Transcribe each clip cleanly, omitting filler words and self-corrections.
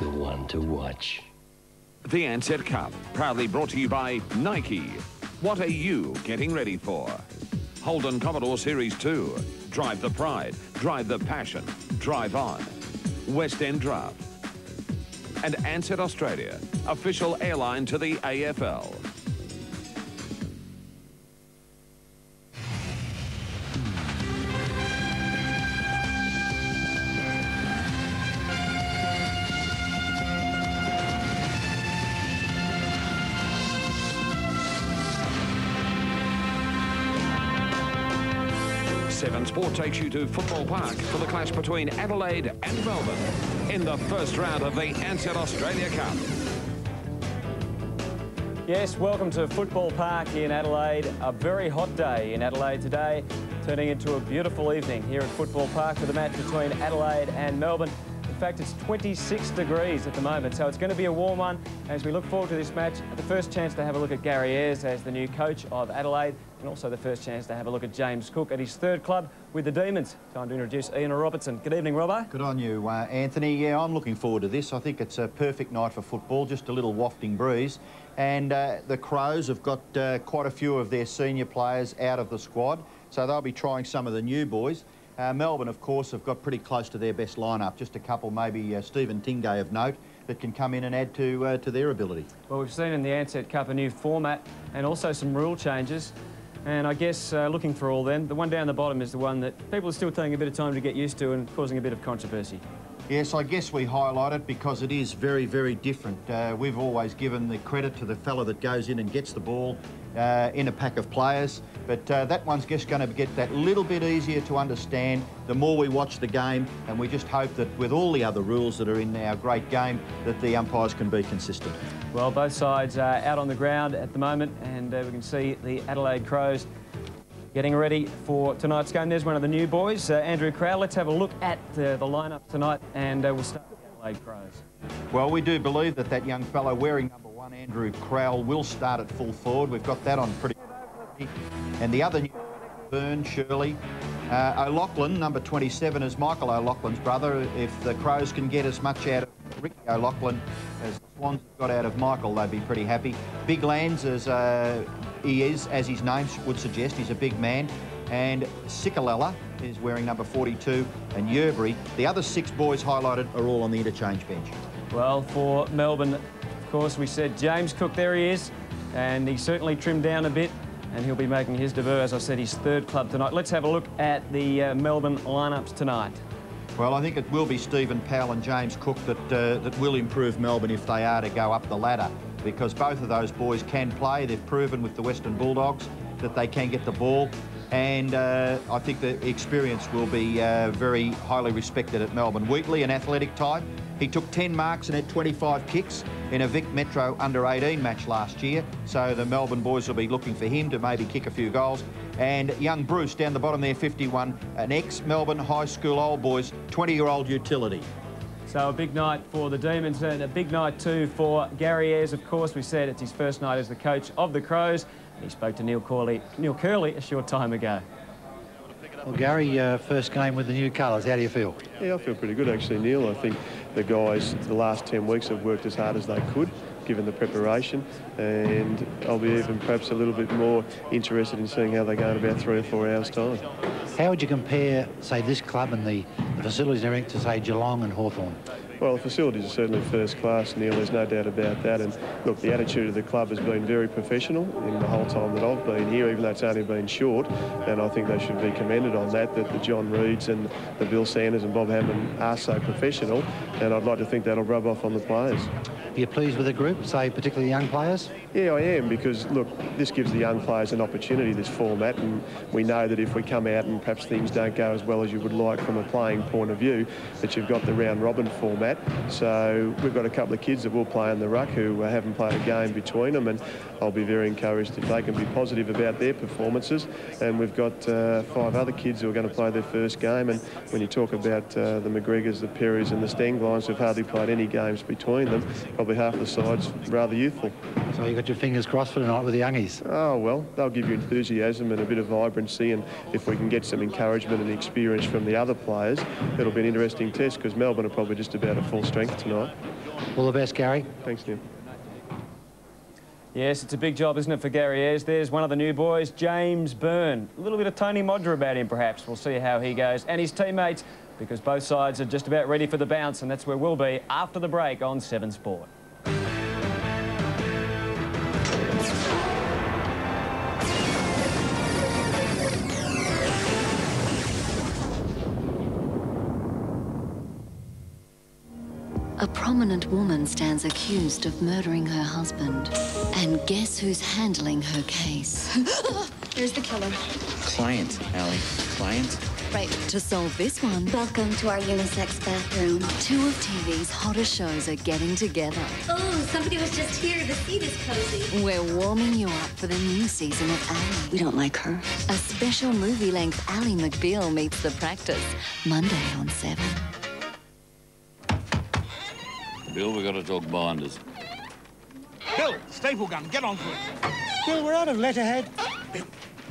the one to watch. The Ansett Cup, proudly brought to you by Nike. What are you getting ready for? Holden Commodore Series 2. Drive the pride, drive the passion, drive on. West End Draft. And Ansett Australia, official airline to the AFL. Seven Sport takes you to Football Park for the clash between Adelaide and Melbourne in the first round of the Ansett Australia Cup. Yes, welcome to Football Park in Adelaide. A very hot day in Adelaide today, turning into a beautiful evening here at Football Park for the match between Adelaide and Melbourne. In fact, it's 26 degrees at the moment, so it's going to be a warm one. As we look forward to this match, the first chance to have a look at Gary Ayres as the new coach of Adelaide, and also the first chance to have a look at James Cook at his third club with the Demons. Time to introduce Ian Robertson. Good evening, Robbo. Good on you, Anthony. Yeah, I'm looking forward to this. I think it's a perfect night for football, just a little wafting breeze. And the Crows have got quite a few of their senior players out of the squad, so they'll be trying some of the new boys. Melbourne, of course, have got pretty close to their best lineup. Just a couple, maybe Stephen Tingay of note, that can come in and add to their ability. Well, we've seen in the Ansett Cup a new format and also some rule changes. And I guess looking through all them, the one down the bottom is the one that people are still taking a bit of time to get used to and causing a bit of controversy. Yes, I guess we highlight it because it is very, very different. We've always given the credit to the fella that goes in and gets the ball in a pack of players, but that one's just going to get that little bit easier to understand the more we watch the game, and we just hope that with all the other rules that are in our great game, that the umpires can be consistent. Well, both sides are out on the ground at the moment, and we can see the Adelaide Crows getting ready for tonight's game. There's one of the new boys, Andrew Crowell. Let's have a look at the lineup tonight, and we'll start with the Adelaide Crows. Well, we do believe that that young fellow wearing number 1, Andrew Crowell, will start at full forward. We've got that on pretty... And the other new... Burn, Shirley. O'Loughlin, number 27, is Michael O'Loughlin's brother. If the Crows can get as much out of Ricky O'Loughlin as the Swans got out of Michael, they'd be pretty happy. Big Lands, as he is, as his name would suggest, he's a big man. And Sikalella is wearing number 42, and Yerbury. The other 6 boys highlighted are all on the interchange bench. Well, for Melbourne, of course, we said James Cook, there he is, and he certainly trimmed down a bit, and he'll be making his debut, as I said, his third club tonight. Let's have a look at the Melbourne lineups tonight. Well, I think it will be Stephen Powell and James Cook that will improve Melbourne if they are to go up the ladder, because both of those boys can play. They've proven with the Western Bulldogs that they can get the ball, and I think the experience will be very highly respected at Melbourne. Wheatley, an athletic type. He took 10 marks and had 25 kicks in a Vic Metro under-18 match last year, so the Melbourne boys will be looking for him to maybe kick a few goals. And young Bruce down the bottom there, 51, an ex-Melbourne High School Old Boys, 20-year-old utility. So a big night for the Demons, and a big night too for Gary Ayres. Of course, we said it's his first night as the coach of the Crows. He spoke to Neil Curley a short time ago. Well, Gary, first game with the new colours. How do you feel? Yeah, I feel pretty good, actually, Neil. I think the guys the last 10 weeks have worked as hard as they could, given the preparation, and I'll be even perhaps a little bit more interested in seeing how they go in about 3 or 4 hours' time. How would you compare, say, this club and the facilities and everything to, say, Geelong and Hawthorn? Well, the facilities are certainly first class, Neil, there's no doubt about that. And look, the attitude of the club has been very professional in the whole time that I've been here, even though it's only been short. And I think they should be commended on that the John Reeds and the Bill Sanders and Bob Hammond are so professional. And I'd like to think that'll rub off on the players. Are you pleased with the group, say, particularly young players? Yeah, I am, because, look, this gives the young players an opportunity, this format, and we know that if we come out and perhaps things don't go as well as you would like from a playing point of view, that you've got the round-robin format. So we've got a couple of kids that will play in the ruck who haven't played a game between them, and I'll be very encouraged if they can be positive about their performances. And we've got 5 other kids who are going to play their first game, and when you talk about the McGregors, the Perrys and the Stenglines who've hardly played any games between them, probably half the side's rather youthful. So you got your fingers crossed for tonight with the youngies? Oh, well, they'll give you enthusiasm and a bit of vibrancy, and if we can get some encouragement and experience from the other players, it'll be an interesting test, because Melbourne are probably just about at full strength tonight. All the best, Gary. Thanks, Neil. Yes, it's a big job, isn't it, for Gary Ayres? There's one of the new boys, James Byrne. A little bit of Tony Modra about him, perhaps. We'll see how he goes. And his teammates, because both sides are just about ready for the bounce, and that's where we'll be after the break on 7 Sport. A prominent woman stands accused of murdering her husband. And guess who's handling her case? There's the killer. Client, Allie. Client? Right, to solve this one, Welcome to our unisex bathroom. 2 of TV's hottest shows are getting together. Oh, somebody was just here. The seat is cozy. We're warming you up for the new season of Ally. We don't like her. A special movie-length Ally McBeal meets The Practice, Monday on 7. Bill, we got to talk binders. Bill, staple gun, get on for it. Bill, we're out of letterhead. Bill,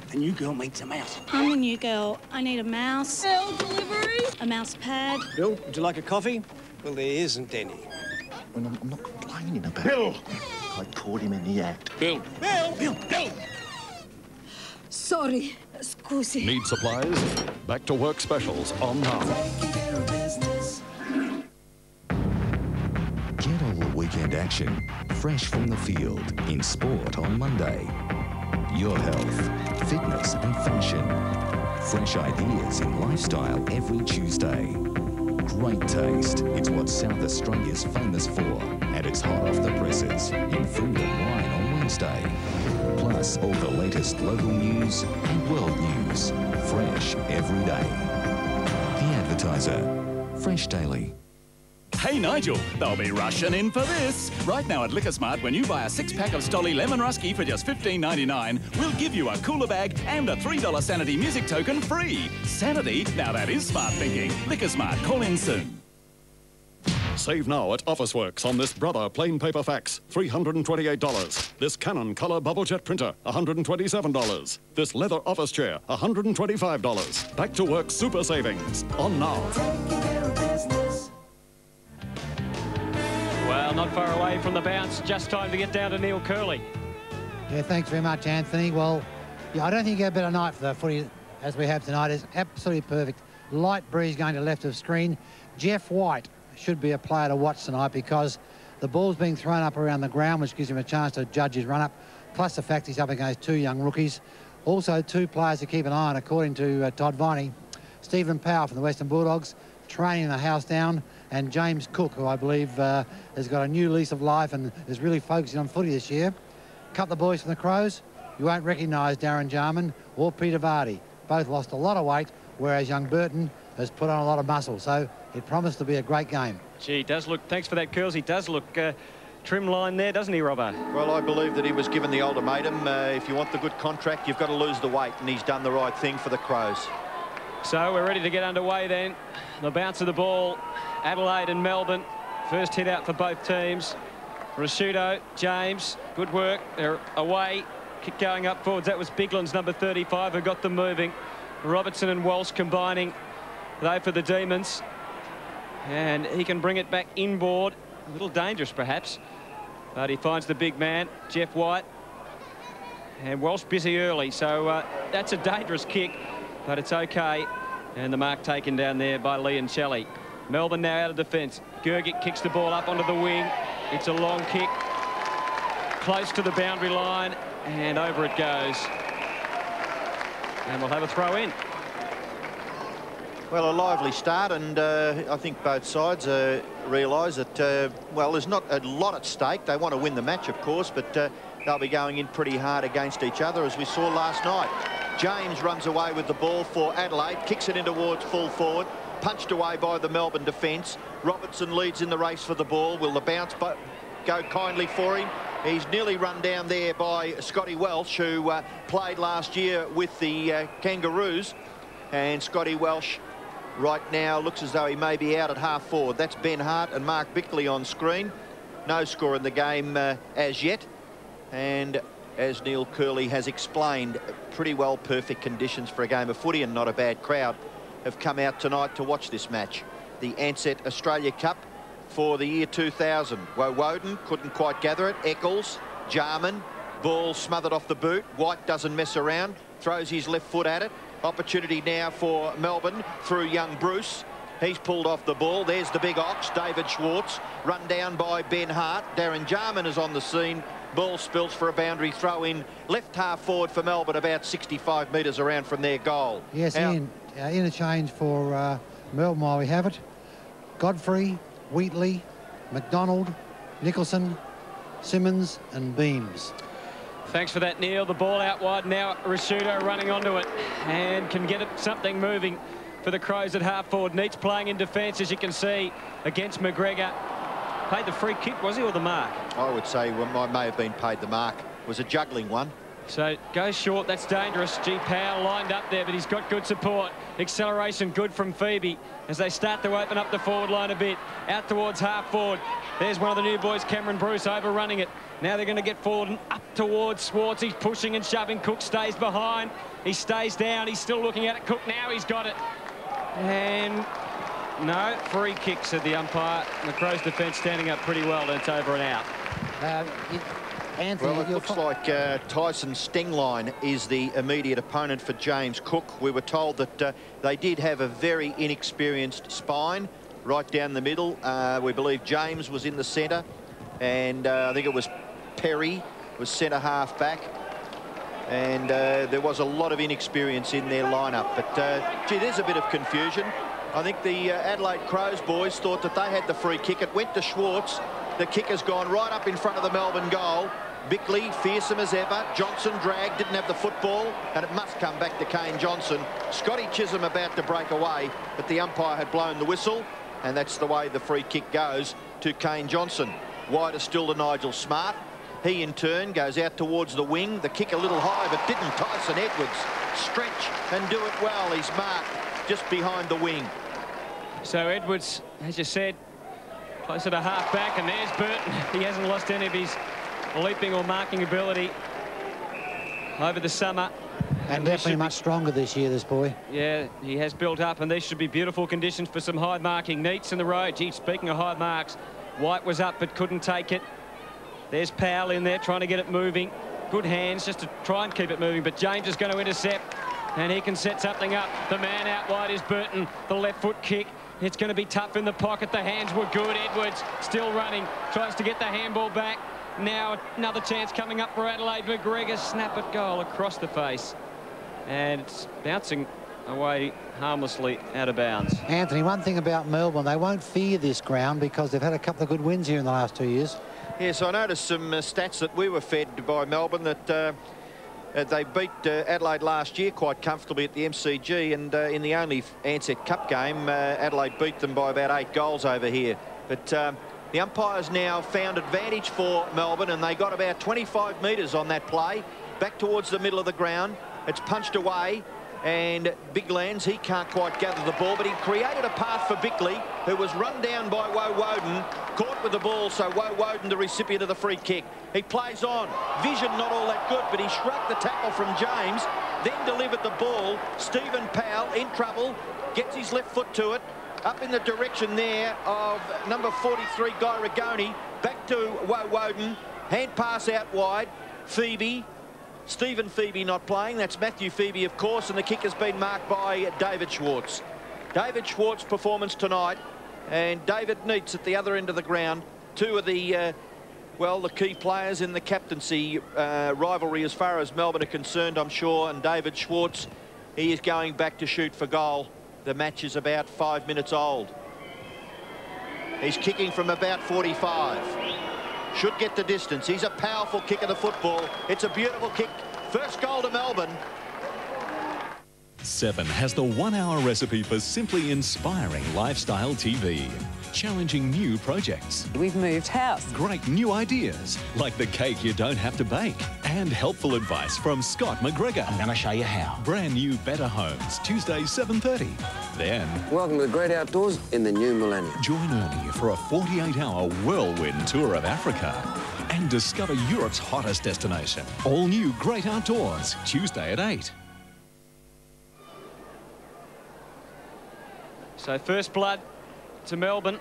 the new girl needs a mouse. I'm the new girl. I need a mouse. Bill, delivery. A mouse pad. Bill, would you like a coffee? Well, there isn't any. Well, I'm not complaining about Bill! I caught him in the act. Bill! Bill! Bill! Bill! Sorry. Scusi. Need supplies? Back to work specials on now. Get all the weekend action fresh from the field in Sport on Monday. Your health, fitness and fashion. Fresh ideas in lifestyle every Tuesday. Great taste, it's what South Australia's famous for. And it's hot off the presses in food and wine on Wednesday. Plus all the latest local news and world news. Fresh every day. The Advertiser. Fresh daily. Hey Nigel, they'll be rushing in for this. Right now at Liquor Smart, when you buy a 6-pack of Stolly Lemon Rusky for just $15.99, we'll give you a cooler bag and a $3 Sanity music token free. Sanity? Now that is smart thinking. Liquor Smart, call in soon. Save now at Officeworks on this Brother plain paper fax, $328. This Canon colour bubble jet printer, $127. This leather office chair, $125. Back to work super savings on now. Well, not far away from the bounce. Just time to get down to Neil Curley. Yeah, thanks very much, Anthony. Well, yeah, I don't think you get a better night for the footy as we have tonight. It's absolutely perfect. Light breeze going to left of screen. Jeff White should be a player to watch tonight because the ball's being thrown up around the ground, which gives him a chance to judge his run-up, plus the fact he's up against 2 young rookies. Also, 2 players to keep an eye on, according to Todd Viney. Stephen Powell from the Western Bulldogs, training the house down, and James Cook, who I believe has got a new lease of life and is really focusing on footy this year. Cut the boys from the Crows. You won't recognise Darren Jarman or Peter Vardy. Both lost a lot of weight, whereas young Burton has put on a lot of muscle. So it promised to be a great game. Gee, he does look, thanks for that, Curls. He does look trim line there, doesn't he, Robbo? Well, I believe that he was given the ultimatum. If you want the good contract, you've got to lose the weight, and he's done the right thing for the Crows. So we're ready to get underway then. The bounce of the ball, Adelaide and Melbourne. First hit out for both teams. Rashudo, James, good work. They're away. Kick going up forwards. That was Bigland's number 35 who got them moving. Robertson and Walsh combining, though, for the Demons. And he can bring it back inboard. A little dangerous, perhaps. But he finds the big man, Jeff White. And Walsh busy early, so that's a dangerous kick. But it's okay. And the mark taken down there by Lee and Shelley. Melbourne now out of defence. Gergic kicks the ball up onto the wing. It's a long kick. Close to the boundary line. And over it goes. And we'll have a throw in. Well, a lively start, and I think both sides realise that, well, there's not a lot at stake. They want to win the match, of course, but they'll be going in pretty hard against each other, as we saw last night. James runs away with the ball for Adelaide, kicks it in towards full forward, punched away by the Melbourne defence. Robertson leads in the race for the ball. Will the bounce go kindly for him? He's nearly run down there by Scotty Welsh, who played last year with the Kangaroos. And Scotty Welsh right now looks as though he may be out at half forward. That's Ben Hart and Mark Bickley on screen. No score in the game as yet. And as Neil Curley has explained, pretty well perfect conditions for a game of footy, and not a bad crowd have come out tonight to watch this match. The Ansett Australia Cup for the year 2000. Woden couldn't quite gather it. Eccles, Jarman, ball smothered off the boot. White doesn't mess around, throws his left foot at it. Opportunity now for Melbourne through young Bruce. He's pulled off the ball. There's the big ox, David Schwartz, run down by Ben Hart. Darren Jarman is on the scene. Ball spills for a boundary throw in. Left half forward for Melbourne, about 65 metres around from their goal. Yes, Ian, interchange for Melbourne while we have it. Godfrey, Wheatley, McDonald, Nicholson, Simmons and Beams. Thanks for that, Neil. The ball out wide now. Rashudo running onto it and can get it something moving for the Crows at half forward. Neats playing in defence, as you can see, against McGregor. Paid the free kick, was he, or the mark? I would say may have been paid the mark. It was a juggling one. So goes short, that's dangerous. G. Powell lined up there, but he's got good support. Acceleration good from Phoebe as they start to open up the forward line a bit. Out towards half forward. There's one of the new boys, Cameron Bruce, overrunning it. Now they're going to get forward and up towards Schwartz. He's pushing and shoving. Cook stays behind. He stays down. He's still looking at it. Cook now, he's got it. And no, free kick, said the umpire. The Crows' defence standing up pretty well, and it's over and out. Anthony, well, it looks like Tyson Stengline is the immediate opponent for James Cook. We were told that they did have a very inexperienced spine right down the middle. We believe James was in the centre, and I think it was Perry was centre half back. And there was a lot of inexperience in their lineup. But, gee, there's a bit of confusion. I think the Adelaide Crows boys thought that they had the free kick. It went to Schwartz. The kick has gone right up in front of the Melbourne goal. Bickley, fearsome as ever. Johnson dragged, didn't have the football, and it must come back to Kane Johnson. Scotty Chisholm about to break away, but the umpire had blown the whistle, and that's the way the free kick goes to Kane Johnson. Wider still to Nigel Smart. He, in turn, goes out towards the wing. The kick a little high, but didn't Tyson Edwards stretch and do it well. He's marked just behind the wing. So Edwards, as you said, closer to half back, and there's Burton. He hasn't lost any of his leaping or marking ability over the summer. And definitely much stronger this year, this boy. Yeah, he has built up, and these should be beautiful conditions for some high marking. Neats in the road. Gee, speaking of high marks, White was up but couldn't take it. There's Powell in there trying to get it moving. Good hands just to try and keep it moving, but James is going to intercept, and he can set something up. The man out wide is Burton. The left foot kick. It's going to be tough in the pocket. The hands were good. Edwards still running. Tries to get the handball back. Now another chance coming up for Adelaide. McGregor snap at goal across the face. And it's bouncing away harmlessly out of bounds. Anthony, one thing about Melbourne, they won't fear this ground because they've had a couple of good wins here in the last 2 years. Yes, I noticed some stats that we were fed by Melbourne that they beat Adelaide last year quite comfortably at the MCG, and in the only Ansett Cup game, Adelaide beat them by about 8 goals over here. But the umpires now found advantage for Melbourne, and they got about 25 metres on that play, back towards the middle of the ground. It's punched away, and Big Lands, he can't quite gather the ball, but he created a path for Bickley, who was run down by Woden, caught with the ball, so Woden the recipient of the free kick. He plays on. Vision not all that good, but he shrugged the tackle from James, then delivered the ball. Stephen Powell in trouble, gets his left foot to it, up in the direction there of number 43, Guy Rigoni, back to Woden, hand pass out wide. Phoebe, Stephen Phoebe not playing. That's Matthew Phoebe, of course, and the kick has been marked by David Schwartz. David Schwartz' performance tonight, and David Neats at the other end of the ground. Two of the, well, the key players in the captaincy rivalry as far as Melbourne are concerned, I'm sure, and David Schwartz, he is going back to shoot for goal. The match is about 5 minutes old. He's kicking from about 45. Should get the distance. He's a powerful kick of the football. It's a beautiful kick. First goal to Melbourne. 7 has the 1-hour recipe for simply inspiring lifestyle TV. Challenging new projects. We've moved house. Great new ideas, like the cake you don't have to bake. And helpful advice from Scott McGregor. I'm going to show you how. Brand new Better Homes, Tuesday 7:30. Then... Welcome to the great outdoors in the new millennium. Join Ernie for a 48-hour whirlwind tour of Africa. And discover Europe's hottest destination. All new Great Outdoors, Tuesday at 8. So first blood to Melbourne.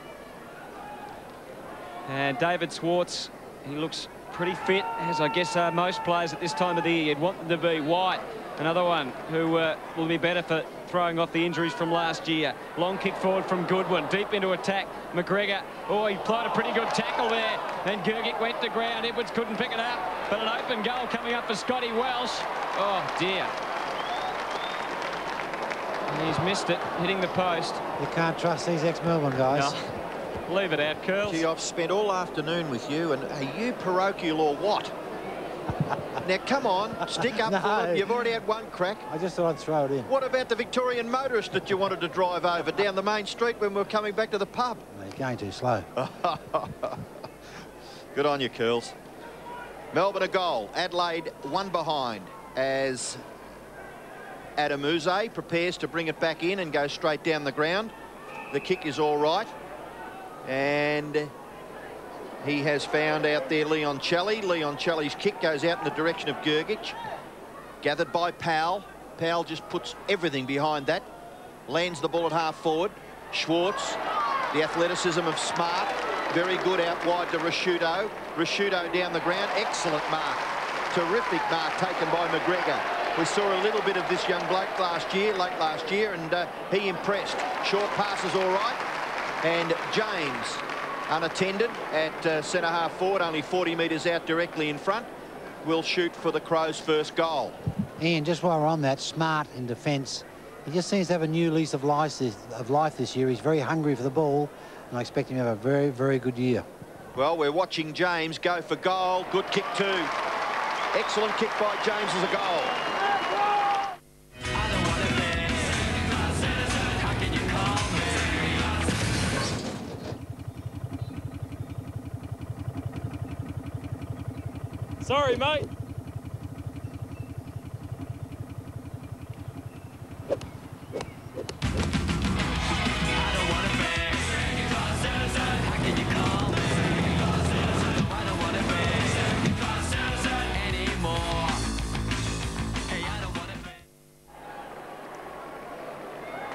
And David Swartz, he looks pretty fit, as I guess most players at this time of the year. You'd want them to be. White, another one who will be better for throwing off the injuries from last year. Long kick forward from Goodwin, deep into attack. McGregor, oh, he applied a pretty good tackle there. And Gergic went to ground. Edwards couldn't pick it up. But an open goal coming up for Scotty Welsh. Oh, dear. And he's missed it, hitting the post. You can't trust these ex-Melbourne guys. No. Leave it out, Curls. Gee, I've spent all afternoon with you, and are you parochial or what? Now, come on, stick up for them. You've already had one crack. I just thought I'd throw it in. What about the Victorian motorist that you wanted to drive over down the main street when we were coming back to the pub? He's going too slow. Good on you, Curls. Melbourne a goal. Adelaide one behind as Adamuze prepares to bring it back in and go straight down the ground. The kick is all right. And he has found out there Leon Chelly. Leon Chelly's kick goes out in the direction of Gergic. Gathered by Powell. Powell just puts everything behind that. Lands the ball at half forward. Schwartz, the athleticism of Smart. Very good out wide to Rashudo. Rashudo down the ground. Excellent mark. Terrific mark taken by McGregor. We saw a little bit of this young bloke late last year, and he impressed. Short passes all right. And James, unattended at centre-half forward, only 40 metres out directly in front, will shoot for the Crows' first goal. Ian, just while we're on that, Smart in defence. He just seems to have a new lease of life this year. He's very hungry for the ball, and I expect him to have a very, very good year. Well, we're watching James go for goal. Good kick too. Excellent kick by James as a goal. Sorry, mate.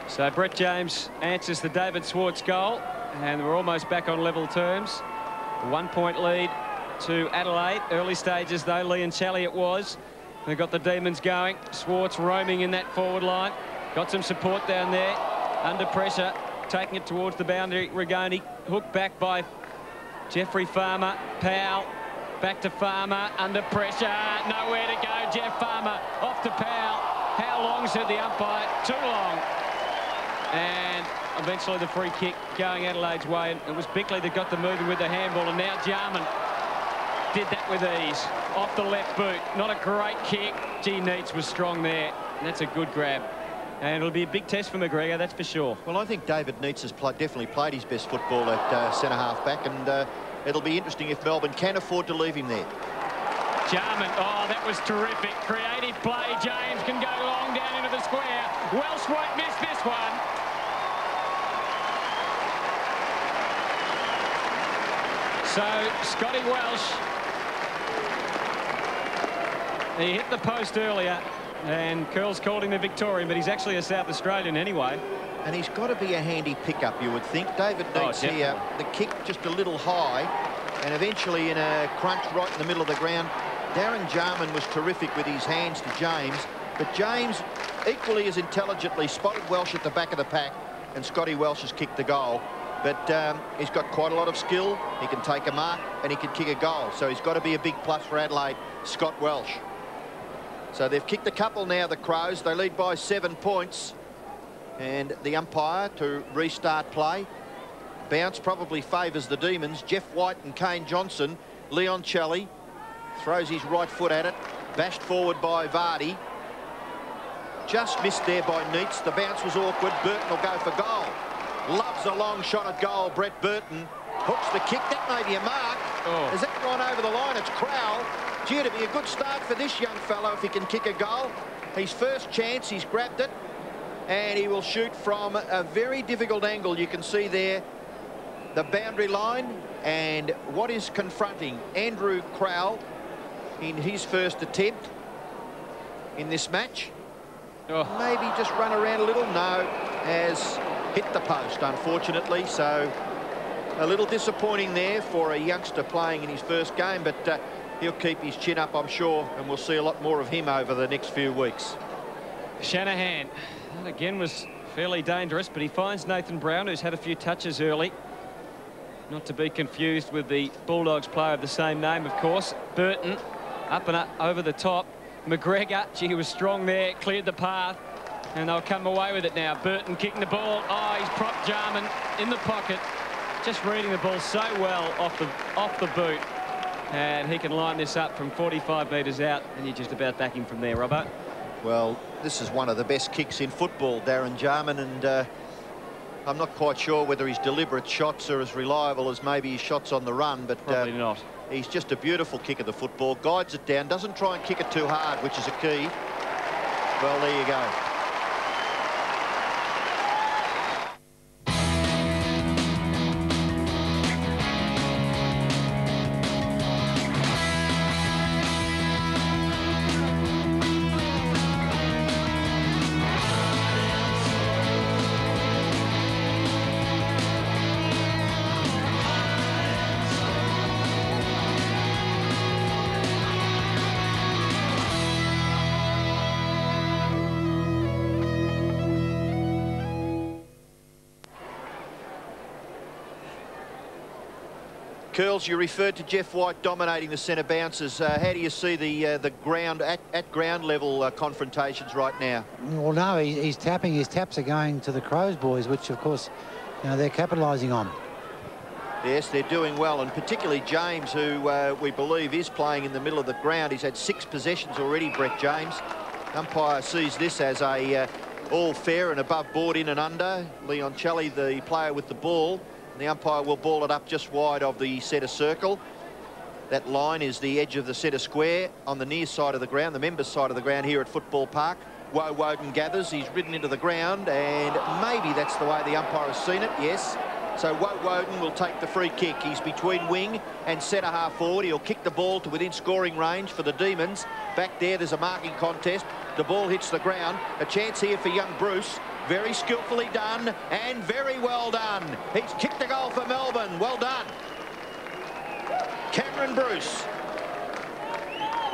So Brett James answers the David Swartz goal, and we're almost back on level terms. A 1-point lead to Adelaide. Early stages though, Leon Chelly it was. They've got the Demons going. Swartz roaming in that forward line. Got some support down there. Under pressure, taking it towards the boundary. Rigoni hooked back by Jeffrey Farmer. Powell back to Farmer. Under pressure, nowhere to go. Jeff Farmer off to Powell. How long, said the umpire? Too long. And eventually the free kick going Adelaide's way. And it was Bickley that got the moving with the handball, and now Jarman did that with ease. Off the left boot. Not a great kick. Gee, Neitz was strong there. And that's a good grab. And it'll be a big test for McGregor, that's for sure. Well, I think David Neitz has definitely played his best football at centre-half back, and it'll be interesting if Melbourne can afford to leave him there. Jarman, oh, that was terrific. Creative play. James can go long down into the square. Welsh won't miss this one. So, Scotty Welsh, he hit the post earlier, and Curls called him a Victorian, but he's actually a South Australian anyway. And he's got to be a handy pickup, you would think. David Neitz here, the kick just a little high, and eventually in a crunch right in the middle of the ground. Darren Jarman was terrific with his hands to James, but James equally as intelligently spotted Welsh at the back of the pack, and Scotty Welsh has kicked the goal. But he's got quite a lot of skill. He can take a mark and he can kick a goal. So he's got to be a big plus for Adelaide, Scott Welsh. So they've kicked a couple now, the Crows. They lead by 7 points. And the umpire to restart play. Bounce probably favours the Demons. Jeff White and Kane Johnson. Leon Chelly throws his right foot at it. Bashed forward by Vardy. Just missed there by Neitz. The bounce was awkward. Burton will go for goal. Loves a long shot at goal. Brett Burton hooks the kick. That may be a mark. Has that gone over the line? It's Crowell. Gee, it'd be a good start for this young fellow if he can kick a goal. His first chance, he's grabbed it. And he will shoot from a very difficult angle. You can see there the boundary line. And what is confronting Andrew Crowell in his first attempt in this match? Maybe just run around a little. No, has hit the post, unfortunately. So A little disappointing there for a youngster playing in his first game, but he'll keep his chin up, I'm sure, and we'll see a lot more of him over the next few weeks. Shanahan, that again was fairly dangerous, but he finds Nathan Brown, who's had a few touches early. Not to be confused with the Bulldogs player of the same name, of course. Burton, up and up over the top. McGregor, gee, he was strong there, cleared the path, and they'll come away with it now. Burton kicking the ball. Oh, he's propped Jarman in the pocket. Just reading the ball so well off the boot. And he can line this up from 45 metres out, and you're just about back him from there, Robbo. Well, this is one of the best kicks in football, Darren Jarman, and I'm not quite sure whether his deliberate shots are as reliable as maybe his shots on the run, but probably not. He's just a beautiful kick of the football, guides it down, doesn't try and kick it too hard, which is a key. Well, there you go. Curls, you referred to Jeff White dominating the centre bounces. How do you see the ground at ground level confrontations right now? Well, no, he's tapping. His taps are going to the Crows boys, which of course, you know, they're capitalising on. Yes, they're doing well, and particularly James, who we believe is playing in the middle of the ground. He's had 6 possessions already, Brett James. Umpire sees this as a all fair and above board, in and under. Leon Celli, the player with the ball. The umpire will ball it up just wide of the centre circle. That line is the edge of the centre square on the near side of the ground, the members' side of the ground here at Football Park. Woe Woden gathers. He's ridden into the ground, and maybe that's the way the umpire has seen it, yes. So Woe Woden will take the free kick. He's between wing and centre half forward. He'll kick the ball to within scoring range for the Demons. Back there's a marking contest. The ball hits the ground. A chance here for young Bruce. Very skillfully done and very well done. He's kicked a goal for Melbourne. Well done. Cameron Bruce.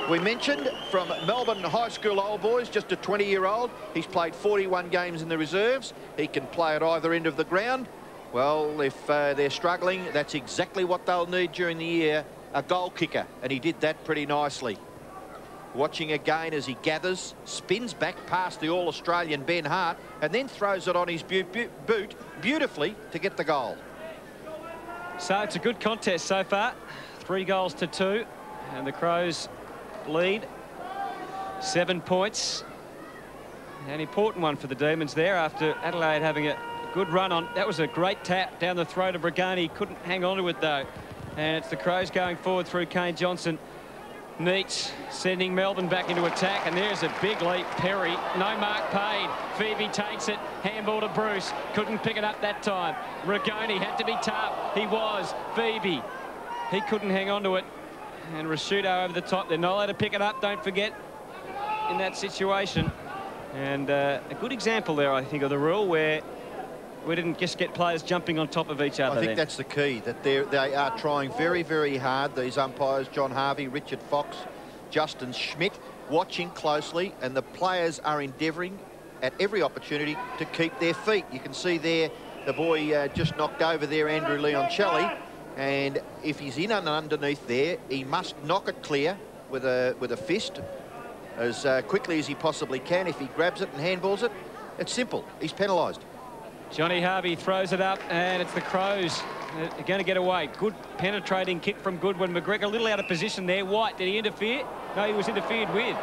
We mentioned from Melbourne High School Old Boys, just a 20-year-old. He's played 41 games in the reserves. He can play at either end of the ground. Well, if they're struggling, that's exactly what they'll need during the year, a goal kicker. And he did that pretty nicely. Watching again as he gathers, spins back past the All-Australian Ben Hart, and then throws it on his boot beautifully to get the goal. So it's a good contest so far. 3 goals to 2, and the Crows lead 7 points. An important one for the Demons there after Adelaide having a good run on. That was a great tap down the throat of Brigani. Couldn't hang on to it though. And it's the Crows going forward through Kane Johnson. Neats sending Melbourne back into attack, and there's a big leap. Perry, no mark paid. Phoebe takes it, handball to Bruce, couldn't pick it up that time. Rigoni had to be tough. He was. Phoebe, he couldn't hang on to it, and Rashudo over the top. They're not allowed to pick it up, don't forget, in that situation. And a good example there, I think, of the rule where we didn't just get players jumping on top of each other. I think that's the key, that they are trying very, very hard, these umpires, John Harvey, Richard Fox, Justin Schmidt, watching closely, and the players are endeavouring at every opportunity to keep their feet. You can see there the boy just knocked over there, Andrew Leoncelli, and if he's in and underneath there, he must knock it clear with a fist as quickly as he possibly can. If he grabs it and handballs it, it's simple. He's penalised. Johnny Harvey throws it up, and it's the Crows. They're going to get away. Good penetrating kick from Goodwin. McGregor a little out of position there. White, did he interfere? No, he was interfered with,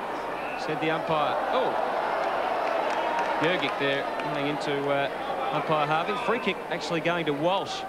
said the umpire. Oh, Gergic there running into umpire Harvey. Free kick actually going to Walsh.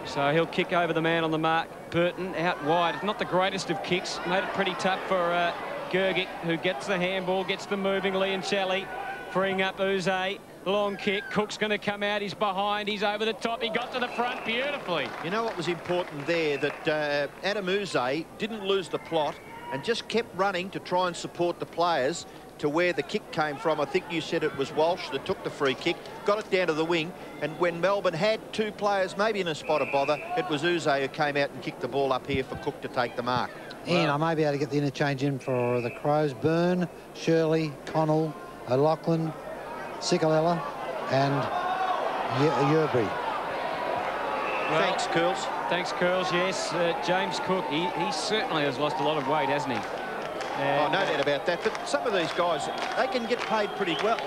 So he'll kick over the man on the mark. Burton out wide. It's not the greatest of kicks. Made it pretty tough for Gergic, who gets the handball, gets them moving. Leoncelli freeing up Uze. Long kick. Cook's going to come out. He's behind. He's over the top. He got to the front beautifully. You know what was important there? That Adam Uze didn't lose the plot and just kept running to try and support the players. to where the kick came from. I think you said it was Walsh that took the free kick, got it down to the wing, and when Melbourne had two players maybe in a spot of bother, it was Uze who came out and kicked the ball up here for Cook to take the mark. Ian, I may be able to get the interchange in for the Crows. Byrne, Shirley, Connell, O'Loughlin, Sikalella and Yerbury. Well, thanks, Curls. Thanks, Curls, yes. James Cook, he certainly has lost a lot of weight, hasn't he? Oh, no doubt about that. But some of these guys, they can get paid pretty well.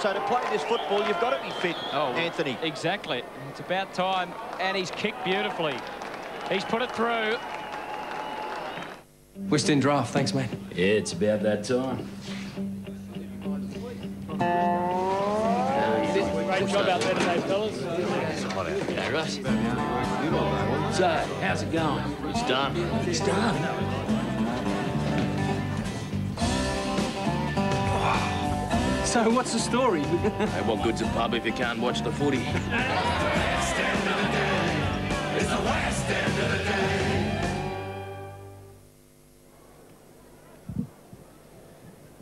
So to play this football, you've got to be fit, Anthony. Exactly. It's about time. And he's kicked beautifully. He's put it through. West End draft, thanks, mate. Yeah, it's about that time. Great job out there today, fellas. Yeah, Russ. So, how's it going? It's done. It's done. So, what's the story? Hey, what good's a pub if you can't watch the footy? It's the West End of the day.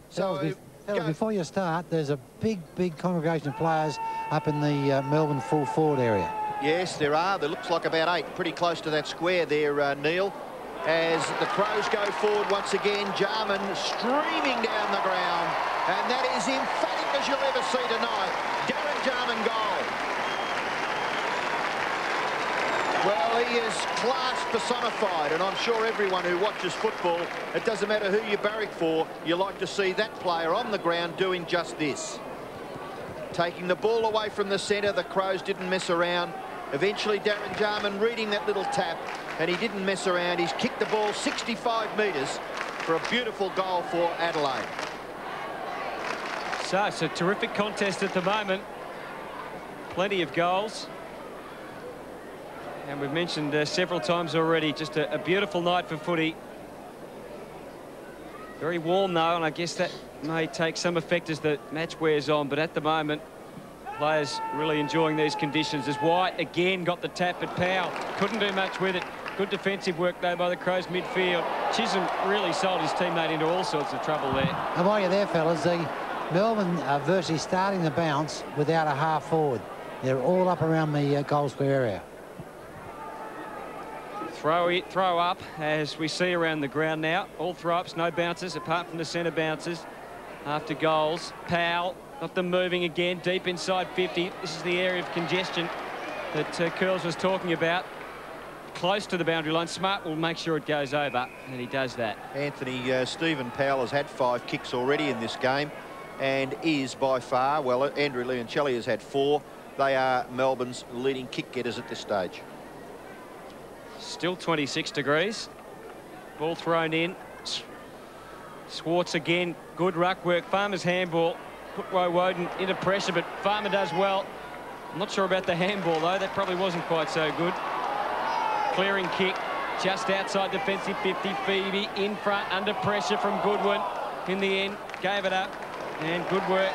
So, before you start, there's a big congregation of players up in the Melbourne full forward area. Yes, there are. There looks like about 8, pretty close to that square there, Neil. As the Crows go forward once again, Jarman streaming down the ground. And that is emphatic as you'll ever see tonight. Darren Jarman goal. Well, he is class personified, and I'm sure everyone who watches football, it doesn't matter who you barrack for, you like to see that player on the ground doing just this. Taking the ball away from the centre, the Crows didn't mess around. Eventually, Darren Jarman reading that little tap, and he didn't mess around. He's kicked the ball 65 metres for a beautiful goal for Adelaide. So it's a terrific contest at the moment. Plenty of goals. And we've mentioned several times already, just a beautiful night for footy. Very warm though, and I guess that may take some effect as the match wears on, but at the moment, players really enjoying these conditions. As White again got the tap at Powell. Couldn't do much with it. Good defensive work though by the Crows midfield. Chisholm really sold his teammate into all sorts of trouble there. And while you're there, fellas, Melbourne are virtually starting the bounce without a half forward. They're all up around the goal square area. Throw up, as we see around the ground now. All throw-ups, no bounces, apart from the centre bounces. After goals, Powell got them moving again, deep inside 50. This is the area of congestion that Curls was talking about. Close to the boundary line. Smart will make sure it goes over, and he does that. Anthony, Stephen Powell has had 5 kicks already in this game and is by far, well, Andrew Leoncelli has had 4. They are Melbourne's leading kick getters at this stage. Still 26 degrees. Ball thrown in. Swartz again. Good ruck work. Farmer's handball. Put Woden into pressure, but Farmer does well. I'm not sure about the handball, though. That probably wasn't quite so good. Clearing kick. Just outside defensive 50. Phoebe in front, under pressure from Goodwin. In the end, gave it up. And good work.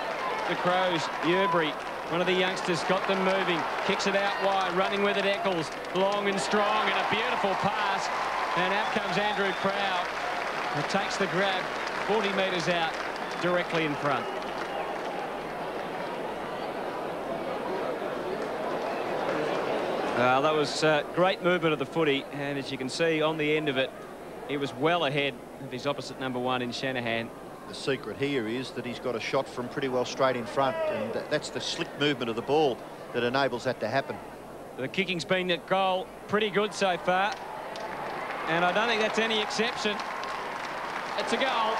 The Crows. Yerbury, one of the youngsters, got them moving. Kicks it out wide, running with it Eccles. Long and strong, and a beautiful pass. And out comes Andrew Crowd. It takes the grab 40 metres out, directly in front. That was great movement of the footy, and as you can see on the end of it, he was well ahead of his opposite number 1 in Shanahan. The secret here is that he's got a shot from pretty well straight in front, and that's the slick movement of the ball that enables that to happen. The kicking's been at goal pretty good so far, and I don't think that's any exception. It's a goal.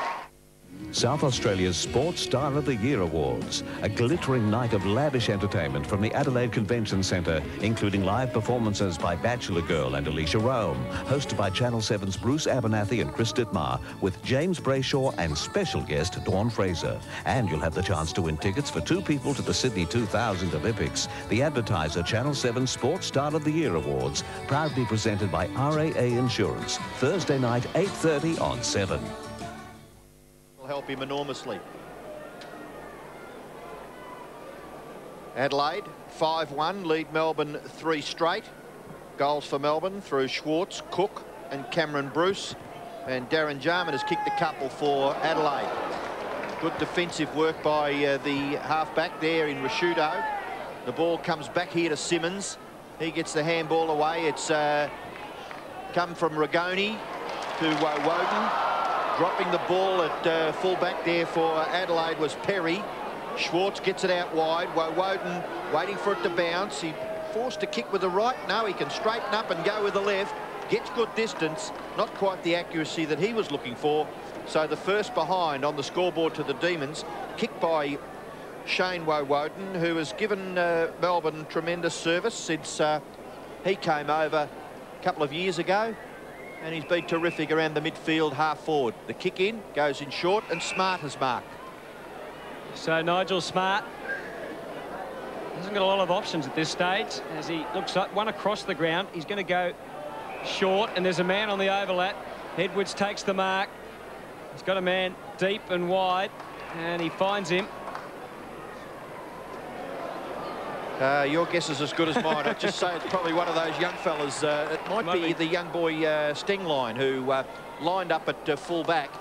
South Australia's Sports Star of the Year Awards, a glittering night of lavish entertainment from the Adelaide Convention Centre, including live performances by Bachelor Girl and Alicia Rome, hosted by Channel 7's Bruce Abernathy and Chris Dittmar, with James Brayshaw and special guest Dawn Fraser. And you'll have the chance to win tickets for 2 people to the Sydney 2000 Olympics. The advertiser Channel 7 Sports Star of the Year Awards, proudly presented by RAA Insurance, Thursday night, 8:30 on 7. Help him enormously. Adelaide 5-1, lead Melbourne 3 straight. Goals for Melbourne through Schwartz, Cook and Cameron Bruce, and Darren Jarman has kicked a couple for Adelaide. Good defensive work by the half-back there in Rashudo. The ball comes back here to Simmons. He gets the handball away. It's come from Ragoni to Woden. Dropping the ball at full-back there for Adelaide was Perry. Schwartz gets it out wide. Woden waiting for it to bounce. He forced to kick with the right. No, he can straighten up and go with the left. Gets good distance. Not quite the accuracy that he was looking for. So the first behind on the scoreboard to the Demons. Kicked by Shane Woden, who has given Melbourne tremendous service since he came over a couple of years ago. And he's been terrific around the midfield, half forward. The kick in, goes in short, and Smart has marked. So Nigel Smart hasn't got a lot of options at this stage as he looks up one across the ground. He's going to go short, and there's a man on the overlap. Edwards takes the mark. He's got a man deep and wide, and he finds him. Your guess is as good as mine. I'd just say it's probably one of those young fellas. It might be the young boy Stingline, who lined up at full-back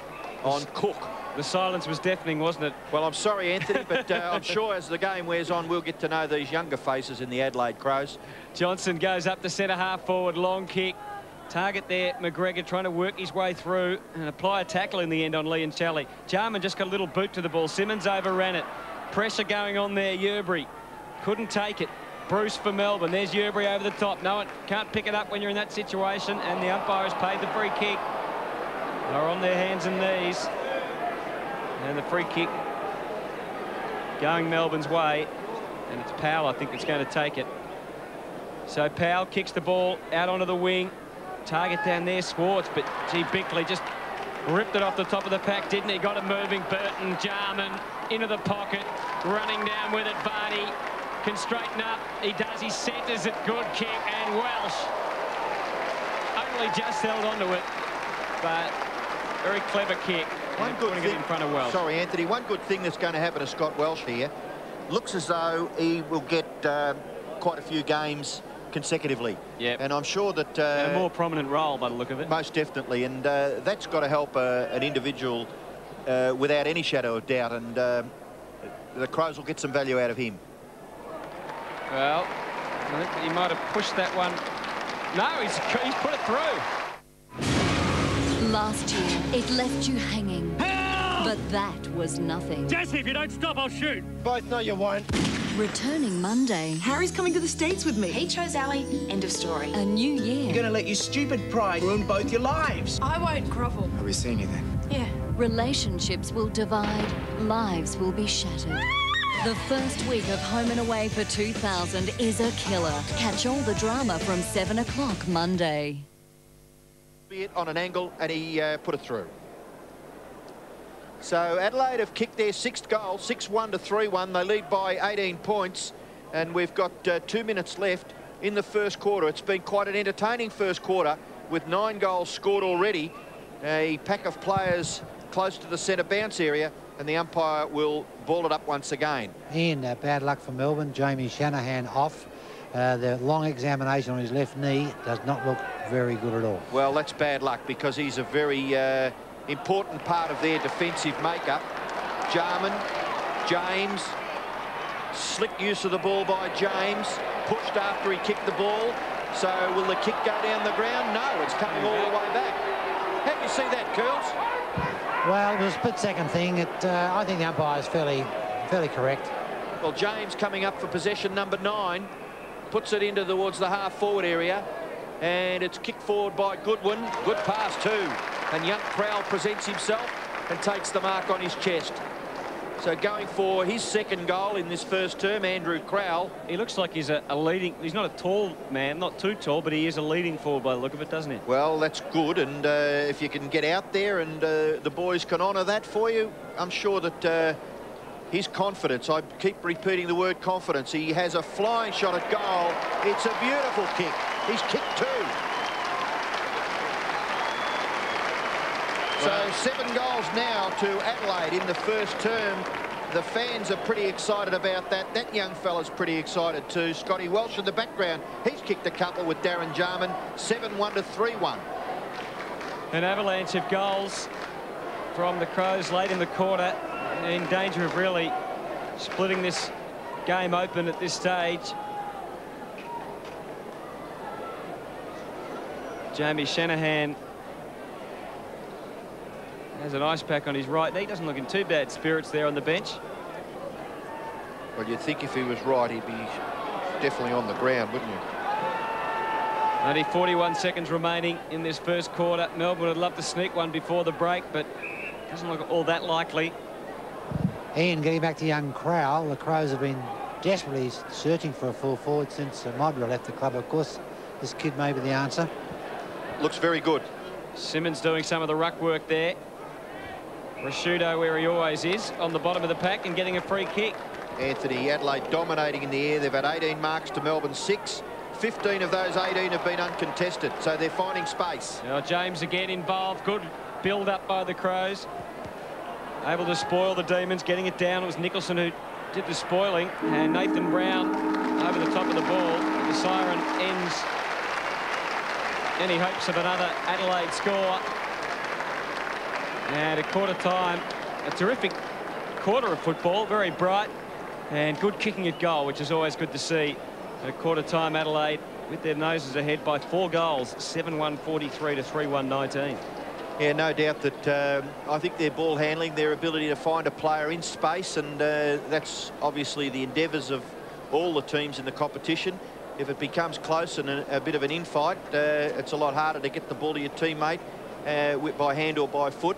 on Cook. The silence was deafening, wasn't it? Well, I'm sorry, Anthony, but I'm sure as the game wears on, we'll get to know these younger faces in the Adelaide Crows. Johnson goes up the centre half forward, long kick. Target there, McGregor trying to work his way through and apply a tackle in the end on Liancelli. Jarman just got a little boot to the ball. Simmons overran it. Pressure going on there, Yerbury. Couldn't take it. Bruce for Melbourne. There's Yerbury over the top. No one can't pick it up when you're in that situation, and the umpire has paid the free kick. They're on their hands and knees. And the free kick going Melbourne's way, and it's Powell, I think, that's going to take it. So Powell kicks the ball out onto the wing. Target down there, Schwartz, but gee, Bickley just ripped it off the top of the pack, didn't he? Got it moving. Burton, Jarman into the pocket, running down with it. Barney can straighten up. He does. He centres it. Good kick, and Welsh only just held onto it, but very clever kick. One good thing, in front of Welsh. Sorry, Anthony. One good thing that's going to happen to Scott Welsh here, looks as though he will get quite a few games consecutively. Yeah. And I'm sure that a more prominent role by the look of it. Most definitely, and that's got to help an individual without any shadow of doubt. And the Crows will get some value out of him. Well, I think he might have pushed that one. No, he's put it through. Last year, it left you hanging. Help! But that was nothing. Jesse, if you don't stop, I'll shoot. Both know you won't. Returning Monday. Harry's coming to the States with me. He chose Ali. End of story. A new year. You're going to let your stupid pride ruin both your lives. I won't grovel. Are we seeing you then? Yeah. Relationships will divide. Lives will be shattered. The first week of Home and Away for 2000 is a killer. Catch all the drama from 7 o'clock Monday. It on an angle, and he put it through. So Adelaide have kicked their sixth goal, 6-1 to 3-1. They lead by 18 points, and we've got 2 minutes left in the first quarter. It's been quite an entertaining first quarter with 9 goals scored already. A pack of players close to the centre bounce area, and the umpire will ball it up once again. Ian, bad luck for Melbourne. Jamie Shanahan off. The long examination on his left knee does not look very good at all. Well, that's bad luck because he's a very important part of their defensive makeup. Jarman, James, slick use of the ball by James, pushed after he kicked the ball. So will the kick go down the ground? No, it's coming all the way back. How do you see that, Curls? Well, it was a split-second thing. I think the umpire is fairly correct. Well, James coming up for possession number 9. Puts it into towards the half-forward area. And it's kicked forward by Goodwin. Good pass too. And young Crowell presents himself and takes the mark on his chest. So going for his second goal in this first term, Andrew Crowell. He looks like he's a leading... He's not a tall man, not too tall, but he is a leading forward by the look of it, doesn't he? Well, that's good. And if you can get out there and the boys can honour that for you, I'm sure that... his confidence, I keep repeating the word confidence. He has a flying shot at goal. It's a beautiful kick. He's kicked 2. So 7 goals now to Adelaide in the first term. The fans are pretty excited about that. That young fella's pretty excited too. Scotty Welsh in the background. He's kicked a couple with Darren Jarman. 7-1 to 3-1. An avalanche of goals from the Crows late in the quarter. in danger of really splitting this game open at this stage. Jamie Shanahan has an ice pack on his right knee. Doesn't look in too bad spirits there on the bench. Well, you'd think if he was right, he'd be definitely on the ground, wouldn't you? Only 41 seconds remaining in this first quarter. Melbourne would love to sneak one before the break, but doesn't look all that likely. Ian, getting back to young Crowell, the Crows have been desperately searching for a full forward since Modra left the club. Of course, this kid may be the answer. Looks very good. Simmons doing some of the ruck work there. Rashudo, where he always is, on the bottom of the pack and getting a free kick. Anthony, Adelaide dominating in the air. They've had 18 marks to Melbourne's 6. 15 of those 18 have been uncontested, so they're finding space. Now James again involved. Good build-up by the Crows. Able to spoil the Demons, getting it down. It was Nicholson who did the spoiling. And Nathan Brown over the top of the ball. The siren ends any hopes of another Adelaide score. And at quarter time, a terrific quarter of football, very bright and good kicking at goal, which is always good to see. At quarter time, Adelaide with their noses ahead by 4 goals, 7-1-43 to 3-1-19. Yeah, no doubt that I think their ball handling, their ability to find a player in space, and that's obviously the endeavours of all the teams in the competition. If it becomes close and a bit of an infight, it's a lot harder to get the ball to your teammate by hand or by foot,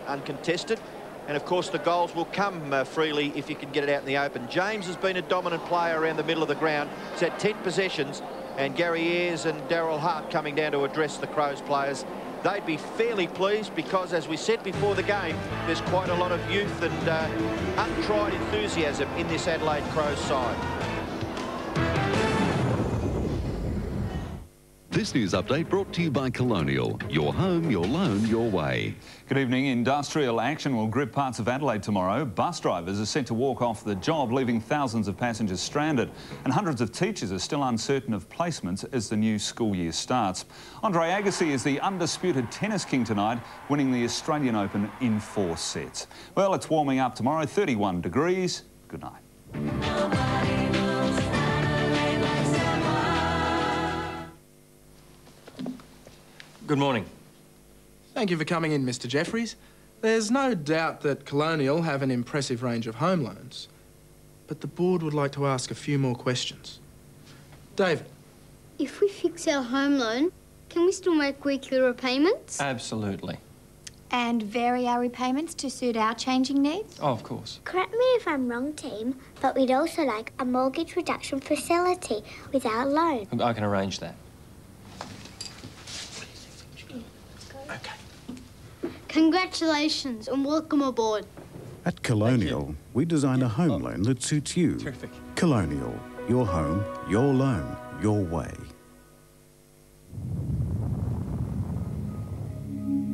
uncontested. And of course the goals will come freely if you can get it out in the open. James has been a dominant player around the middle of the ground. He's had 10 possessions, and Gary Ayres and Darryl Hart coming down to address the Crows players. They'd be fairly pleased because, as we said before the game, there's quite a lot of youth and untried enthusiasm in this Adelaide Crows side. This news update brought to you by Colonial. Your home, your loan, your way. Good evening. Industrial action will grip parts of Adelaide tomorrow. Bus drivers are set to walk off the job, leaving thousands of passengers stranded. And hundreds of teachers are still uncertain of placements as the new school year starts. Andre Agassi is the undisputed tennis king tonight, winning the Australian Open in 4 sets. Well, it's warming up tomorrow, 31 degrees. Good night. Good morning. Thank you for coming in, Mr. Jeffries. There's no doubt that Colonial have an impressive range of home loans, but the board would like to ask a few more questions. David. If we fix our home loan, can we still make weekly repayments? Absolutely. And vary our repayments to suit our changing needs? Oh, of course. Correct me if I'm wrong, team, but we'd also like a mortgage reduction facility with our loan. I can arrange that. Congratulations and welcome aboard. At Colonial, we design a home loan that suits you. Terrific. Colonial, your home, your loan, your way.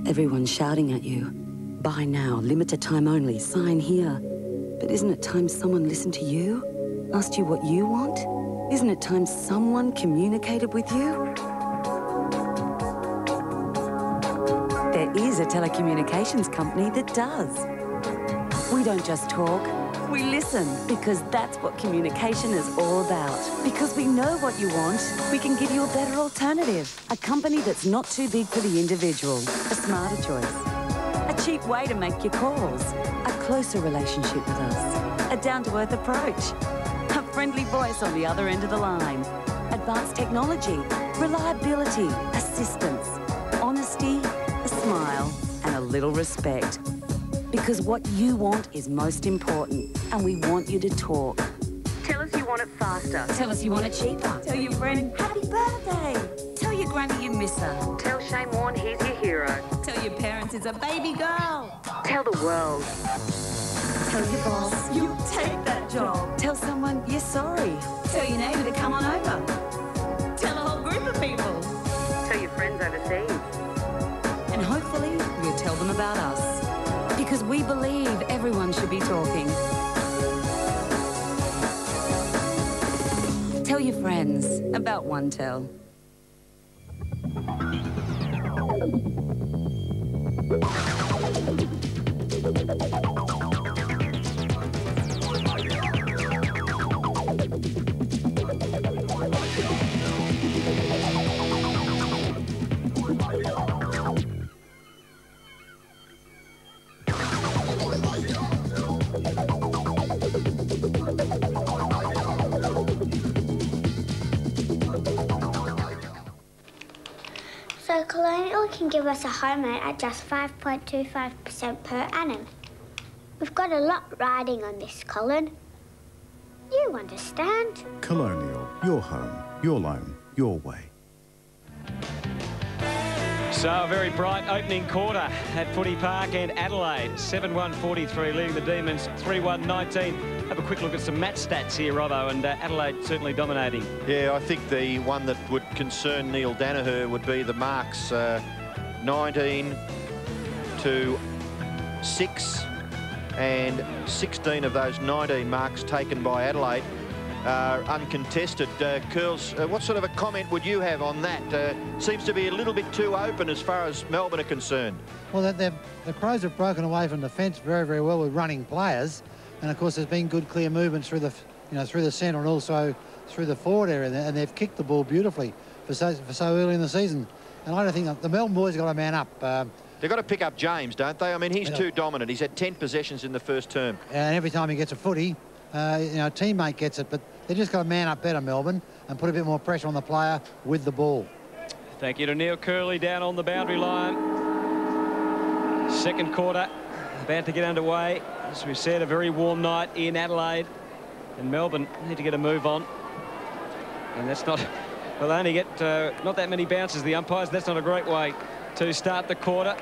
Everyone's shouting at you. Buy now, limited time only, sign here. But isn't it time someone listened to you? Asked you what you want? Isn't it time someone communicated with you? There is a telecommunications company that does. We don't just talk, we listen, because that's what communication is all about. Because we know what you want, we can give you a better alternative. A company that's not too big for the individual, a smarter choice. A cheap way to make your calls, a closer relationship with us, a down-to-earth approach, a friendly voice on the other end of the line, advanced technology, reliability, assistance, honesty, a smile, and a little respect. Because what you want is most important, and we want you to talk. Tell us you want it faster. Tell us you want it cheaper. Tell your friend, happy birthday. Tell your granny you miss her. Tell Shane Warne he's your hero. Tell your parents it's a baby girl. Tell the world. Tell your boss you'll take that job. Tell someone you're sorry. Tell your neighbour to come on over. Tell a whole group of people. Tell your friends overseas. And hopefully you'll tell them about us. Because we believe everyone should be talking. Tell your friends about OneTel. So Colonial can give us a home loan at just 5.25% per annum. We've got a lot riding on this, Colin. You understand. Colonial, your home, your loan, your way. So a very bright opening quarter at Footy Park and Adelaide. 7-1-43 leading the Demons 3-1-19. Have a quick look at some match stats here, Robbo, and Adelaide certainly dominating. Yeah, I think the one that would concern Neil Danaher would be the marks. 19 to 6, and 16 of those 19 marks taken by Adelaide are uncontested. Curls, what sort of a comment would you have on that? Seems to be a little bit too open as far as Melbourne are concerned. Well, the Crows have broken away from defence very, very well with running players, and of course there's been good clear movements through the, through the centre and also through the forward area, and they've kicked the ball beautifully for so early in the season. And I don't think the Melbourne boys have got to man up. They've got to pick up James, don't they? I mean, he's too dominant. He's had 10 possessions in the first term. And every time he gets a footy, a teammate gets it, but they just got to man up better, Melbourne, and put a bit more pressure on the player with the ball. Thank you to Neil Curley down on the boundary line. Second quarter about to get underway. As we said, a very warm night in Adelaide, and Melbourne need to get a move on. And that's not, well, they only get not that many bounces, the umpires. That's not a great way to start the quarter.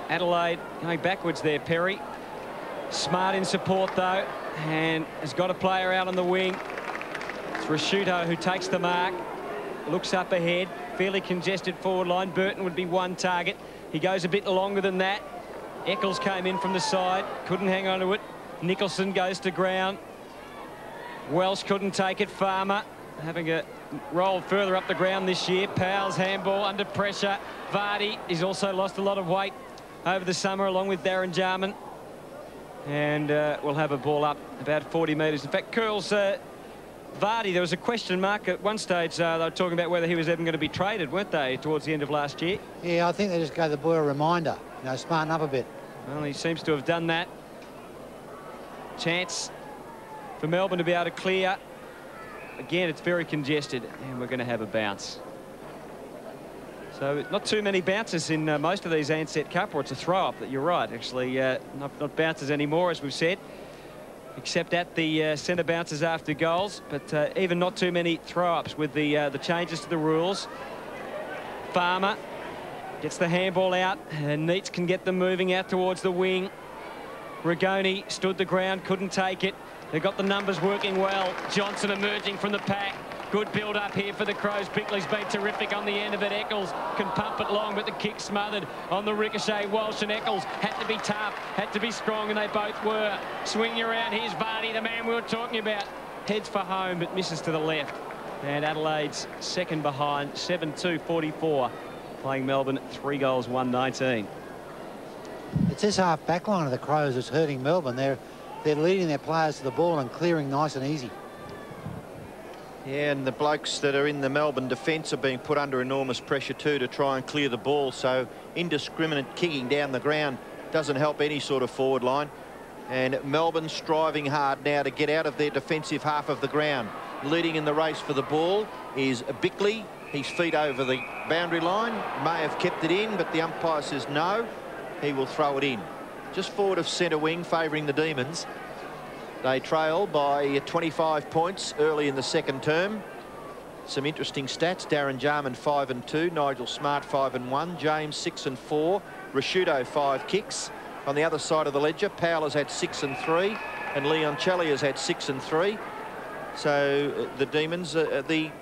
Adelaide going backwards there, Perry. Smart in support, though, and has got a player out on the wing. It's Rashuto who takes the mark, looks up ahead, fairly congested forward line. Burton would be one target. He goes a bit longer than that. Eccles came in from the side, couldn't hang on to it. Nicholson goes to ground. Welsh couldn't take it. Farmer having a roll further up the ground this year. Powell's handball under pressure. Vardy, he's also lost a lot of weight over the summer along with Darren Jarman. And we'll have a ball up about 40 metres. In fact, Curls, Vardy, there was a question mark at one stage. They were talking about whether he was even going to be traded, weren't they, towards the end of last year? Yeah, I think they just gave the boy a reminder, smarten up a bit. Well, he seems to have done that. Chance for Melbourne to be able to clear. Again, it's very congested, and we're going to have a bounce. So not too many bounces in most of these Ansett Cup, or it's a throw-up. That you're right, actually, not bounces anymore, as we've said, except at the centre bounces after goals, but even not too many throw-ups with the changes to the rules. Farmer gets the handball out, and Neitz can get them moving out towards the wing. Rigoni stood the ground, couldn't take it. They've got the numbers working well. Johnson emerging from the pack. Good build-up here for the Crows. Bickley's been terrific on the end of it. Eccles can pump it long, but the kick smothered on the ricochet. Walsh and Eccles had to be tough, had to be strong, and they both were. Swinging around, here's Vardy, the man we were talking about. Heads for home, but misses to the left. And Adelaide's second behind, 7-2-44. Playing Melbourne, 3 goals, 1-19. It's this half back line of the Crows that's hurting Melbourne. They're leading their players to the ball and clearing nice and easy. Yeah, and the blokes that are in the Melbourne defence are being put under enormous pressure too to try and clear the ball. So indiscriminate kicking down the ground doesn't help any sort of forward line. And Melbourne striving hard now to get out of their defensive half of the ground. Leading in the race for the ball is Bickley. His feet over the boundary line. May have kept it in, but the umpire says no. He will throw it in. Just forward of centre wing, favouring the Demons. They trail by 25 points early in the second term. Some interesting stats. Darren Jarman 5-2, Nigel Smart 5-1, James 6-4, Rashuto 5 kicks. On the other side of the ledger, Powell has had 6-3, and Leon Celli has had 6-3. So the Demons, the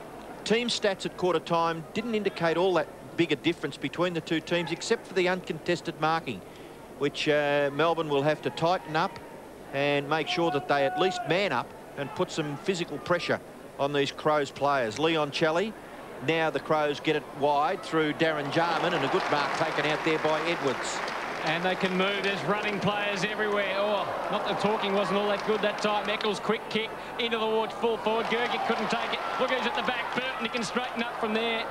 team stats at quarter time didn't indicate all that big a difference between the two teams, except for the uncontested marking, which Melbourne will have to tighten up and make sure that they at least man up and put some physical pressure on these Crows players. Leon Celli, now the Crows get it wide through Darren Jarman, and a good mark taken out there by Edwards. And they can move. There's running players everywhere. Oh, not the talking wasn't all that good that time. Eccles, quick kick into the watch, full forward. Gergic couldn't take it. Look who's at the back. Burton, he can straighten up from there.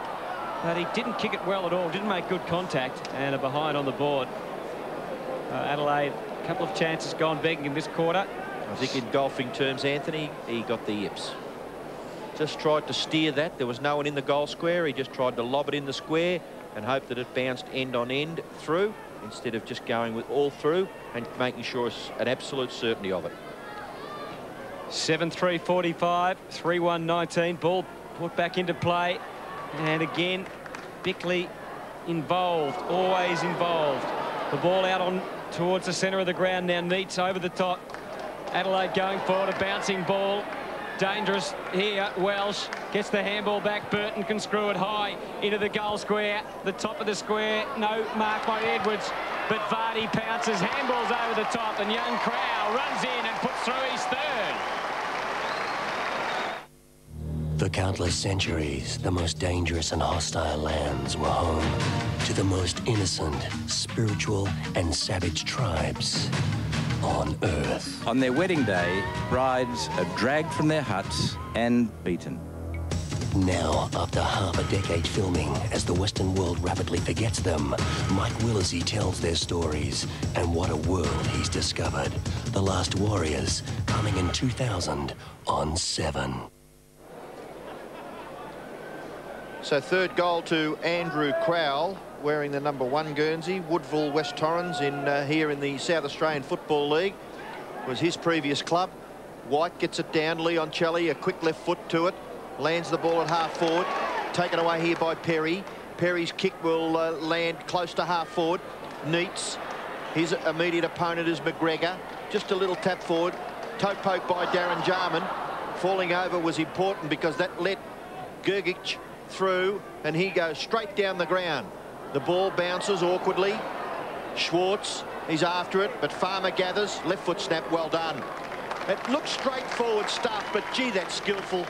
but he didn't kick it well at all, didn't make good contact, and a behind on the board. Adelaide, a couple of chances gone begging in this quarter. I think in golfing terms, Anthony, he got the yips. Just tried to steer that. There was no one in the goal square. He just tried to lob it in the square and hope that it bounced end on end through, instead of just going with all through and making sure it's an absolute certainty of it. 7-3-45, 3-1-19. Ball put back into play. And again, Bickley involved, always involved. The ball out on towards the centre of the ground now. Neats over the top. Adelaide going forward, a bouncing ball. Dangerous here. Welsh gets the handball back. Burton can screw it high into the goal square. The top of the square. No mark by Edwards. But Vardy pounces. Handballs over the top. And young Crow runs in and puts through his third. For countless centuries, the most dangerous and hostile lands were home to the most innocent, spiritual, and savage tribes on Earth. On their wedding day, brides are dragged from their huts and beaten. Now, after half a decade filming, as the Western world rapidly forgets them, Mike Willesee tells their stories, and what a world he's discovered. The Last Warriors, coming in 2000 on 7. So third goal to Andrew Crowell, wearing the #1 Guernsey. Woodville West Torrens here in the South Australian Football League was his previous club. White gets it down. Leon Celli, a quick left foot to it. Lands the ball at half forward. Taken away here by Perry. Perry's kick will land close to half forward. Neats. His immediate opponent is McGregor. Just a little tap forward. Toe poke by Darren Jarman. Falling over was important because that let Gergic through, and he goes straight down the ground. The ball bounces awkwardly. Schwartz, he's after it, but Farmer gathers. Left foot snap, well done. It looks straightforward stuff, but gee, that's skillful.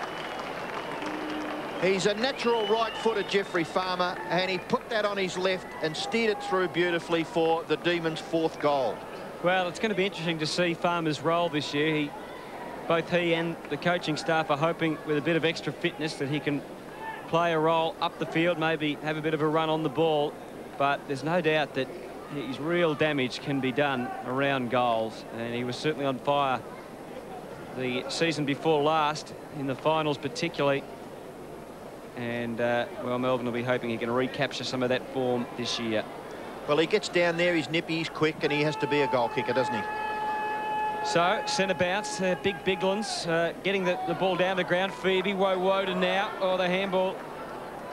He's a natural right-footer, Jeffrey Farmer, and he put that on his left and steered it through beautifully for the Demons' 4th goal. Well, it's going to be interesting to see Farmer's role this year. Both he and the coaching staff are hoping, with a bit of extra fitness, that he can play a role up the field, maybe have a bit of a run on the ball, but there's no doubt that his real damage can be done around goals, and he was certainly on fire the season before last, in the finals particularly, and well, Melbourne will be hoping he can recapture some of that form this year. Well, he gets down there, he's nippy, he's quick, and he has to be a goal kicker, doesn't he? So, centre bounce, big Biglands getting the ball down the ground. Phoebe, Woden now. Oh, the handball.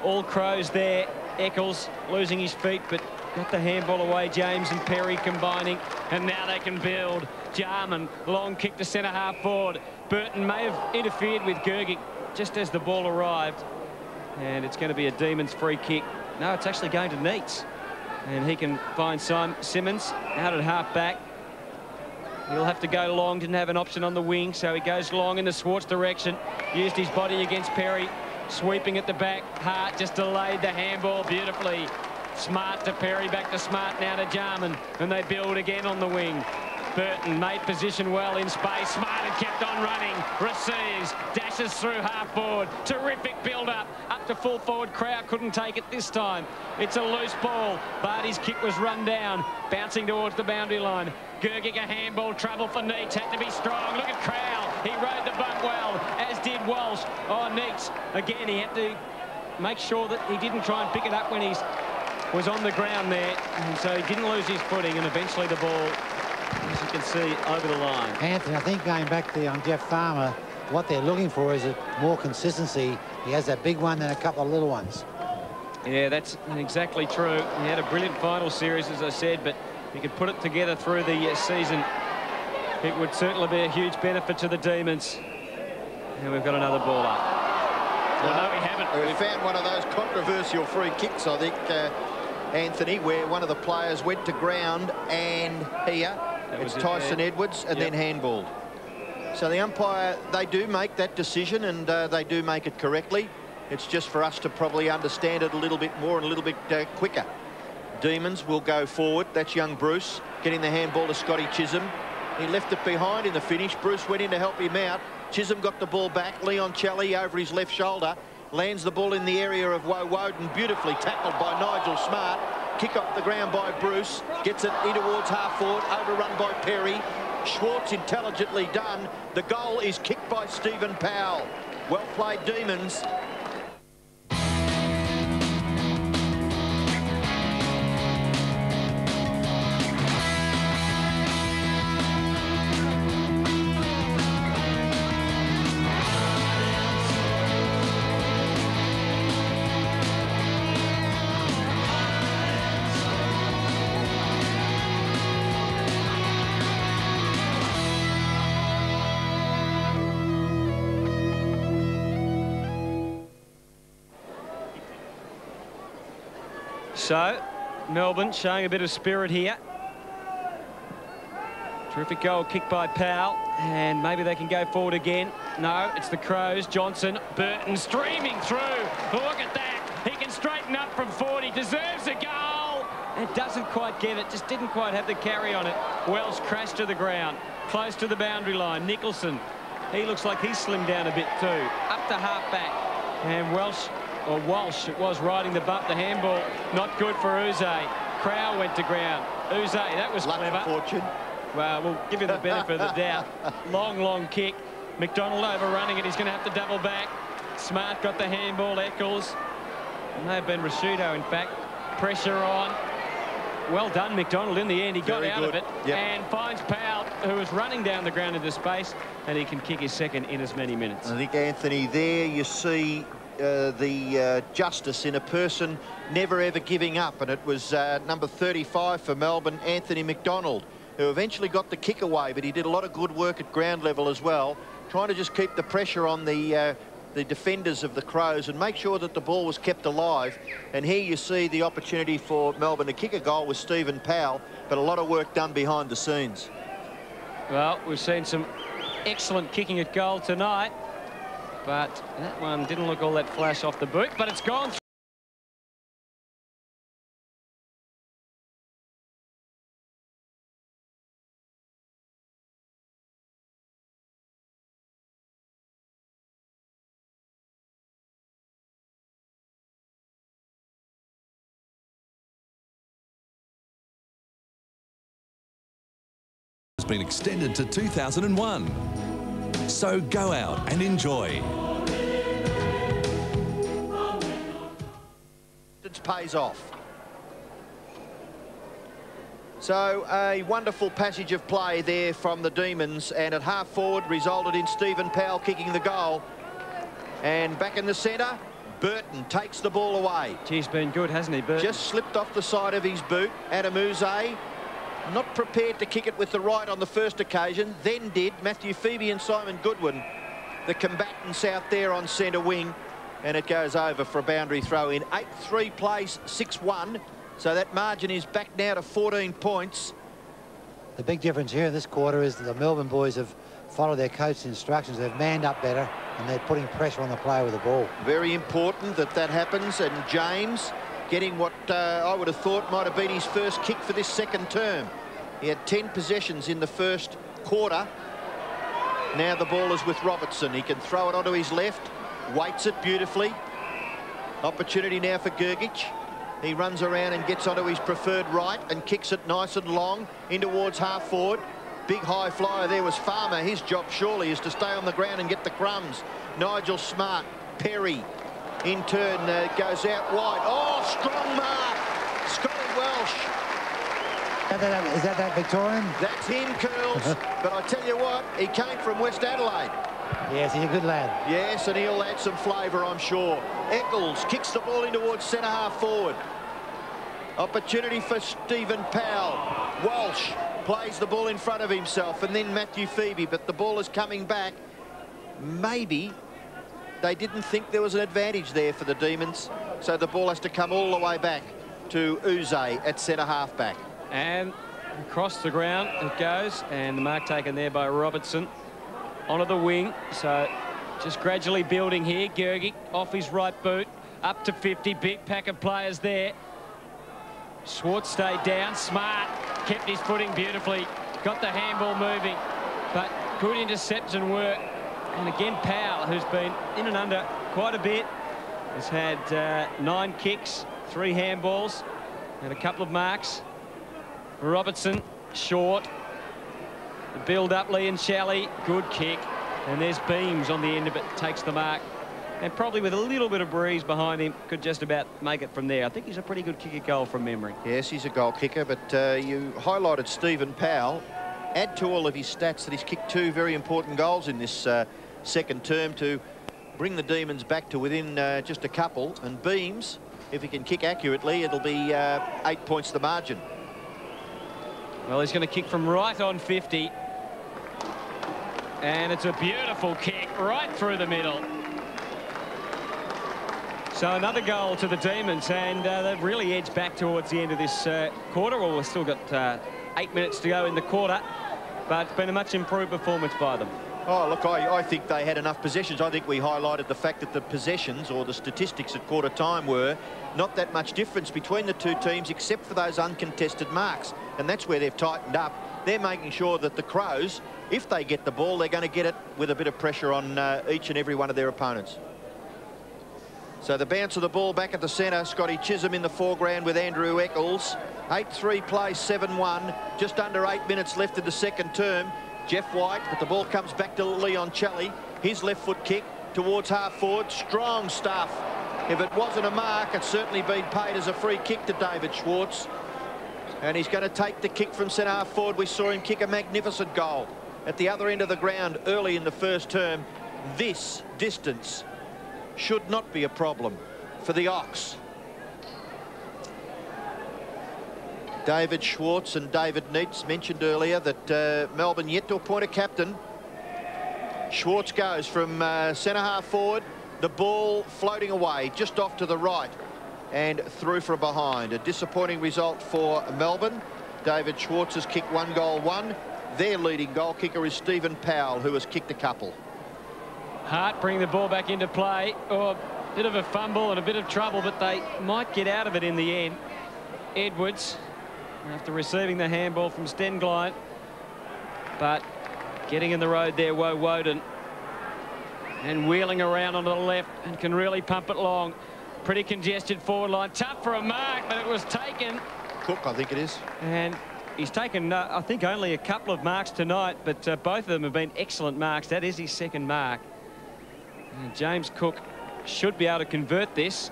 All Crows there. Eccles losing his feet, but got the handball away. James and Perry combining, and now they can build. Jarman, long kick to centre half forward. Burton may have interfered with Gergic just as the ball arrived, and it's going to be a Demons free kick. No, it's actually going to Neats, and he can find Simmons out at half back. He'll have to go long, didn't have an option on the wing, so he goes long in the Schwartz direction. Used his body against Perry, sweeping at the back. Hart just delayed the handball beautifully. Smart to Perry, back to Smart, now to Jarman, and they build again on the wing. Burton made position well in space. Smart had kept on running. Receives, dashes through half forward. Terrific build-up. Up to full forward. Crow couldn't take it this time. It's a loose ball. Vardy's kick was run down, bouncing towards the boundary line. Gergic, a handball, trouble for Neats. Had to be strong. Look at Crow. He rode the bump well, as did Walsh. Oh, Neats. Again, he had to make sure that he didn't try and pick it up when he was on the ground there. And so he didn't lose his footing, and eventually the ball, as you can see, over the line. Anthony, I think going back to on Jeff Farmer, what they're looking for is more consistency. He has that big one and a couple of little ones. Yeah, that's exactly true. He had a brilliant final series, as I said, but he could put it together through the season. It would certainly be a huge benefit to the Demons. And we've got another ball up. Well, no, we haven't. We've found one of those controversial free kicks, I think, Anthony, where one of the players went to ground and here. It's Tyson Edwards and then handballed. So the umpire, they do make that decision, and they do make it correctly. It's just for us to probably understand it a little bit more and a little bit quicker. Demons will go forward. That's young Bruce getting the handball to Scotty Chisholm. He left it behind in the finish. Bruce went in to help him out. Chisholm got the ball back. Leon Celli over his left shoulder. lands the ball in the area of Woden, beautifully tackled by Nigel Smart. Kick off the ground by Bruce, gets it in towards half forward, overrun by Perry. Schwartz intelligently done. The goal is kicked by Stephen Powell. Well played, Demons. So, Melbourne showing a bit of spirit here. Terrific goal kicked by Powell, and maybe they can go forward again. No, it's the Crows. Johnson, Burton streaming through. Look at that. He can straighten up from 40. Deserves a goal. And doesn't quite get it. Just didn't quite have the carry on it. Welsh crashed to the ground. Close to the boundary line. Nicholson. He looks like he's slimmed down a bit too. Up to half-back. And Walsh, it was, riding the handball. Not good for Uze. Crow went to ground. Uze, that was clever. Fortune. Well, we'll give him the benefit of the doubt. Long kick. McDonald overrunning it. He's going to have to double back. Smart got the handball. Eccles. It may have been Rashudo, in fact. Pressure on. Well done, McDonald. In the end, he got out of it and finds Powell, who is running down the ground into space, and he can kick his second in as many minutes. I think, Anthony, there you see the justice in a person never ever giving up, and it was number 35 for Melbourne, Anthony McDonald, who eventually got the kick away, but he did a lot of good work at ground level as well, trying to just keep the pressure on the defenders of the Crows and make sure that the ball was kept alive. And here you see the opportunity for Melbourne to kick a goal with Stephen Powell, but a lot of work done behind the scenes. Well, we've seen some excellent kicking at goal tonight, but that one didn't look all that flash off the boot, but it's gone through. Been extended to 2001. So go out and enjoy. It pays off. So a wonderful passage of play there from the Demons, and at half forward resulted in Stephen Powell kicking the goal. And back in the centre, Burton takes the ball away. He's been good, hasn't he, Burton? Just slipped off the side of his boot. Adam Uze, not prepared to kick it with the right on the first occasion, then did Matthew Phoebe and Simon Goodwin, the combatants out there on centre wing, and it goes over for a boundary throw in. 8-3 plays 6-1, so that margin is back now to 14 points. The big difference here in this quarter is that the Melbourne boys have followed their coach's instructions. They've manned up better, and they're putting pressure on the player with the ball. Very important that that happens, and James getting what I would have thought might have been his first kick for this second term. He had 10 possessions in the first quarter. Now the ball is with Robertson. He can throw it onto his left, waits it beautifully. Opportunity now for Gergic. He runs around and gets onto his preferred right and kicks it nice and long in towards half forward. Big high flyer there was Farmer. His job surely is to stay on the ground and get the crumbs. Nigel Smart, Perry, in turn goes out wide. Oh, strong mark. Scotty Welsh. Is that Victorian? That's him, Curls. But I tell you what, he came from West Adelaide. Yes, he's a good lad. Yes, and he'll add some flavour, I'm sure. Eccles kicks the ball in towards centre half forward. Opportunity for Stephen Powell. Walsh plays the ball in front of himself, and then Matthew Phoebe, but the ball is coming back. Maybe they didn't think there was an advantage there for the Demons, so the ball has to come all the way back to Uze at centre half-back. And across the ground it goes, and the mark taken there by Robertson onto the wing. So just gradually building here. Gergic off his right boot, up to 50. Big pack of players there. Schwartz stayed down. Smart kept his footing beautifully. Got the handball moving, but good interception work. And again, Powell, who's been in and under quite a bit. has had 9 kicks, 3 handballs, and a couple of marks. Robertson, short. The build-up, Leon Shalley, good kick. And there's Beams on the end of it, takes the mark. And probably with a little bit of breeze behind him, could just about make it from there. I think he's a pretty good kicker goal from memory. Yes, he's a goal kicker, but you highlighted Stephen Powell. Add to all of his stats that he's kicked 2 very important goals in this second term to bring the Demons back to within just a couple. And Beams, if he can kick accurately, it'll be 8 points the margin. Well, he's going to kick from right on 50. And it's a beautiful kick right through the middle. So another goal to the Demons, and they've really edged back towards the end of this quarter. Well, we've still got 8 minutes to go in the quarter, but it's been a much improved performance by them. Oh, look, I think they had enough possessions. I think we highlighted the fact that the possessions or the statistics at quarter time were not that much difference between the two teams except for those uncontested marks. And that's where they've tightened up. They're making sure that the Crows, if they get the ball, they're going to get it with a bit of pressure on each and every one of their opponents. So the bounce of the ball back at the centre. Scotty Chisholm in the foreground with Andrew Eccles. 8-3 play, 7-1. Just under 8 minutes left in the second term. Jeff White, but the ball comes back to Leon Shalley. His left foot kick towards half forward. Strong stuff. If it wasn't a mark, it's certainly been paid as a free kick to David Schwartz. And he's going to take the kick from centre half forward. We saw him kick a magnificent goal at the other end of the ground early in the first term. This distance should not be a problem for the Ox. David Schwartz and David Neitz mentioned earlier that Melbourne yet to appoint a captain. Schwartz goes from centre half forward. The ball floating away just off to the right and through from behind. A disappointing result for Melbourne. David Schwartz has kicked 1 goal, 1. Their leading goal kicker is Stephen Powell, who has kicked a couple. Hart bring the ball back into play. Oh, a bit of a fumble and a bit of trouble, but they might get out of it in the end. Edwards, after receiving the handball from Stenglein, but getting in the road there, Woden, and wheeling around onto the left and can really pump it long. Pretty congested forward line. Tough for a mark, but it was taken. Cook, I think it is. And he's taken, I think, only a couple of marks tonight, but both of them have been excellent marks. That is his second mark. And James Cook should be able to convert this.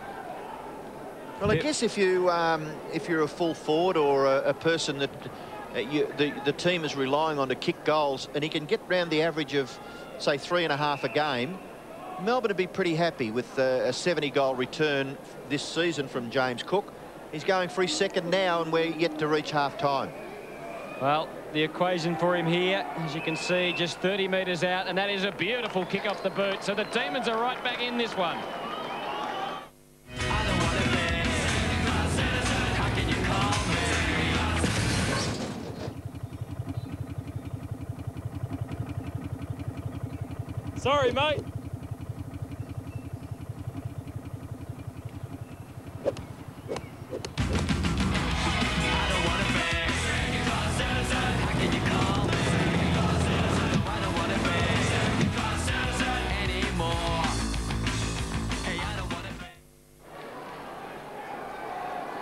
Well, I guess if you're a full forward or a person that the team is relying on to kick goals, and he can get round the average of, say, 3.5 a game, Melbourne would be pretty happy with a 70-goal return this season from James Cook. He's going for his second now, and we're yet to reach half-time. Well, the equation for him here, as you can see, just 30 metres out, and that is a beautiful kick off the boot. So the Demons are right back in this one. Sorry, mate.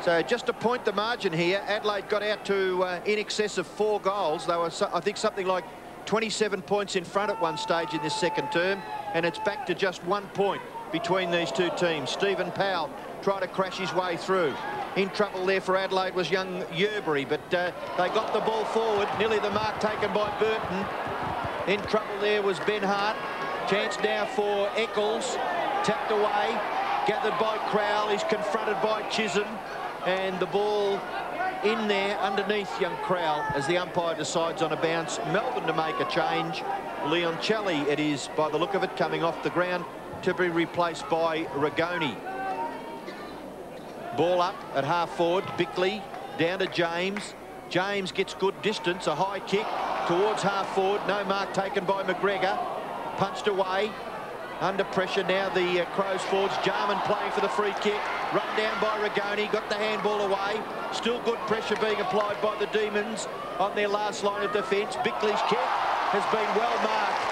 So just to point the margin here, Adelaide got out to in excess of 4 goals. They were, I think, something like 27 points in front at one stage in this second term, and it's back to just 1 point between these two teams. Stephen Powell tried to crash his way through. In trouble there for Adelaide was young Yerbury, but they got the ball forward. Nearly the mark taken by Burton. In trouble there was Ben Hart. Chance now for Eccles. Tapped away. Gathered by Crowell. He's confronted by Chisholm. And the ball in there underneath young Crowell as the umpire decides on a bounce. Melbourne to make a change. Leon Shalley, it is, by the look of it, coming off the ground to be replaced by Rigoni. Ball up at half forward. Bickley down to James. James gets good distance. A high kick towards half forward. No mark taken by McGregor. Punched away. Under pressure now, the Crows forwards. Jarman playing for the free kick. Run down by Rigoni. Got the handball away. Still good pressure being applied by the Demons on their last line of defence. Bickley's kick has been well marked.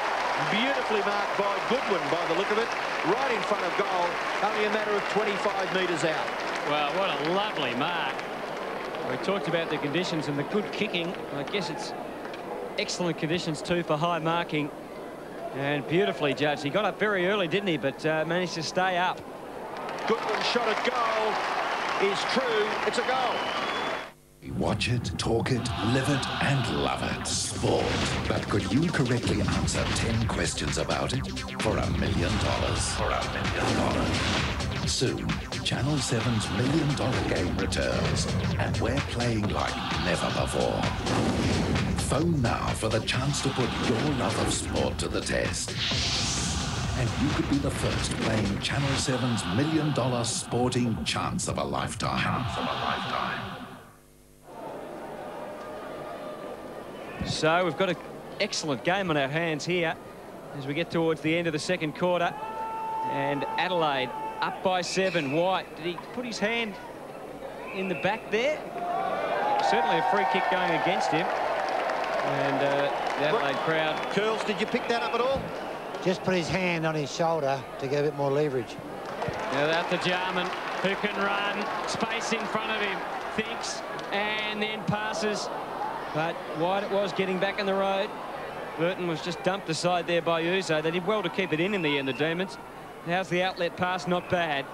Beautifully marked by Goodwin by the look of it. right in front of goal, only a matter of 25 metres out. Well, what a lovely mark. We talked about the conditions and the good kicking. I guess it's excellent conditions too for high marking, and beautifully judged. He got up very early, didn't he, but managed to stay up. Goodwin's shot at goal is true. It's a goal. Watch it, talk it, live it and love it. Sport. But could you correctly answer 10 questions about it for $1 million? For $1 million. Soon, Channel 7's $1 million game returns, and we're playing like never before. Phone now for the chance to put your love of sport to the test. And you could be the first playing Channel 7's $1 million sporting chance of a lifetime. So we've got an excellent game on our hands here as we get towards the end of the second quarter. And Adelaide up by 7. White, did he put his hand in the back there? Certainly a free kick going against him. And the Adelaide crowd. Curls, did you pick that up at all? Just put his hand on his shoulder to get a bit more leverage. Now that's the Jarman who can run. Space in front of him. Thinks and then passes. But White it was getting back in the road. Burton was just dumped aside there by Uzo. They did well to keep it in the end, the Demons. How's the outlet pass? Not bad.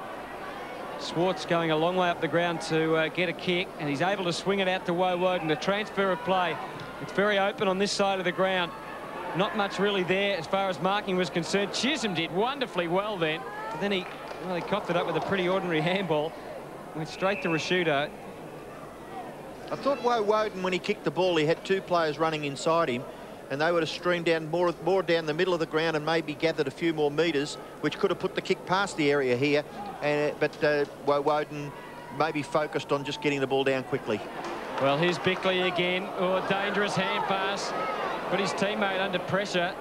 Swartz going a long way up the ground to get a kick, and he's able to swing it out to Woden. The transfer of play. It's very open on this side of the ground. Not much really there as far as marking was concerned. Chisholm did wonderfully well then. But then he copped it up with a pretty ordinary handball. Went straight to Rashudo. I thought Woden, when he kicked the ball, he had two players running inside him, and they would have streamed down more down the middle of the ground and maybe gathered a few more metres, which could have put the kick past the area here. But Woden maybe focused on just getting the ball down quickly. Well, here's Bickley again. Oh, dangerous hand pass. Put his teammate under pressure.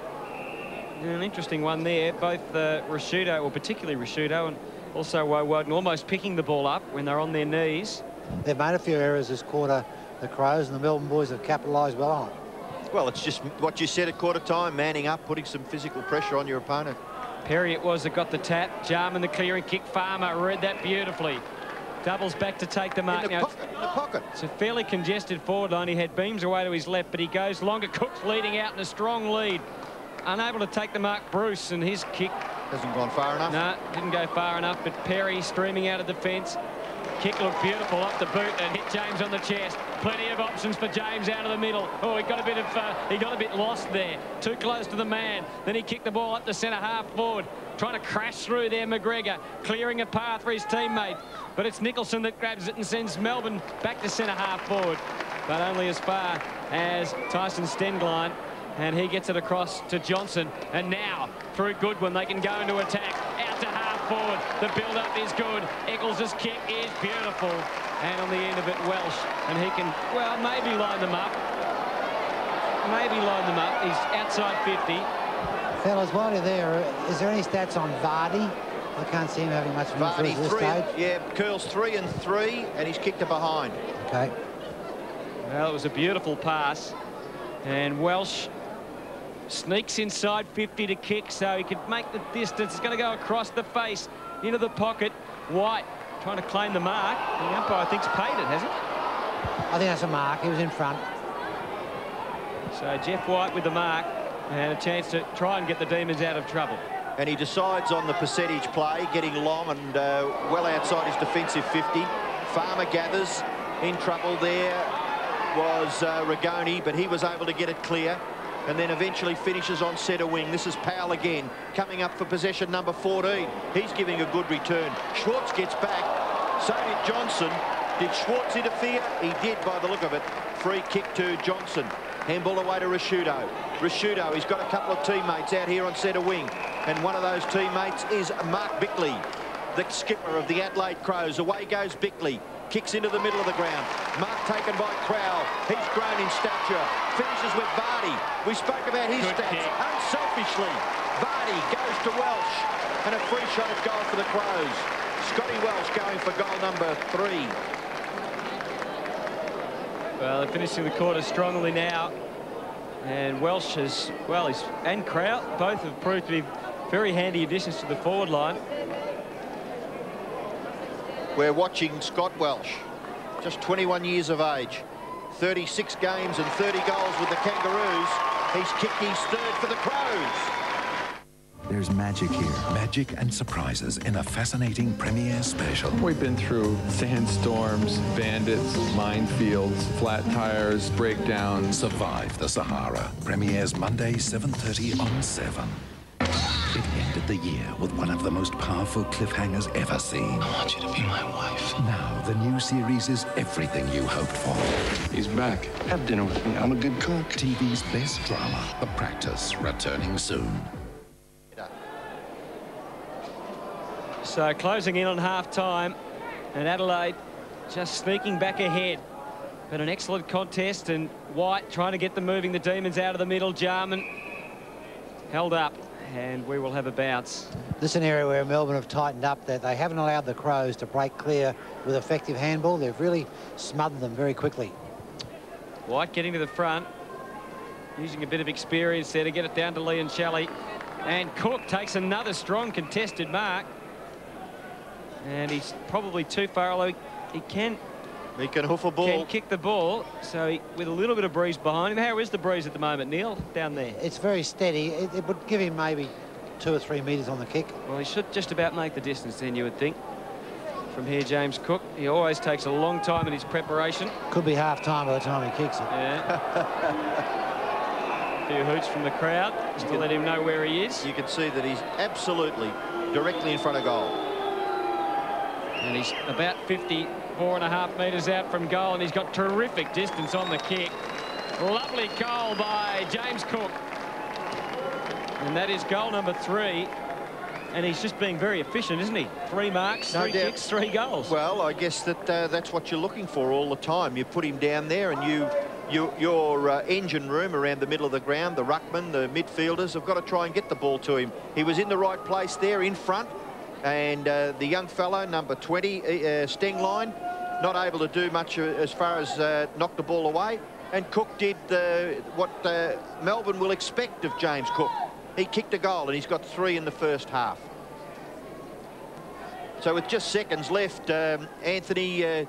And an interesting one there. Both Rashudo, or particularly Rashudo, and also Woden, almost picking the ball up when they're on their knees. They've made a few errors this quarter, the Crows, and the Melbourne boys have capitalised well on it. Well, it's just what you said at quarter time, manning up, putting some physical pressure on your opponent. Perry it was that got the tap. Jarman the clearing kick. Farmer read that beautifully. Doubles back to take the mark. In the pocket. It's a fairly congested forward line. He had Beams away to his left, but he goes longer. Cook's leading out in a strong lead. Unable to take the mark, Bruce, and his kick hasn't gone far enough. No, didn't go far enough, but Perry streaming out of defence. Kick looked beautiful off the boot and hit James on the chest. Plenty of options for James out of the middle. Oh, he got a bit lost there. Too close to the man. Then he kicked the ball up the centre half forward. Trying to crash through there, McGregor. Clearing a path for his teammate. But it's Nicholson that grabs it and sends Melbourne back to centre half forward. But only as far as Tyson Stengline. And he gets it across to Johnson. And now, through Goodwin, they can go into attack. Out to half forward. The build-up is good. Eccles' kick is beautiful. And on the end of it, Welsh. And he can, well, maybe line them up. Maybe line them up. He's outside 50. Fellas, while you're there, is there any stats on Vardy? I can't see him having much of an influence at this stage. Yeah, Curls 3 and 3, and he's kicked it behind. Okay. Well, it was a beautiful pass. And Welsh sneaks inside 50 to kick, so he could make the distance. It's going to go across the face into the pocket. White trying to claim the mark. The umpire, I think, paid it, has he? I think that's a mark. He was in front. So Jeff White with the mark and a chance to try and get the Demons out of trouble. And he decides on the percentage play, getting long and well outside his defensive 50. Farmer gathers. In trouble there was Rigoni, but he was able to get it clear. And then eventually finishes on centre wing. This is Powell again, coming up for possession number 14. He's giving a good return. Schwartz gets back. So did Johnson. Did Schwartz interfere? He did, by the look of it. Free kick to Johnson. Handball away to Rashudo. Rashudo, he's got a couple of teammates out here on centre wing. And one of those teammates is Mark Bickley, the skipper of the Adelaide Crows. Away goes Bickley. Kicks into the middle of the ground. Mark taken by Crowell. He's grown in stature. Finishes with Vardy. We spoke about his stats. Kick. Unselfishly, Vardy goes to Welsh. And a free shot at goal for the Crows. Scotty Welsh going for goal number 3. Well, they're finishing the quarter strongly now. And Welsh has, well, and Crowell both have proved to be very handy additions to the forward line. We're watching Scott Welsh, just 21 years of age, 36 games and 30 goals with the Kangaroos. He's kicked his third for the Crows. There's magic here. Magic and surprises in a fascinating premiere special. We've been through sandstorms, bandits, minefields, flat tires, breakdowns. Survive the Sahara. Premieres Monday, 7:30 on 7. It ended the year with one of the most powerful cliffhangers ever seen. I want you to be my wife. Now the new series is everything you hoped for. He's back. Have dinner with me. I'm a good cook. TV's best drama, The Practice, returning soon. So closing in on half-time, and Adelaide just sneaking back ahead. But an excellent contest, and White trying to get them moving the Demons out of the middle. Jarman held up, and we will have a bounce. This is an area where Melbourne have tightened up, that they haven't allowed the Crows to break clear with effective handball. They've really smothered them very quickly. White getting to the front, using a bit of experience there to get it down to Lee and Shelley. And Cook takes another strong contested mark. And he's probably too far, although he can hoof a ball. Can kick the ball, so with a little bit of breeze behind him. How is the breeze at the moment, Neil, down there? It's very steady. It would give him maybe 2 or 3 metres on the kick. Well, he should just about make the distance then, you would think. From here, James Cook, he always takes a long time in his preparation. Could be half-time by the time he kicks it. Yeah. A few hoots from the crowd, just to let him know where he is. You can see that he's absolutely directly in front of goal. And he's about 54.5 metres out from goal, and he's got terrific distance on the kick. Lovely goal by James Cook. And that is goal number 3. And he's just being very efficient, isn't he? 3 marks, 3 kicks, 3 goals. Well, I guess that's what you're looking for all the time. You put him down there, and your engine room around the middle of the ground, the ruckman, the midfielders have got to try and get the ball to him. He was in the right place there in front. And the young fellow, number 20, Stengline, not able to do much as far as knock the ball away. And Cook did what Melbourne will expect of James Cook. He kicked a goal, and he's got 3 in the first half. So with just seconds left, Anthony, it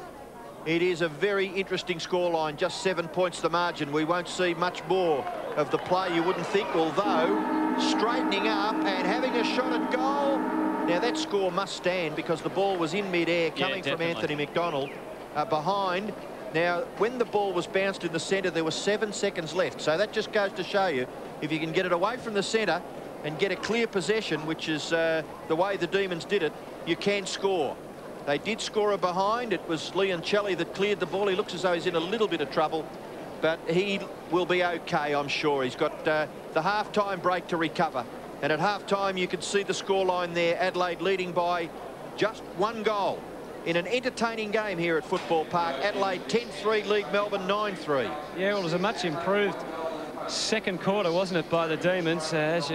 is a very interesting scoreline, just 7 points the margin. We won't see much more of the play, you wouldn't think, although straightening up and having a shot at goal. Now, that score must stand because the ball was in mid-air coming from Anthony McDonald behind. Now, when the ball was bounced in the centre, there were 7 seconds left. So that just goes to show you, if you can get it away from the centre and get a clear possession, which is the way the Demons did it, you can score. They did score a behind. It was Leon Shelley that cleared the ball. He looks as though he's in a little bit of trouble, but he will be okay, I'm sure. He's got the half-time break to recover. And at half-time, you can see the scoreline there. Adelaide leading by just 1 goal in an entertaining game here at Football Park. Adelaide 10-3, lead Melbourne 9-3. Yeah, well, it was a much improved second quarter, wasn't it, by the Demons? As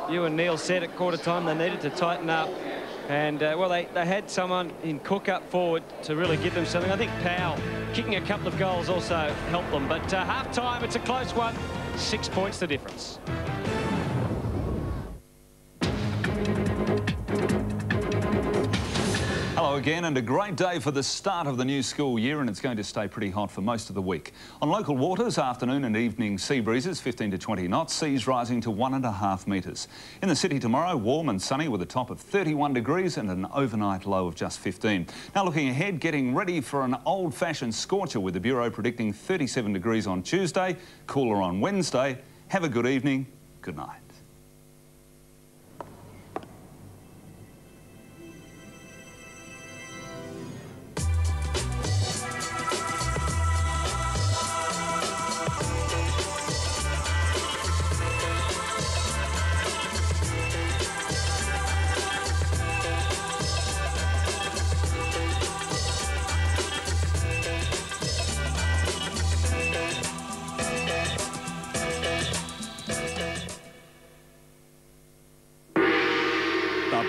you and Neil said at quarter time, they needed to tighten up. And, well, they had someone in Cook up forward to really give them something. I think Powell kicking a couple of goals also helped them. But half-time, it's a close one. 6 points the difference. Hello again, and a great day for the start of the new school year, and it's going to stay pretty hot for most of the week. On local waters, afternoon and evening sea breezes 15 to 20 knots, seas rising to 1.5 metres. In the city tomorrow, warm and sunny with a top of 31 degrees and an overnight low of just 15. Now looking ahead, getting ready for an old-fashioned scorcher with the Bureau predicting 37 degrees on Tuesday, cooler on Wednesday. Have a good evening. Good night.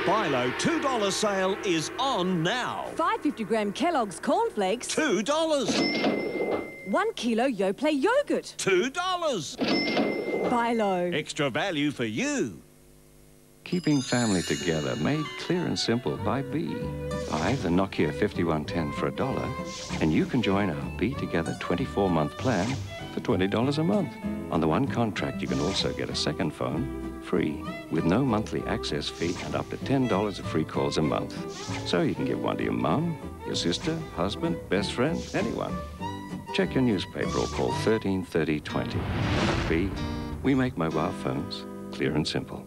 Bilo $2 sale is on now. 5 50-gram Kellogg's cornflakes. $2. 1 kilo Yoplait yogurt. $2. Bilo. Extra value for you. Keeping family together, made clear and simple by B. Buy the Nokia 5110 for $1, and you can join our Be Together 24-month plan for $20 a month. On the one contract, you can also get a second phone free, with no monthly access fee and up to $10 of free calls a month. So you can give one to your mum, your sister, husband, best friend, anyone. Check your newspaper or call 13 30 20. B, we make mobile phones clear and simple.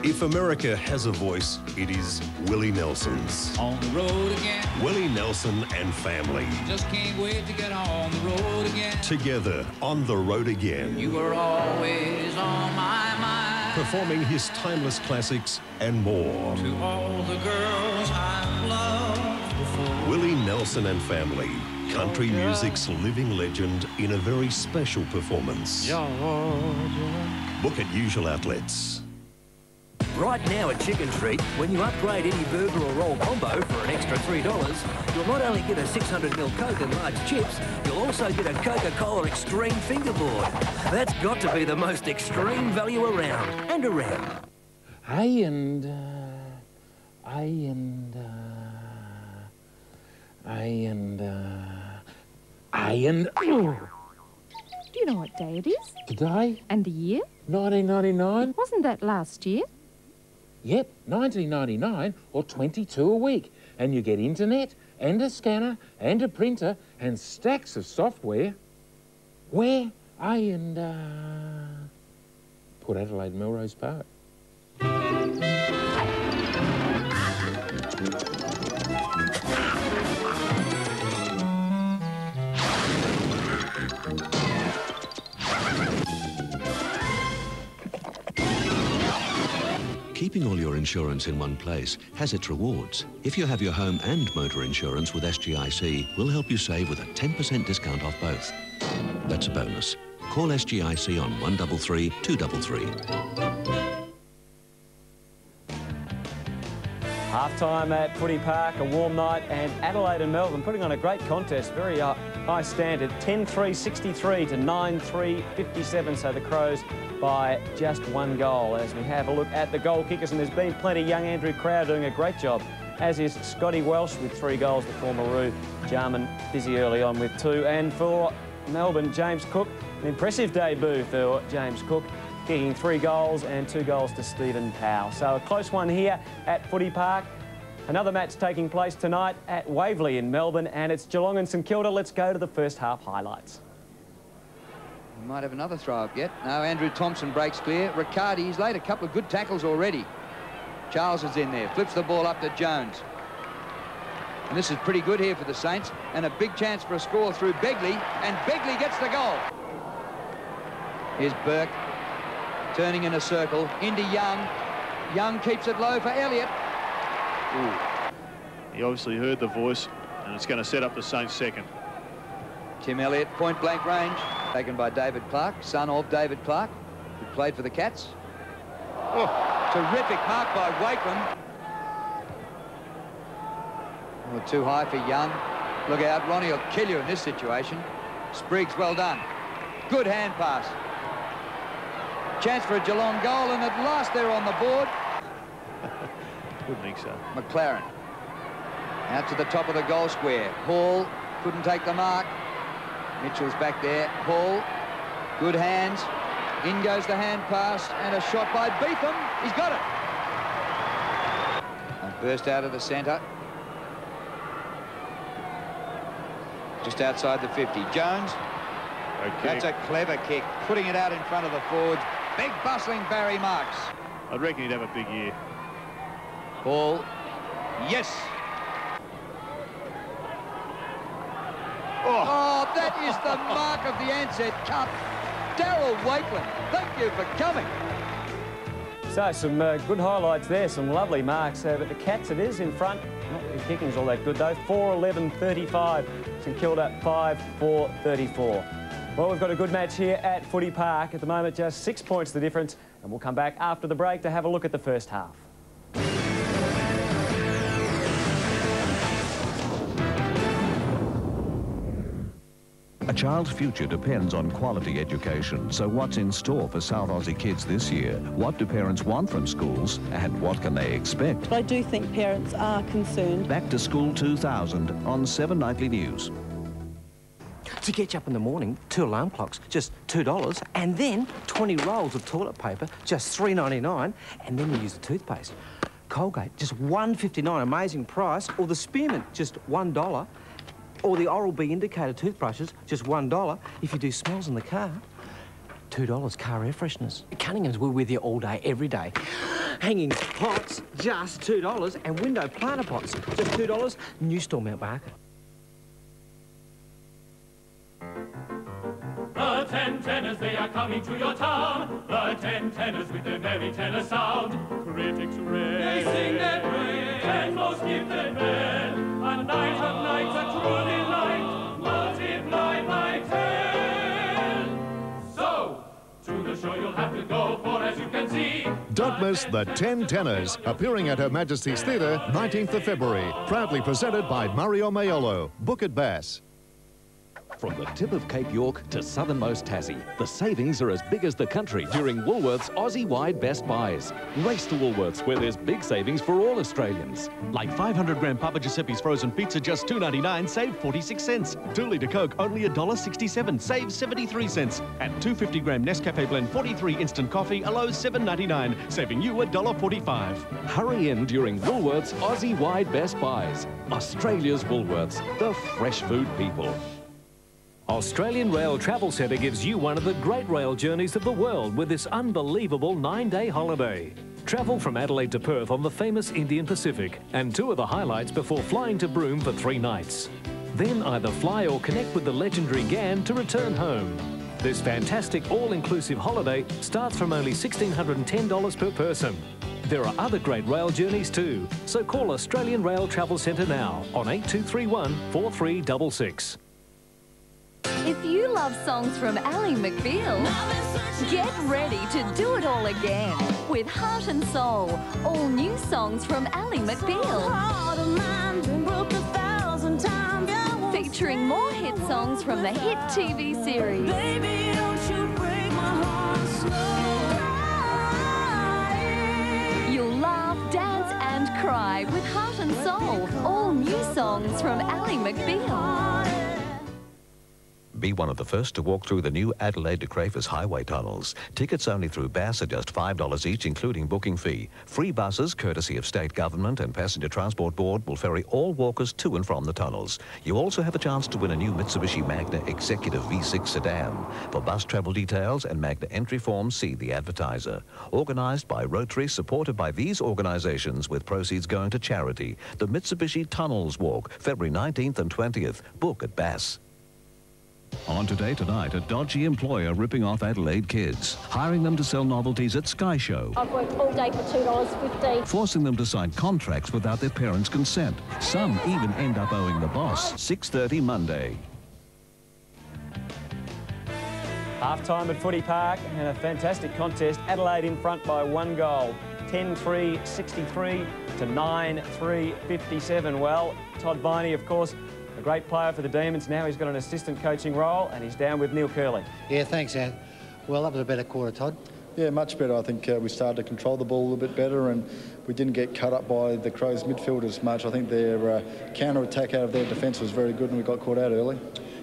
If America has a voice, it is Willie Nelson's. On the road again. Willie Nelson and family. Just can't wait to get on the road again. Together on the road again. You were always on my mind. Performing his timeless classics and more. To all the girls I've loved before. Willie Nelson and family. Country music's living legend in a very special performance. Book at usual outlets. Right now at Chicken Street, when you upgrade any burger or roll combo for an extra $3, you'll not only get a 600ml Coke and large chips, you'll also get a Coca-Cola Extreme Fingerboard. That's got to be the most extreme value around and around. Do you know what day it is? Today? And the year? 1999. Wasn't that last year? Yep, 1999 or 22 a week. And you get internet and a scanner and a printer and stacks of software. Where? Port Adelaide, Melrose Park. Keeping all your insurance in one place has its rewards. If you have your home and motor insurance with SGIC, we'll help you save with a 10% discount off both. That's a bonus. Call SGIC on 133 233. Half-time at Footy Park, a warm night, and Adelaide and Melbourne putting on a great contest, very high standard, 10-3-63 to 9-3-57, so the Crows by just one goal. As we have a look at the goal kickers, and there's been plenty. Young Andrew Crowd doing a great job, as is Scotty Welsh with 3 goals, the former Roo. Jarman busy early on with 2. And for Melbourne, James Cook, an impressive debut for James Cook, kicking 3 goals and 2 goals to Stephen Powell. So a close one here at Footy Park. Another match taking place tonight at Waverley in Melbourne, and it's Geelong and St Kilda. Let's go to the first half highlights. We might have another throw up yet. No, Andrew Thompson breaks clear. Riccardi, he's laid a couple of good tackles already. Charles is in there, flips the ball up to Jones. And this is pretty good here for the Saints, and a big chance for a score through Begley, and Begley gets the goal. Here's Burke, turning in a circle, into Young. Young keeps it low for Elliott. Ooh. He obviously heard the voice, and it's going to set up the Saints second. Tim Elliott, point-blank range, taken by David Clark, son of David Clark, who played for the Cats. Oh, terrific mark by Wakeland. Oh, too high for Young. Look out, Ronnie will kill you in this situation. Spriggs, well done. Good hand pass. Chance for a Geelong goal, and at last they're on the board. Wouldn't think so. McLaren out to the top of the goal square. Hall couldn't take the mark. Mitchell's back there. Hall, good hands. In goes the hand pass, and a shot by Beetham. He's got it. And burst out of the centre. Just outside the 50. Jones. That's a clever kick, putting it out in front of the forwards. Big bustling Barry Marks. I'd reckon he'd have a big year. Ball. Yes. Oh, that is the mark of the Ansett Cup. Darryl Wakeland, thank you for coming. So some good highlights there, some lovely marks. But the Cats, it is in front. Not the kicking's all that good though. 4-11-35. St Kilda 5-4-34. Well, we've got a good match here at Footy Park. At the moment, just 6 points the difference. And we'll come back after the break to have a look at the first half. A child's future depends on quality education, so what's in store for South Aussie kids this year? What do parents want from schools, and what can they expect? I do think parents are concerned. Back to School 2000 on 7 Nightly News. To get you up in the morning, 2 alarm clocks, just $2, and then 20 rolls of toilet paper, just $3.99, and then you use the toothpaste. Colgate, just $1.59, amazing price, or the spearmint, just $1, or the Oral-B indicator toothbrushes, just $1. If you do smells in the car, $2 car air fresheners. Cunningham's, we're with you all day, every day. Hanging pots, just $2, and window planter pots, just $2. New store, Mount Barker. The 10 tenors, they are coming to your town. The 10 tenors with their merry tenor sound. Critics rave, they sing their praise. 10 most gifted men. A night of nights, a true delight. Multiply by 10. So, to the show you'll have to go, for as you can see. Don't miss the 10 Tenors, appearing at Her Majesty's Theatre, 19th of February. Proudly presented by Mario Maiolo. Book at Bass. From the tip of Cape York to southernmost Tassie, the savings are as big as the country during Woolworths Aussie-wide Best Buys. Race to Woolworths, where there's big savings for all Australians. Like 500-gram Papa Giuseppe's frozen pizza, just $2.99, save 46 cents. 2-litre Coke, only $1.67, save 73 cents. And 250-gram Nescafe Blend 43 instant coffee, a low $7.99, saving you $1.45. Hurry in during Woolworths Aussie-wide Best Buys. Australia's Woolworths, the fresh food people. Australian Rail Travel Centre gives you one of the great rail journeys of the world with this unbelievable 9-day holiday. Travel from Adelaide to Perth on the famous Indian Pacific and tour the highlights before flying to Broome for 3 nights. Then either fly or connect with the legendary Ghan to return home. This fantastic all-inclusive holiday starts from only $1,610 per person. There are other great rail journeys too, so call Australian Rail Travel Centre now on 8231 4366. If you love songs from Ally McBeal, get ready to do it all again with Heart and Soul, all new songs from Ally McBeal. Featuring more hit songs from the hit TV series. Baby, don't you break my heart slow. You'll laugh, dance and cry with Heart and Soul, all new songs from Ally McBeal. Be one of the first to walk through the new Adelaide to Crafers highway tunnels. Tickets only through Bass are just $5 each, including booking fee. Free buses, courtesy of State Government and Passenger Transport Board, will ferry all walkers to and from the tunnels. You also have a chance to win a new Mitsubishi Magna Executive V6 sedan. For bus travel details and Magna entry forms, see the advertiser. Organised by Rotary, supported by these organisations, with proceeds going to charity. The Mitsubishi Tunnels Walk, February 19th and 20th. Book at Bass. On Today Tonight, a dodgy employer ripping off Adelaide kids, hiring them to sell novelties at Sky Show, I've worked all day for $2.50. forcing them to sign contracts without their parents' consent. Some even end up owing the boss. 6:30 Monday. Half-time at Footy Park and a fantastic contest. Adelaide in front by 1 goal. 10-3-63 to 9-3-57. Well, Todd Viney, of course, a great player for the Demons. Now he's got an assistant coaching role and he's down with Neil Curley. Yeah, thanks, Ann. Well, that was a better quarter, Todd. Yeah, much better. I think we started to control the ball a little bit better and we didn't get cut up by the Crows midfielders much. I think their counter-attack out of their defence was very good and we got caught out early.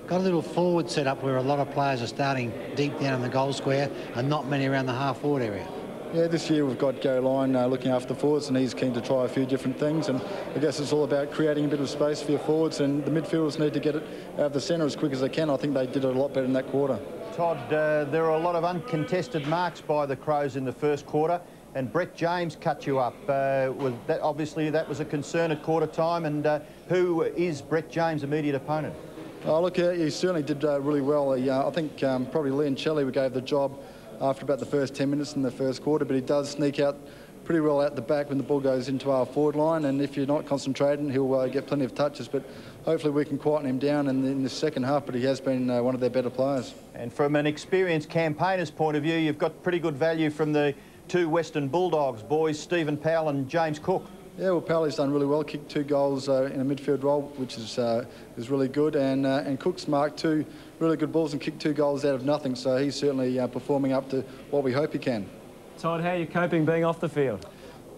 Got a little forward set up where a lot of players are starting deep down in the goal square and not many around the half-forward area. Yeah, this year we've got Gary Lyon looking after the forwards and he's keen to try a few different things, and I guess it's all about creating a bit of space for your forwards, and the midfielders need to get it out of the centre as quick as they can. I think they did it a lot better in that quarter. Todd, there are a lot of uncontested marks by the Crows in the first quarter, and Brett James cut you up. Obviously that was a concern at quarter time, and who is Brett James' immediate opponent? Oh, look, he certainly did really well. I think probably Leon Shelley gave the job after about the first 10 minutes in the first quarter, but he does sneak out pretty well out the back when the ball goes into our forward line, and if you're not concentrating, he'll get plenty of touches, but hopefully we can quieten him down in the second half, but he has been one of their better players. And from an experienced campaigner's point of view, you've got pretty good value from the 2 Western Bulldogs boys, Stephen Powell and James Cook. Yeah, well, Powell's done really well, kicked 2 goals in a midfield role, which is really good, and Cook's marked 2 really good balls and kicked 2 goals out of nothing. So he's certainly performing up to what we hope he can. Todd, how are you coping being off the field?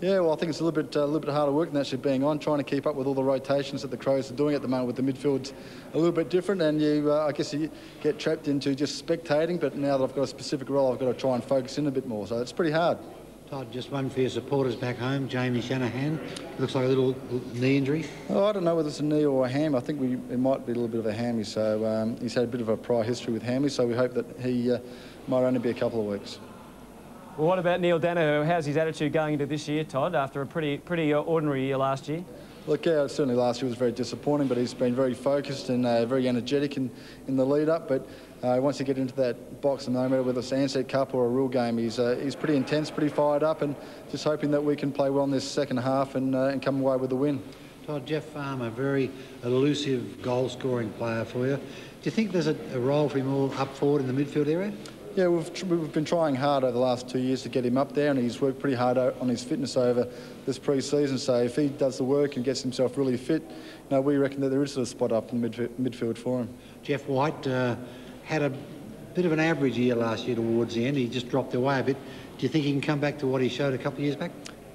Yeah, well, I think it's a little bit harder work than actually being on, trying to keep up with all the rotations that the Crows are doing at the moment with the midfields a little bit different, and I guess you get trapped into just spectating, but now that I've got a specific role, I've got to try and focus in a bit more, so it's pretty hard. Todd, just one for your supporters back home, Jamie Shanahan. Looks like a little knee injury. Oh, I don't know whether it's a knee or a ham. I think it might be a little bit of a hammy, so he's had a bit of a prior history with hammy, so we hope that he might only be a couple of weeks. Well, what about Neil Danaher? How's his attitude going into this year, Todd, after a pretty ordinary year last year? Look, yeah, certainly last year was very disappointing, but he's been very focused and very energetic in the lead-up. But once you get into that box, no matter whether it's Ansett Cup or a real game, he's pretty intense, pretty fired up, and just hoping that we can play well in this second half and come away with the win. Todd, Jeff Farmer, very elusive goal-scoring player for you. Do you think there's a role for him all up forward in the midfield area? Yeah, we've been trying hard over the last 2 years to get him up there, and he's worked pretty hard on his fitness over this pre-season. So if he does the work and gets himself really fit, we reckon that there is a spot up in the midfield for him. Jeff White had a bit of an average year last year towards the end. He just dropped away a bit. Do you think he can come back to what he showed a couple of years back?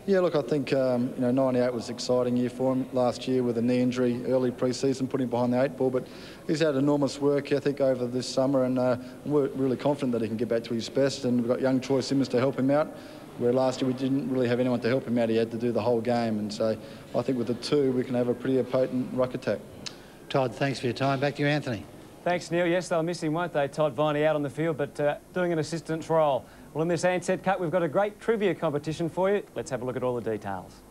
Yeah, look, I think 98 was an exciting year for him last year with a knee injury early pre-season, putting him behind the 8 ball. But he's had enormous work ethic over this summer, and we're really confident that he can get back to his best. And we've got young Troy Simmons to help him out, where last year we didn't really have anyone to help him out. He had to do the whole game, and so I think with the 2 we can have a pretty potent ruck attack. Todd, thanks for your time. Back to you, Anthony. Thanks, Neil. Yes, they'll miss him, won't they? Todd Viney out on the field, but doing an assistant's role. Well, in this Ansett Cup, we've got a great trivia competition for you. Let's have a look at all the details.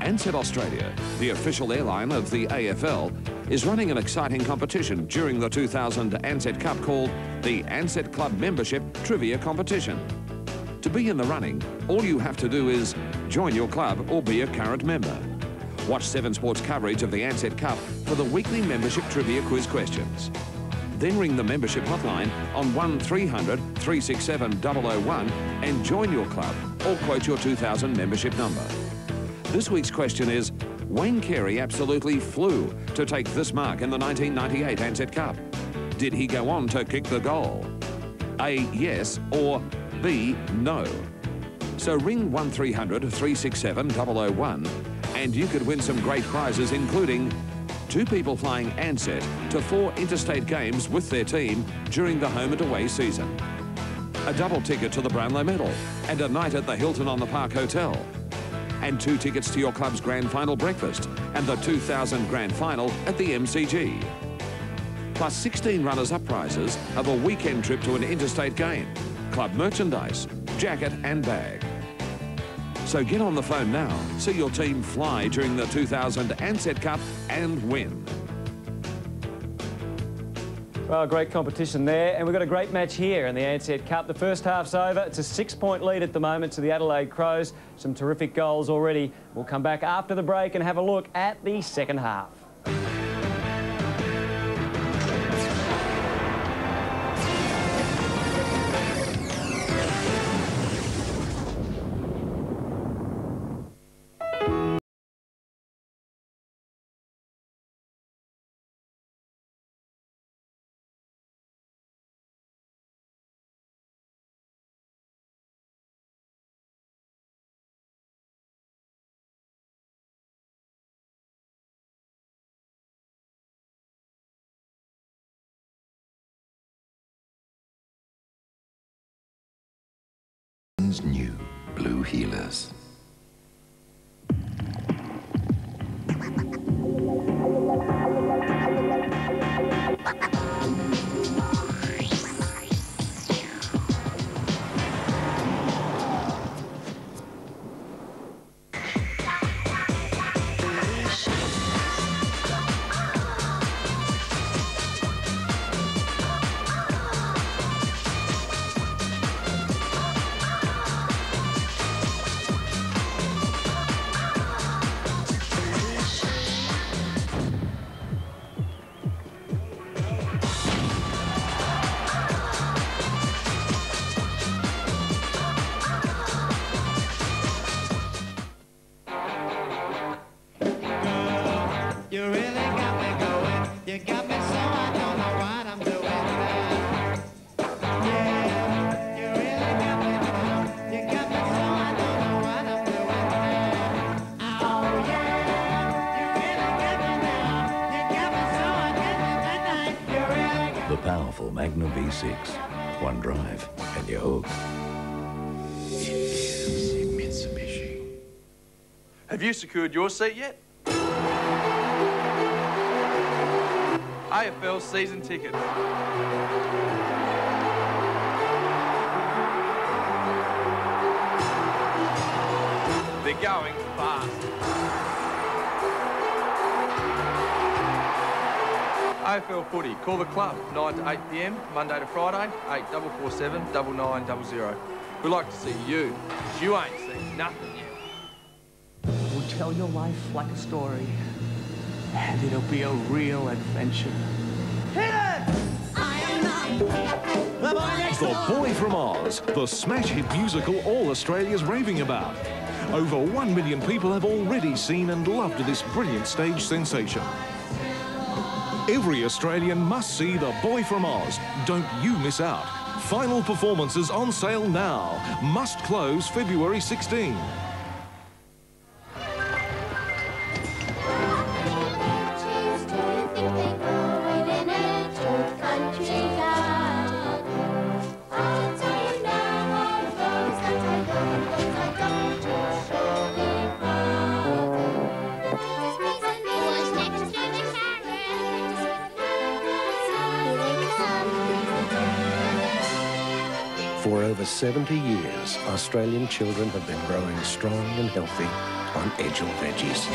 Ansett Australia, the official airline of the AFL, is running an exciting competition during the 2000 Ansett Cup called the Ansett Club Membership Trivia Competition. To be in the running, all you have to do is join your club or be a current member. Watch 7 Sports coverage of the Ansett Cup for the weekly membership trivia quiz questions. Then ring the membership hotline on 1300 367 001 and join your club or quote your 2000 membership number. This week's question is, Wayne Carey absolutely flew to take this mark in the 1998 Ansett Cup. Did he go on to kick the goal? A, yes, or B, no. So ring 1300 367 001 and you could win some great prizes, including 2 people flying Ansett to 4 interstate games with their team during the home and away season, a double ticket to the Brownlow Medal and a night at the Hilton on the Park Hotel, and 2 tickets to your club's grand final breakfast and the 2000 grand final at the MCG. Plus 16 runners-up prizes of a weekend trip to an interstate game, club merchandise, jacket and bag. So get on the phone now, see your team fly during the 2000 Ansett Cup and win. Well, great competition there, and we've got a great match here in the Ansett Cup. The first half's over. It's a 6-point lead at the moment to the Adelaide Crows. Some terrific goals already. We'll come back after the break and have a look at the second half. New blue heelers. Magna V6. One drive and you're hooked. Mitsubishi. Have you secured your seat yet? AFL season tickets. They're going fast. AFL footy. Call the club 9 to 8 p.m. Monday to Friday 8447 9900. We'd like to see you, because you ain't seen nothing yet. We'll tell your life like a story, and it'll be a real adventure. Hit it! The Boy from Oz, the smash hit musical all Australia's raving about. Over 1 million people have already seen and loved this brilliant stage sensation. Every Australian must see The Boy from Oz. Don't you miss out. Final performances on sale now. Must close February 16. For over 70 years, Australian children have been growing strong and healthy on Edgell veggies.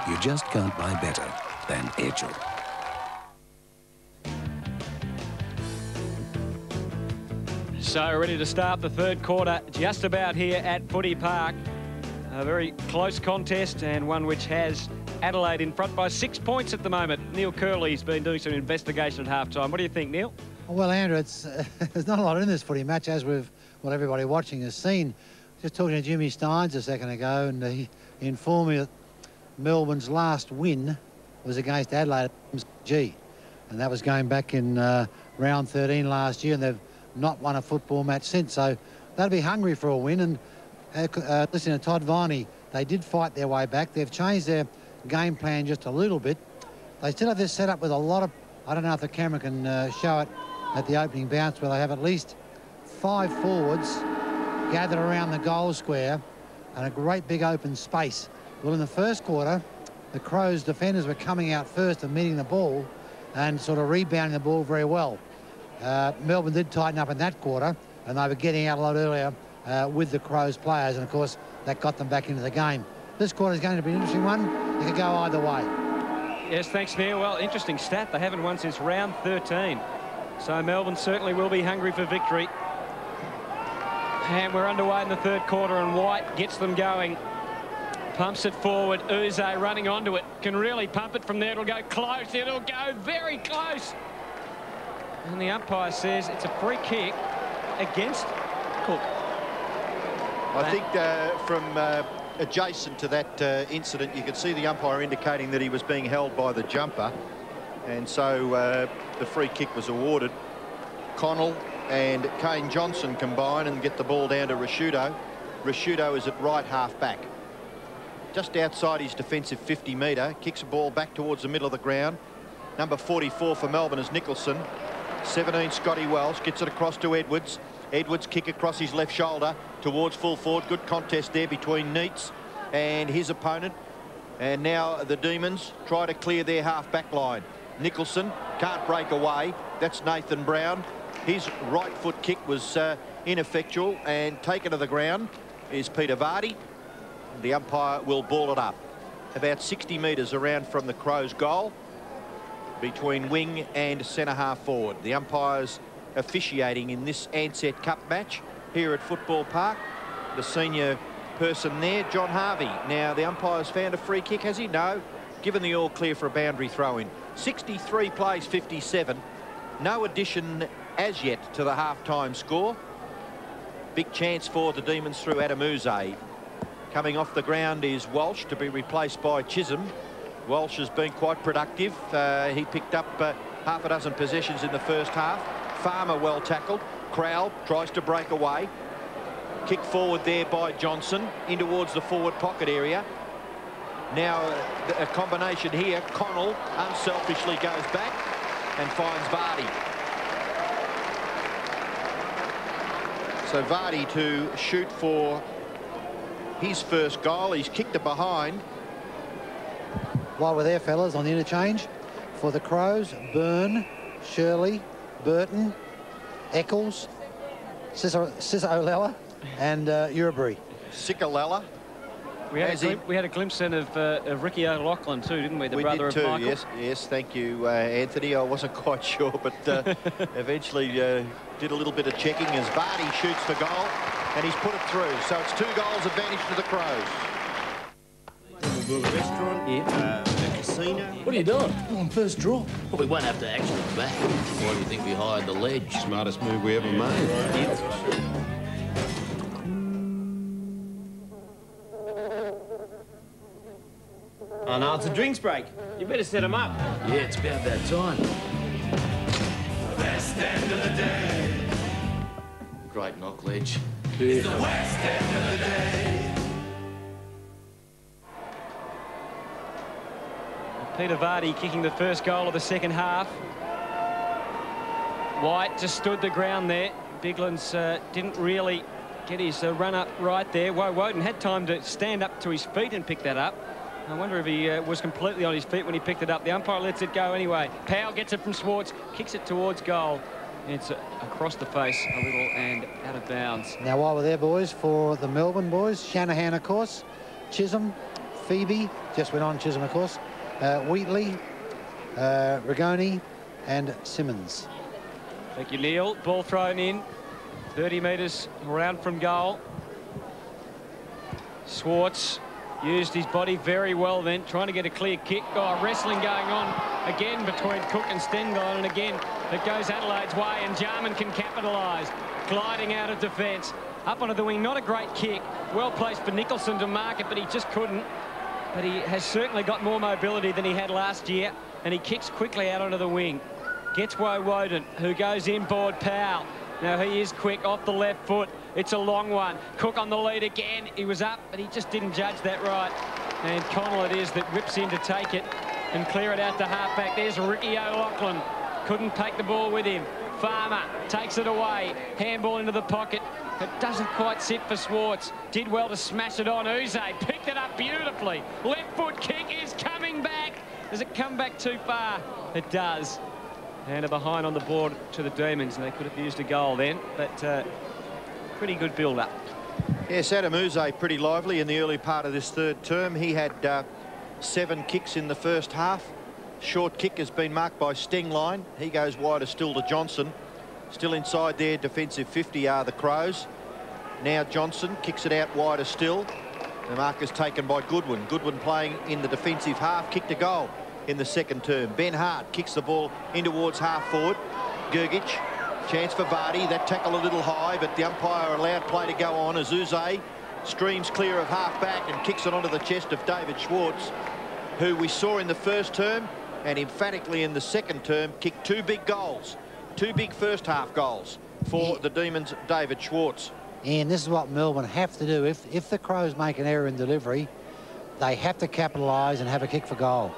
You just can't buy better than Edgell. So ready to start the third quarter just about here at Footy Park. A very close contest and one which has Adelaide in front by 6 points at the moment. Neil Curley's been doing some investigation at half-time. What do you think, Neil? Well, Andrew, there's not a lot in this footy match, as everybody watching has seen. Just talking to Jimmy Steins a second ago, and he informed me that Melbourne's last win was against Adelaide at G, and that was going back in round 13 last year, and they've not won a football match since. So they'll be hungry for a win. And listen to Todd Viney, they did fight their way back. They've changed their game plan just a little bit. They still have this set up with a lot of, I don't know if the camera can show it at the opening bounce, where they have at least 5 forwards gathered around the goal square and a great big open space. Well, in the first quarter, the Crows defenders were coming out first and meeting the ball and sort of rebounding the ball very well. Melbourne did tighten up in that quarter, and they were getting out a lot earlier with the Crows players, and of course that got them back into the game. This quarter is going to be an interesting one. It could go either way. Yes, thanks, Neil. Well, interesting stat. They haven't won since round 13. So Melbourne certainly will be hungry for victory. And we're underway in the third quarter, and White gets them going. Pumps it forward. Uze running onto it. Can really pump it from there. It'll go close. It'll go very close. And the umpire says it's a free kick against Cook. I think from adjacent to that incident, you could see the umpire indicating that he was being held by the jumper, and so the free kick was awarded. Connell and Kane Johnson combine and get the ball down to Rashudo. Rashudo is at right half back, just outside his defensive 50-metre, kicks the ball back towards the middle of the ground. Number 44 for Melbourne is Nicholson. 17, Scotty Welsh, gets it across to Edwards. Edwards kick across his left shoulder towards full forward. Good contest there between Neitz and his opponent. And now the Demons try to clear their half-back line. Nicholson can't break away. That's Nathan Brown. His right foot kick was ineffectual, and taken to the ground is Peter Vardy. The umpire will ball it up. About 60 metres around from the Crows' goal, between wing and centre half forward. The umpires officiating in this Ansett Cup match here at Football Park. The senior person there, John Harvey. Now the umpire's found a free kick, has he? No. Given the all clear for a boundary throw-in. 63 plays 57. No addition as yet to the half-time score. Big chance for the Demons through Adam Uze. Coming off the ground is Walsh, to be replaced by Chisholm. Walsh has been quite productive. He picked up half a dozen possessions in the first half. Farmer well tackled. Crowell tries to break away. Kick forward there by Johnson in towards the forward pocket area. Now a combination here. Connell unselfishly goes back and finds Vardy. So Vardy to shoot for his first goal. He's kicked it behind. While we're there, fellas, on the interchange, for the Crows, Byrne, Shirley, Burton, Eccles, Sisolella, and Urubury. Sicolella. We had a glimpse in of Ricky O'Loughlin too, didn't we? The brother of Michael. Yes, thank you, Anthony. I wasn't quite sure, but eventually did a little bit of checking as Vardy shoots for goal, and he's put it through. So it's 2 goals advantage to the Crows. Restaurant, a casino. What are you doing? On first draw. Well, we won't have to actually look back. Why do you think we hired the ledge? Smartest move we ever made. Oh no, it's a drinks break. You better set them up. Yeah, it's about that time. Best end of the day. Great knock, ledge. It's the West End of the day. Peter Vardy kicking the first goal of the second half. White just stood the ground there. Biglan's didn't really get his run up right there. Woden had time to stand up to his feet and pick that up. I wonder if he was completely on his feet when he picked it up. The umpire lets it go anyway. Powell gets it from Schwartz, kicks it towards goal. It's across the face a little and out of bounds. Now, while we're there, boys, for the Melbourne boys, Shanahan, of course, Chisholm, Phoebe, just went on Chisholm, of course, Wheatley, Rigoni, and Simmons. Thank you, Neil. Ball thrown in, 30 metres around from goal. Schwartz used his body very well then, trying to get a clear kick. Oh, wrestling going on again between Cook and Stengel, and again it goes Adelaide's way, and Jarman can capitalise. Gliding out of defence, up onto the wing, not a great kick. Well placed for Nicholson to mark it, but he just couldn't. But he has certainly got more mobility than he had last year, and he kicks quickly out onto the wing. Gets Woden, who goes inboard. Powell. Now he is quick off the left foot. It's a long one. Cook on the lead again. He was up, but he just didn't judge that right. And Connell it is that whips in to take it and clear it out to halfback. There's Ricky O'Loughlin. Couldn't take the ball with him. Farmer takes it away. Handball into the pocket. It doesn't quite sit for Schwartz. Did well to smash it on. Uze picked it up beautifully. Left foot kick is coming back. Does it come back too far? It does. And a behind on the board to the Demons, and they could have used a goal then, but pretty good build-up. Yes, Adam Uze pretty lively in the early part of this third term. He had 7 kicks in the first half. Short kick has been marked by Stengline. He goes wider still to Johnson. Still inside their defensive 50 are the Crows. Now Johnson kicks it out wider still. The mark is taken by Goodwin. Goodwin playing in the defensive half, kicked a goal in the second term. Ben Hart kicks the ball in towards half forward. Gergic, chance for Vardy. That tackle a little high, but the umpire allowed play to go on as Uze streams clear of half back and kicks it onto the chest of David Schwartz, who we saw in the first term and emphatically in the second term kicked 2 big goals. 2 big first half goals for the Demons' David Schwartz. And this is what Melbourne have to do. If the Crows make an error in delivery, they have to capitalise and have a kick for goal.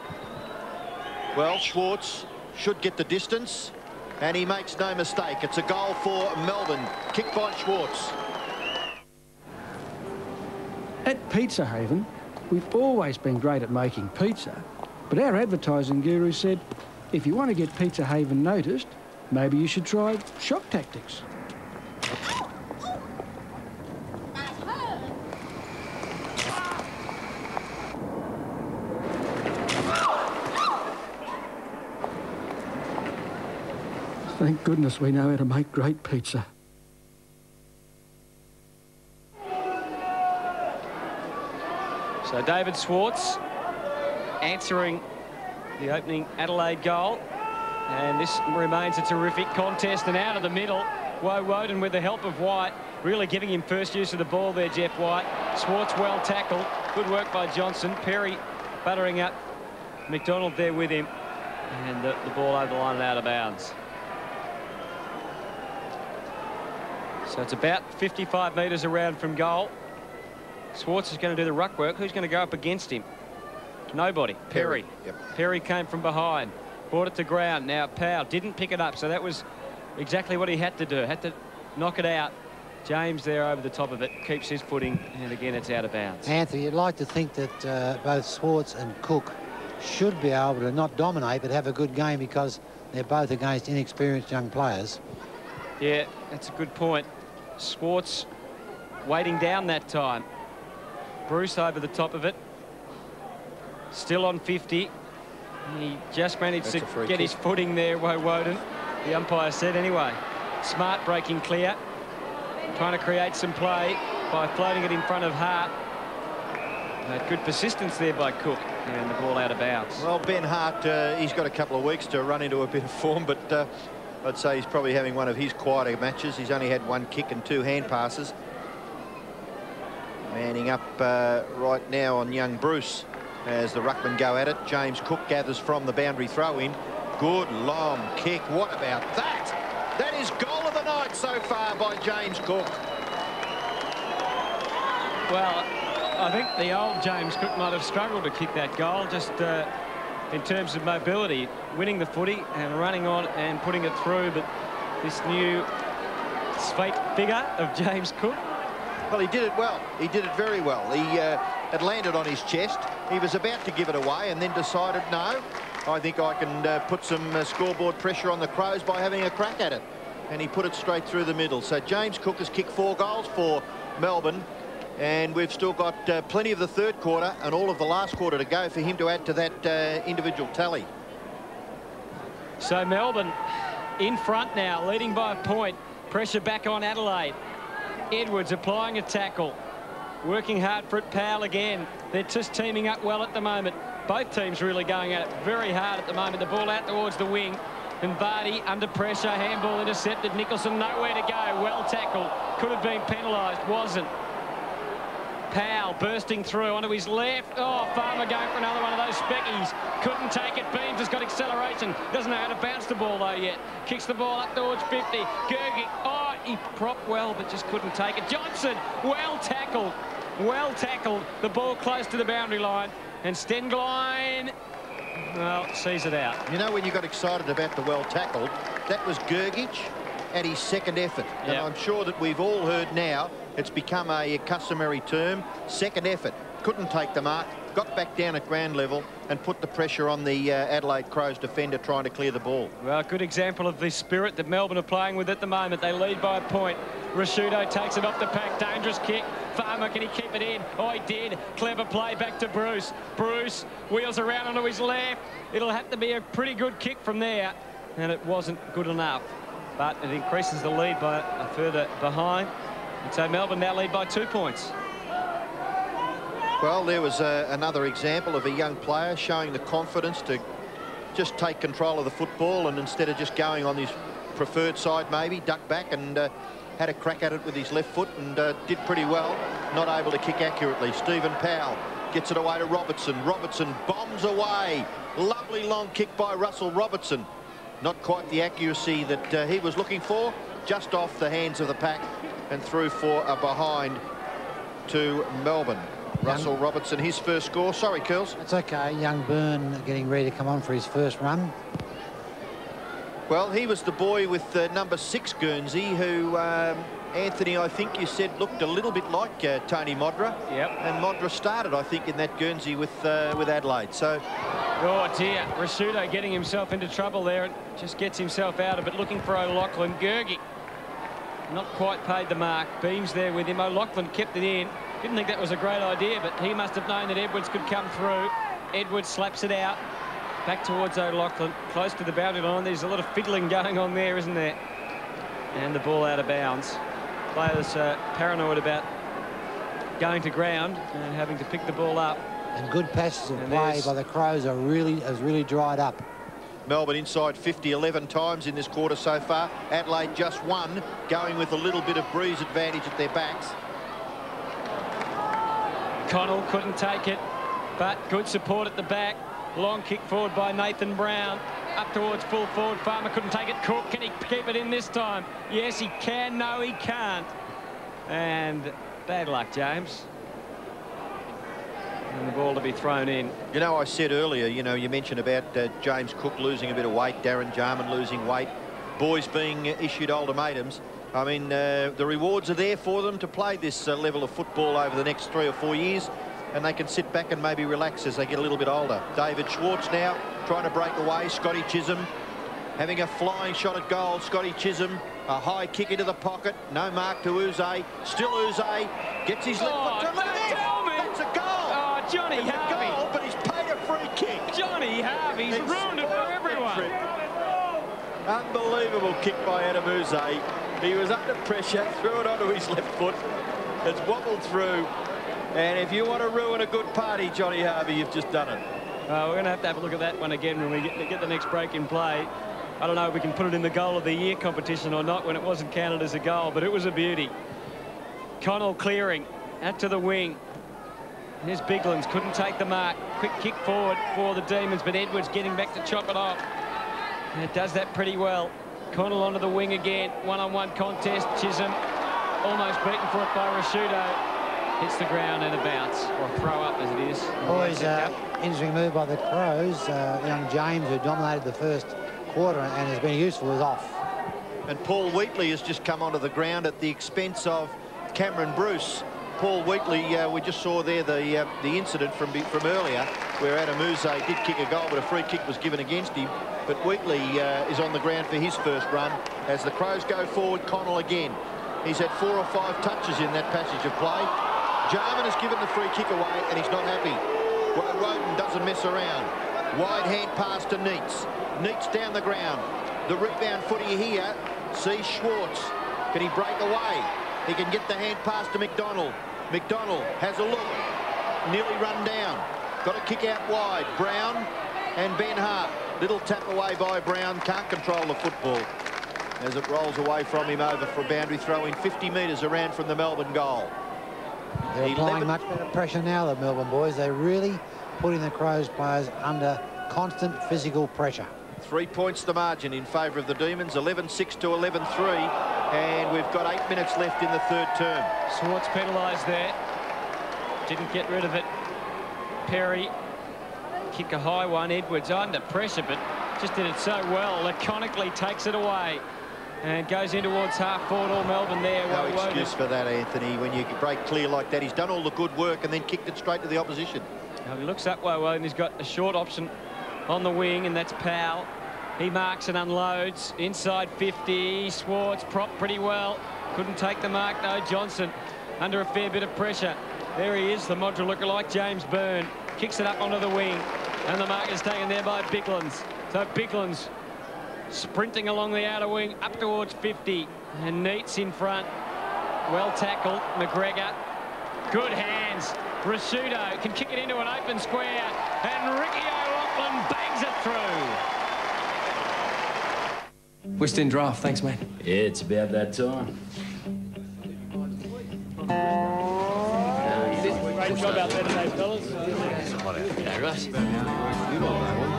Well, Schwartz should get the distance, and he makes no mistake. It's a goal for Melbourne. Kick by Schwartz. At Pizza Haven, we've always been great at making pizza, but our advertising guru said, if you want to get Pizza Haven noticed, maybe you should try shock tactics. Thank goodness we know how to make great pizza. So David Schwartz answering the opening Adelaide goal. And this remains a terrific contest, and out of the middle, Woden with the help of White, really giving him first use of the ball there, Jeff White. Schwartz well tackled. Good work by Johnson. Perry buttering up McDonald there with him. And the ball over the line and out of bounds. So it's about 55 metres around from goal. Schwartz is going to do the ruck work. Who's going to go up against him? Nobody. Perry. Yep. Perry came from behind. Brought it to ground. Now Powell didn't pick it up, so that was exactly what he had to do. Had to knock it out. James there over the top of it. Keeps his footing, and again it's out of bounds. Anthony, you'd like to think that both Schwartz and Cook should be able to not dominate but have a good game because they're both against inexperienced young players. Yeah, that's a good point. Schwartz waiting down that time. Bruce over the top of it. Still on 50. He just managed to get his footing there, Woden. The umpire said anyway. Smart breaking clear. Trying to create some play by floating it in front of Hart. Good persistence there by Cook. And the ball out of bounds. Well, Ben Hart, he's got a couple of weeks to run into a bit of form, but I'd say he's probably having one of his quieter matches. He's only had 1 kick and 2 hand passes. Manning up right now on young Bruce as the ruckmen go at it. James Cook gathers from the boundary throw-in. Good long kick. What about that? That is goal of the night so far by James Cook. Well, I think the old James Cook might have struggled to kick that goal, just in terms of mobility, winning the footy and running on and putting it through. But this new sweet figure of James Cook. Well, he did it well. He did it very well. He had landed on his chest. He was about to give it away and then decided, no, I think I can put some scoreboard pressure on the Crows by having a crack at it. And he put it straight through the middle. So James Cook has kicked 4 goals for Melbourne. And we've still got plenty of the third quarter and all of the last quarter to go for him to add to that individual tally. So Melbourne in front now, leading by a point. Pressure back on Adelaide. Edwards applying a tackle. Working hard for it, Powell again. They're just teaming up well at the moment. Both teams really going at it very hard at the moment. The ball out towards the wing. And Vardy under pressure. Handball intercepted. Nicholson nowhere to go. Well tackled. Could have been penalised. Wasn't. Powell bursting through onto his left. Oh, Farmer going for another one of those speckies. Couldn't take it. Beams has got acceleration. Doesn't know how to bounce the ball, though, yet. Kicks the ball up towards 50. Gergi. Oh, he propped well, but just couldn't take it. Johnson, well tackled. Well tackled. The ball close to the boundary line. And Stenglein, well, sees it out. You know, when you got excited about the well tackled, that was Gergic at his second effort. Yep. And I'm sure that we've all heard now, it's become a customary term, second effort. Couldn't take the mark, got back down at ground level and put the pressure on the Adelaide Crows defender trying to clear the ball. Well, a good example of the spirit that Melbourne are playing with at the moment. They lead by a point. Rashudo takes it off the pack. Dangerous kick. Farmer, can he keep it in? Oh, he did. Clever play back to Bruce. Bruce wheels around onto his left. It'll have to be a pretty good kick from there. And it wasn't good enough. But it increases the lead by a further behind. And so Melbourne now lead by 2 points. Well, there was another example of a young player showing the confidence to just take control of the football and instead of just going on his preferred side maybe, duck back and had a crack at it with his left foot and did pretty well. Not able to kick accurately. Stephen Powell gets it away to Robertson. Robertson bombs away. Lovely long kick by Russell Robertson. Not quite the accuracy that he was looking for. Just off the hands of the pack and through for a behind to Melbourne. Russell Robertson, his first score. Sorry, Curls. That's okay. Young Byrne getting ready to come on for his first run. Well, he was the boy with number 6 Guernsey, who, Anthony, I think you said looked a little bit like Tony Modra. Yep. And Modra started, I think, in that Guernsey with Adelaide. So, oh dear, Rashudo getting himself into trouble there and just gets himself out of it, looking for O'Loughlin. Gergi not quite paid the mark. Beams there with him. O'Loughlin kept it in. Didn't think that was a great idea, but he must have known that Edwards could come through. Edwards slaps it out. Back towards O'Loughlin, close to the boundary line. There's a lot of fiddling going on there, isn't there? And the ball out of bounds. Players paranoid about going to ground and having to pick the ball up. And good passes of play by the Crows has really dried up. Melbourne inside 50 11 times in this quarter so far. Adelaide just 1, going with a little bit of breeze advantage at their backs. Connell couldn't take it, but good support at the back. Long kick forward by Nathan Brown. Up towards full forward. Farmer couldn't take it. Cook, can he keep it in this time? Yes, he can. No, he can't. And bad luck, James. And the ball to be thrown in. You know, I said earlier, you know, you mentioned about James Cook losing a bit of weight, Darren Jarman losing weight, boys being issued ultimatums. I mean, the rewards are there for them to play this level of football over the next 3 or 4 years, and they can sit back and maybe relax as they get a little bit older. David Schwartz now trying to break away. Scotty Chisholm having a flying shot at goal. Scotty Chisholm, a high kick into the pocket. No mark to Uze. Still Uze gets his left foot to That's a goal. Oh, Johnny it's Harvey. A goal, but he's paid a free kick. Johnny Harvey's ruined it for everyone. Unbelievable kick by Adam Uze. He was under pressure, threw it onto his left foot. It's wobbled through. And if you want to ruin a good party, Johnny Harvey, you've just done it. We're going to have a look at that one again when we get the next break in play. I don't know if we can put it in the goal of the year competition or not when it wasn't counted as a goal, but it was a beauty. Connell clearing out to the wing. Here's Biglands, couldn't take the mark. Quick kick forward for the Demons, but Edwards getting back to chop it off. And it does that pretty well. Connell onto the wing again. One-on-one contest. Chisholm almost beaten for it by Rashudo. Hits the ground and a bounce, or a throw up as it is. Boys, interesting move by the Crows. Young James, who dominated the first quarter and has been useful, is off. And Paul Wheatley has just come onto the ground at the expense of Cameron Bruce. Paul Wheatley, we just saw there the incident from earlier where Adam Uze did kick a goal, but a free kick was given against him. But Wheatley is on the ground for his first run as the Crows go forward. Connell again. He's had 4 or 5 touches in that passage of play. Jarman has given the free kick away and he's not happy. Well, Roden doesn't mess around. Wide hand pass to Neitz. Neitz down the ground. The rebound footy here sees Schwartz. Can he break away? He can get the hand pass to McDonald. McDonald has a look. Nearly run down. Got a kick out wide. Brown and Ben Hart. Little tap away by Brown. Can't control the football as it rolls away from him over for a boundary throw in 50 metres around from the Melbourne goal. They're applying much better pressure now, the Melbourne boys. They're really putting the Crows players under constant physical pressure. 3 points the margin in favour of the Demons, 11-6 to 11-3, and we've got 8 minutes left in the third term. Schwartz penalised there. Didn't get rid of it. Perry, kick a high one. Edwards under pressure, but just did it so well. Laconically takes it away. And goes in towards half forward, all Melbourne there. No excuse for that, Anthony. When you break clear like that, he's done all the good work and then kicked it straight to the opposition. Now he looks that way well, and he's got a short option on the wing, and that's Powell. He marks and unloads. Inside 50. Schwartz propped pretty well. Couldn't take the mark, though. Johnson under a fair bit of pressure. There he is, the Modra lookalike, James Byrne. Kicks it up onto the wing, and the mark is taken there by Biglands. So Biglands sprinting along the outer wing up towards 50, and Neitz in front. Well tackled. McGregor, good hands. Rashudo can kick it into an open square, and Ricky O'Loughlin bangs it through. West End draft, thanks, mate. Yeah, it's about that time. Great job out there today, fellas. Yeah, right.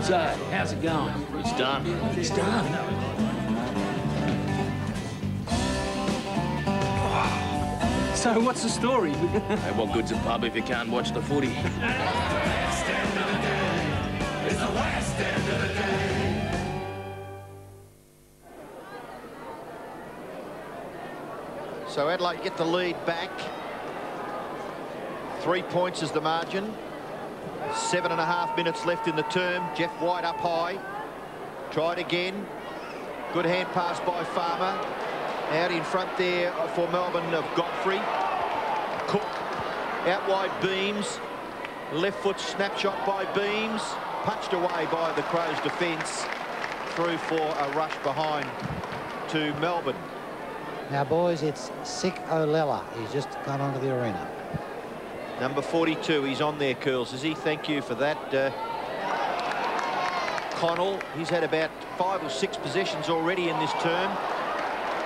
So, how's it going? It's done. It's done. So, what's the story? Hey, what good's a pub if you can't watch the footy? It's the West End of the day. So Adelaide get the lead back. 3 points is the margin. 7.5 minutes left in the term. Jeff White up high. Tried again. Good hand pass by Farmer. Out in front there for Melbourne of Godfrey. Cook. Out wide Beams. Left foot snapshot by Beams. Punched away by the Crows' defence. Through for a rush behind to Melbourne. Now, boys, it's Sick Olela. He's just gone onto the arena. Number 42, he's on there, Curls, is he? Thank you for that. Connell, he's had about 5 or 6 possessions already in this term.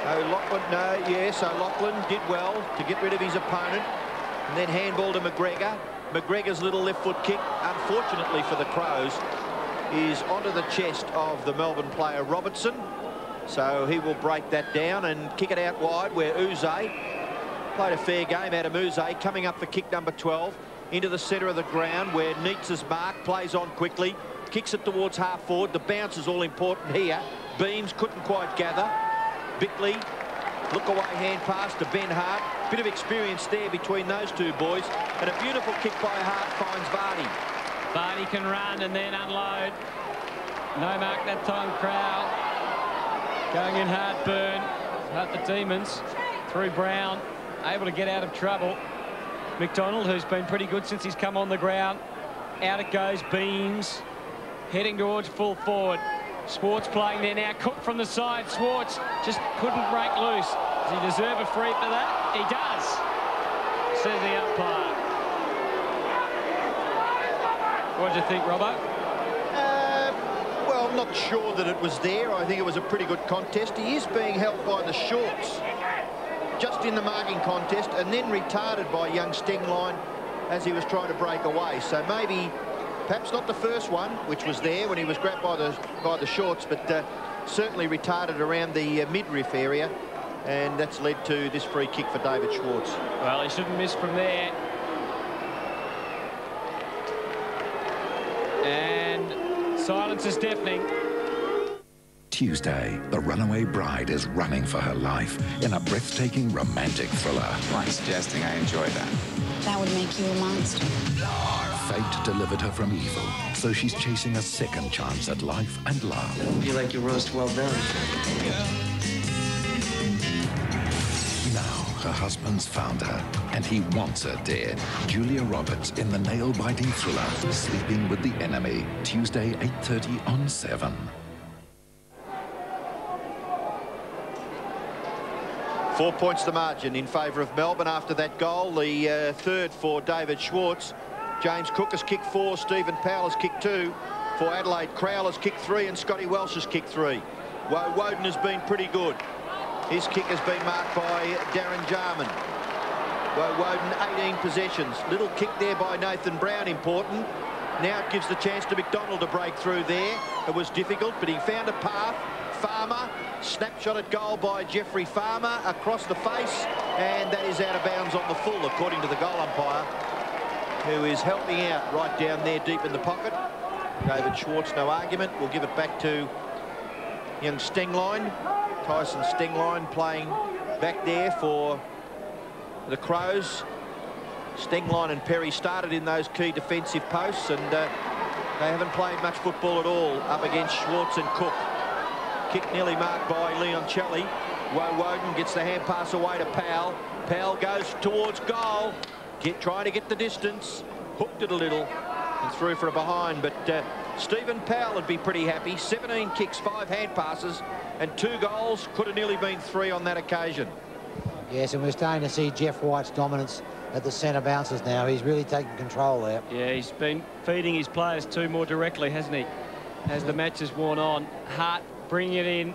O'Loughlin, O'Loughlin did well to get rid of his opponent. And then handball to McGregor. McGregor's little left foot kick, unfortunately for the Crows, is onto the chest of the Melbourne player Robertson. So he will break that down and kick it out wide where Uze played a fair game. Adam Uze coming up for kick number 12 into the centre of the ground where Neatz's mark plays on quickly, kicks it towards half forward. The bounce is all important here. Beams couldn't quite gather. Bickley, look away hand pass to Ben Hart. Bit of experience there between those two boys. And a beautiful kick by Hart finds Vardy. Vardy can run and then unload. No mark that time, Crowell. Going in hard, Burn. Hurt the Demons. Through Brown. Able to get out of trouble. McDonald, who's been pretty good since he's come on the ground. Out it goes, Beams. Heading towards full forward. Swartz playing there now. Cook from the side. Swartz just couldn't break loose. Does he deserve a free for that? He does, says the umpire. What do you think, Robbo? Well, I'm not sure that it was there. I think it was a pretty good contest. He is being held by the shorts just in the marking contest and then retarded by young Stengline as he was trying to break away. So maybe, perhaps not the first one, which was there when he was grabbed by the shorts, but certainly retarded around the midriff area, and that's led to this free kick for David Schwartz. Well, he shouldn't miss from there. And silence is deafening. Tuesday, the runaway bride is running for her life in a breathtaking romantic thriller. I'm suggesting I enjoy that. That would make you a monster. Fate delivered her from evil, so she's chasing a second chance at life and love. You like your roast well done. Now her husband's found her, and he wants her dead. Julia Roberts in the nail-biting thriller Sleeping with the Enemy, Tuesday 8:30 on 7. Four points the margin in favour of Melbourne after that goal. The third for David Schwartz. James Cook has kicked 4. Stephen Powell has kicked 2. For Adelaide, Crowell has kicked 3 and Scotty Welsh has kicked 3. Woden has been pretty good. His kick has been marked by Darren Jarman. Woden, 18 possessions. Little kick there by Nathan Brown, important. Now it gives the chance to McDonald to break through there. It was difficult, but he found a path. Farmer, snapshot at goal by Jeffrey Farmer across the face, and that is out of bounds on the full, according to the goal umpire, who is helping out right down there deep in the pocket. David Schwartz, no argument. We'll give it back to young Stengline. Tyson Stengline playing back there for the Crows. Stengline and Perry started in those key defensive posts, and they haven't played much football at all up against Schwartz and Cook. Kick nearly marked by Leoncelli. Woden gets the hand pass away to Powell. Powell goes towards goal, trying to get the distance. Hooked it a little and threw for a behind, but Stephen Powell would be pretty happy. 17 kicks, 5 hand passes, and 2 goals. Could have nearly been 3 on that occasion. Yes, and we're starting to see Jeff White's dominance at the centre bounces now. He's really taking control there. Yeah, he's been feeding his players too more directly, hasn't he? As the match has worn on. Hart bringing it in.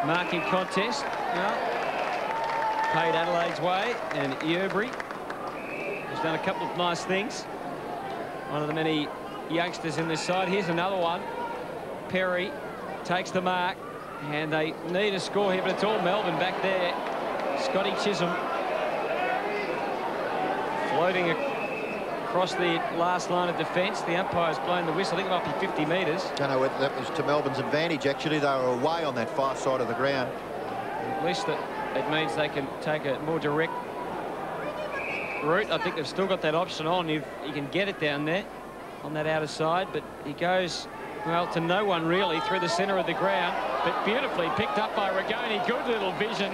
Marking contest. Paid Adelaide's way, and Yerbury has done a couple of nice things. One of the many youngsters in this side. Here's another one. Perry takes the mark, and they need a score here, but it's all Melbourne back there. Scotty Chisholm floating across the last line of defence. The umpire's blown the whistle. I think it might be 50 metres. Don't know whether that was to Melbourne's advantage, actually. They were away on that far side of the ground. At least that it means they can take a more direct route. I think they've still got that option on if he can get it down there on that outer side, but he goes, well, to no one really through the centre of the ground, but beautifully picked up by Rigoni. Good little vision,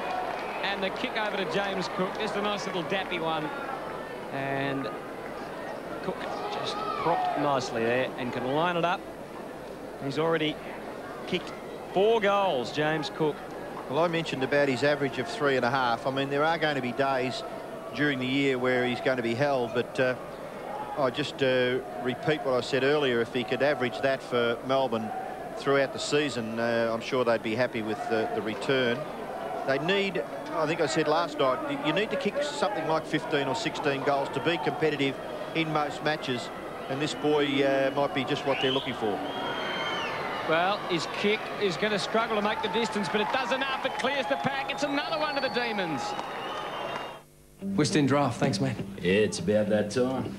and the kick over to James Cook. Just a nice little dappy one, and Cook just propped nicely there and can line it up. He's already kicked 4 goals, James Cook. Well, I mentioned about his average of 3.5. I mean, there are going to be days during the year where he's going to be held, but I just repeat what I said earlier. If he could average that for Melbourne throughout the season, I'm sure they'd be happy with the return. They need, I think I said last night, you need to kick something like 15 or 16 goals to be competitive in most matches. And this boy might be just what they're looking for. Well, his kick is going to struggle to make the distance, but it does enough. It clears the pack. It's another one to the Demons. West End draft, thanks, mate. Yeah, it's about that time.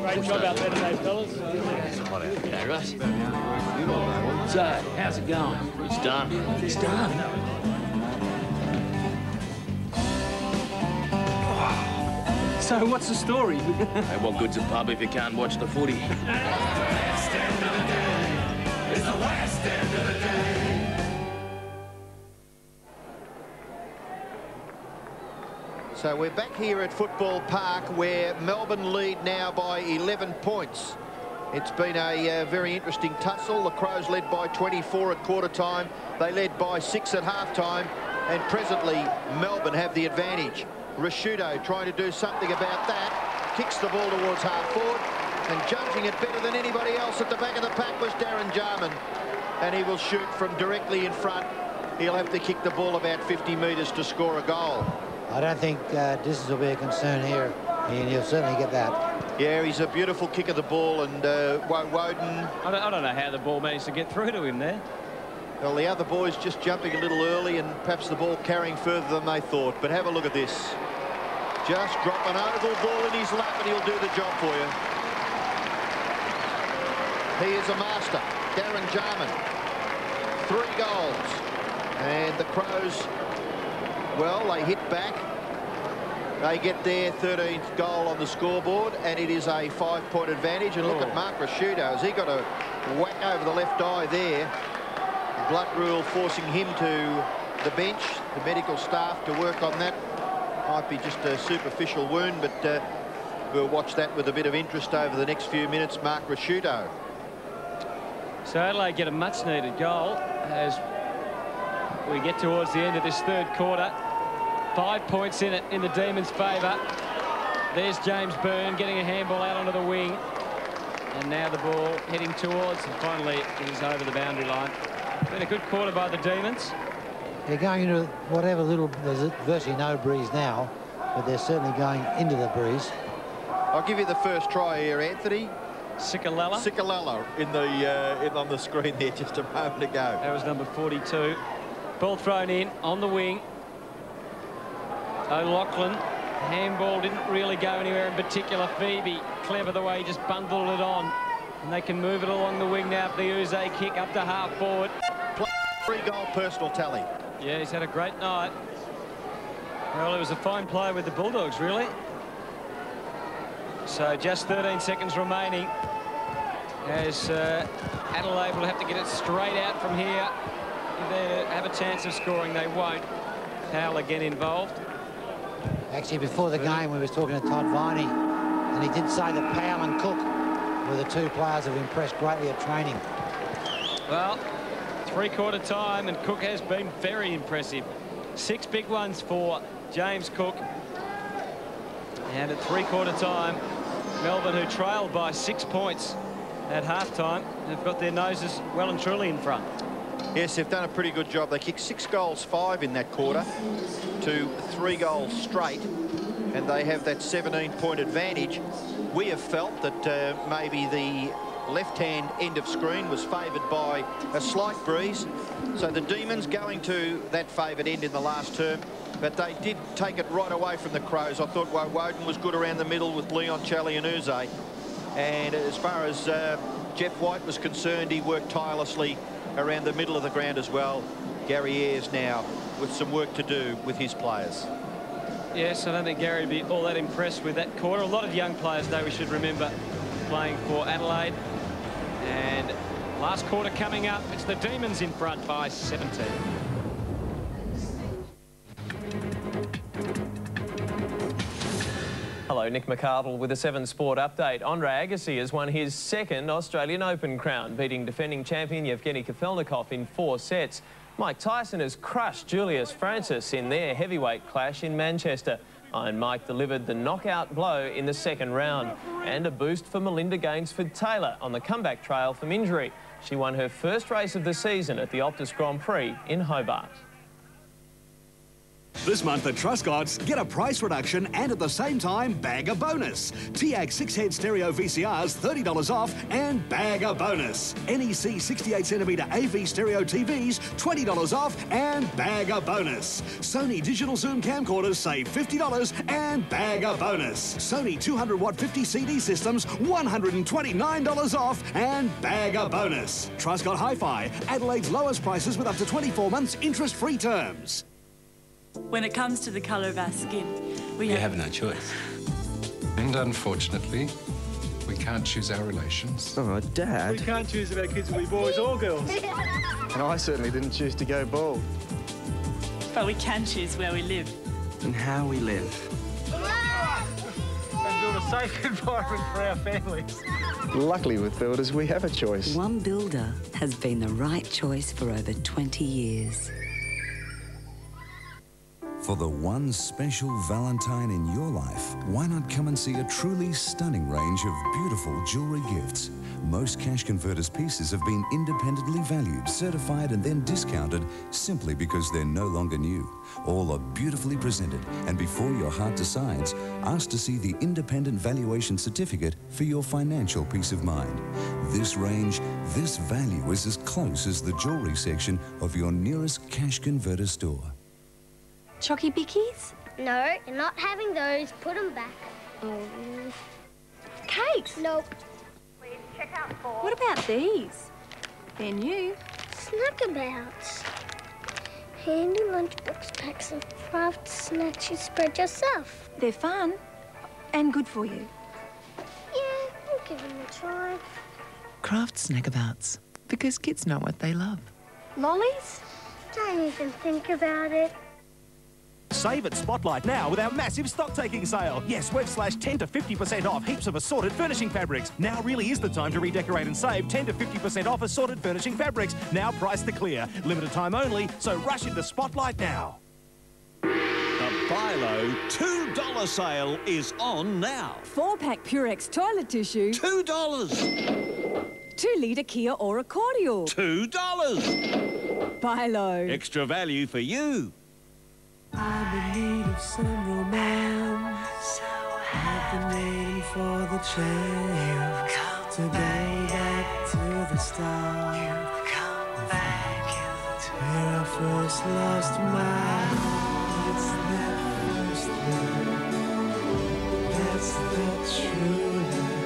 Great job out there today, fellas. Yeah, right. So, how's it going? It's done. It's done. So what's the story? Hey, what good's a pub if you can't watch the footy? It's the West End of the day. So we're back here at Football Park where Melbourne lead now by 11 points. It's been a very interesting tussle. The Crows led by 24 at quarter time. They led by 6 at half time. And presently Melbourne have the advantage. Rashudo trying to do something about that. Kicks the ball towards half forward. And judging it better than anybody else at the back of the pack was Darren Jarman. And he will shoot from directly in front. He'll have to kick the ball about 50 metres to score a goal. I don't think distance will be a concern here, and he'll certainly get that. Yeah, he's a beautiful kick of the ball, and Woden... I don't know how the ball managed to get through to him there. Well, the other boys just jumping a little early and perhaps the ball carrying further than they thought. But have a look at this. Just drop an oval ball in his lap and he'll do the job for you. He is a master. Darren Jarman. 3 goals. And the Crows, well, they hit back. They get their 13th goal on the scoreboard, and it is a 5-point advantage. And look at Mark Rashudo. Has he got a whack over the left eye there? Blood rule forcing him to the bench, the medical staff to work on that. Might be just a superficial wound, but we'll watch that with a bit of interest over the next few minutes. Mark Rashudo. So Adelaide get a much-needed goal as we get towards the end of this third quarter. 5 points in it in the Demons' favour. There's James Byrne getting a handball out onto the wing. And now the ball heading towards, and finally he's over the boundary line. Been a good quarter by the Demons. They're going into whatever little, there's virtually no breeze now, but they're certainly going into the breeze. I'll give you the first try here, Anthony. Sikalala. Sikalala on the screen there just a moment ago. That was number 42. Ball thrown in on the wing. O'Loughlin. Handball didn't really go anywhere in particular. Phoebe, clever the way he just bundled it on. And they can move it along the wing now for the Uze kick up to half forward. 3-goal personal tally. Yeah, he's had a great night. Well, it was a fine play with the Bulldogs, really. So just 13 seconds remaining as Adelaide will have to get it straight out from here. If they have a chance of scoring, they won't. Powell again involved. Actually, before the game, we was talking to Todd Viney, and he did say that Powell and Cook were the 2 players who have impressed greatly at training. Well, 3-quarter time, and Cook has been very impressive. 6 big ones for James Cook. And at 3-quarter time, Melbourne, who trailed by 6 points at half-time, have got their noses well and truly in front. Yes, they've done a pretty good job. They kicked 6 goals 5 in that quarter to 3 goals straight, and they have that 17-point advantage. We have felt that maybe the left-hand end of screen was favoured by a slight breeze. So the Demons going to that favoured end in the last term, but they did take it right away from the Crows. I thought Woden was good around the middle with Leon, Chally and Uze. And as far as Jeff White was concerned, he worked tirelessly around the middle of the ground as well. Gary Ayres now with some work to do with his players. Yes, I don't think Gary would be all that impressed with that quarter. A lot of young players, though, we should remember, playing for Adelaide. And last quarter coming up, it's the Demons in front by 17. Hello, Nick McArdle with a 7 Sport update. Andre Agassi has won his 2nd Australian Open crown, beating defending champion Yevgeny Kafelnikov in 4 sets. Mike Tyson has crushed Julius Francis in their heavyweight clash in Manchester. Iron Mike delivered the knockout blow in the 2nd round. And a boost for Melinda Gainsford-Taylor on the comeback trail from injury. She won her 1st race of the season at the Optus Grand Prix in Hobart. This month at Truscott's, get a price reduction and at the same time, bag a bonus. TAG 6-head stereo VCRs, $30 off and bag a bonus. NEC 68cm AV stereo TVs, $20 off and bag a bonus. Sony digital zoom camcorders, save $50 and bag a bonus. Sony 200-watt 50 CD systems, $129 off and bag a bonus. Truscott Hi-Fi, Adelaide's lowest prices with up to 24 months interest-free terms. When it comes to the colour of our skin, We have no choice. And unfortunately, we can't choose our relations. Oh, Dad. We can't choose if our kids will be boys or girls. And I certainly didn't choose to go bald. But we can choose where we live. And how we live. And build a safe environment for our families. Luckily with builders, we have a choice. One builder has been the right choice for over 20 years. For the one special Valentine in your life, why not come and see a truly stunning range of beautiful jewellery gifts? Most Cash Converters pieces have been independently valued, certified and then discounted simply because they're no longer new. All are beautifully presented, and before your heart decides, ask to see the independent valuation certificate for your financial peace of mind. This range, this value is as close as the jewellery section of your nearest Cash Converter store. Chocky Bickies? No, you're not having those. Put them back. Cakes? Nope. What about these? They're new. Snackabouts. Handy lunchbox packs of craft snacks you spread yourself. They're fun and good for you. Yeah, I'll give them a try. Craft Snackabouts, because kids know what they love. Lollies? Don't even think about it. Save at Spotlight now with our massive stock-taking sale. Yes, we've slashed 10 to 50% off heaps of assorted furnishing fabrics. Now really is the time to redecorate and save 10 to 50% off assorted furnishing fabrics. Now priced to clear. Limited time only, so rush into Spotlight now. The Buy Low $2 sale is on now. 4-pack Purex toilet tissue. $2. 2-litre Kia Ora cordial. $2. Buy low. Extra value for you. I'm in need of some romance. I've been waiting for the chance to go back to the start. Where I first lost my heart. It's that first love. That's the true love.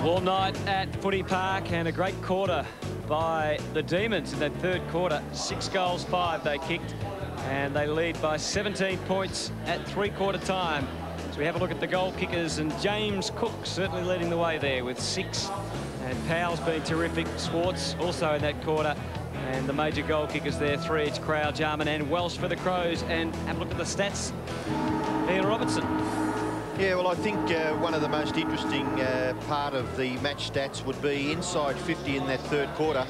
Warm night at Footy Park and a great quarter by the Demons in that third quarter. 6 goals, 5 they kicked, and they lead by 17 points at three-quarter time. So we have a look at the goal kickers, and James Cook certainly leading the way there with 6. And Powell's been terrific. Swartz also in that quarter. And the major goal kickers there, 3 each, Crowell, Jarman and Welsh for the Crows. And have a look at the stats. Ian Robertson. Yeah, well, I think one of the most interesting part of the match stats would be inside 50 in that third quarter.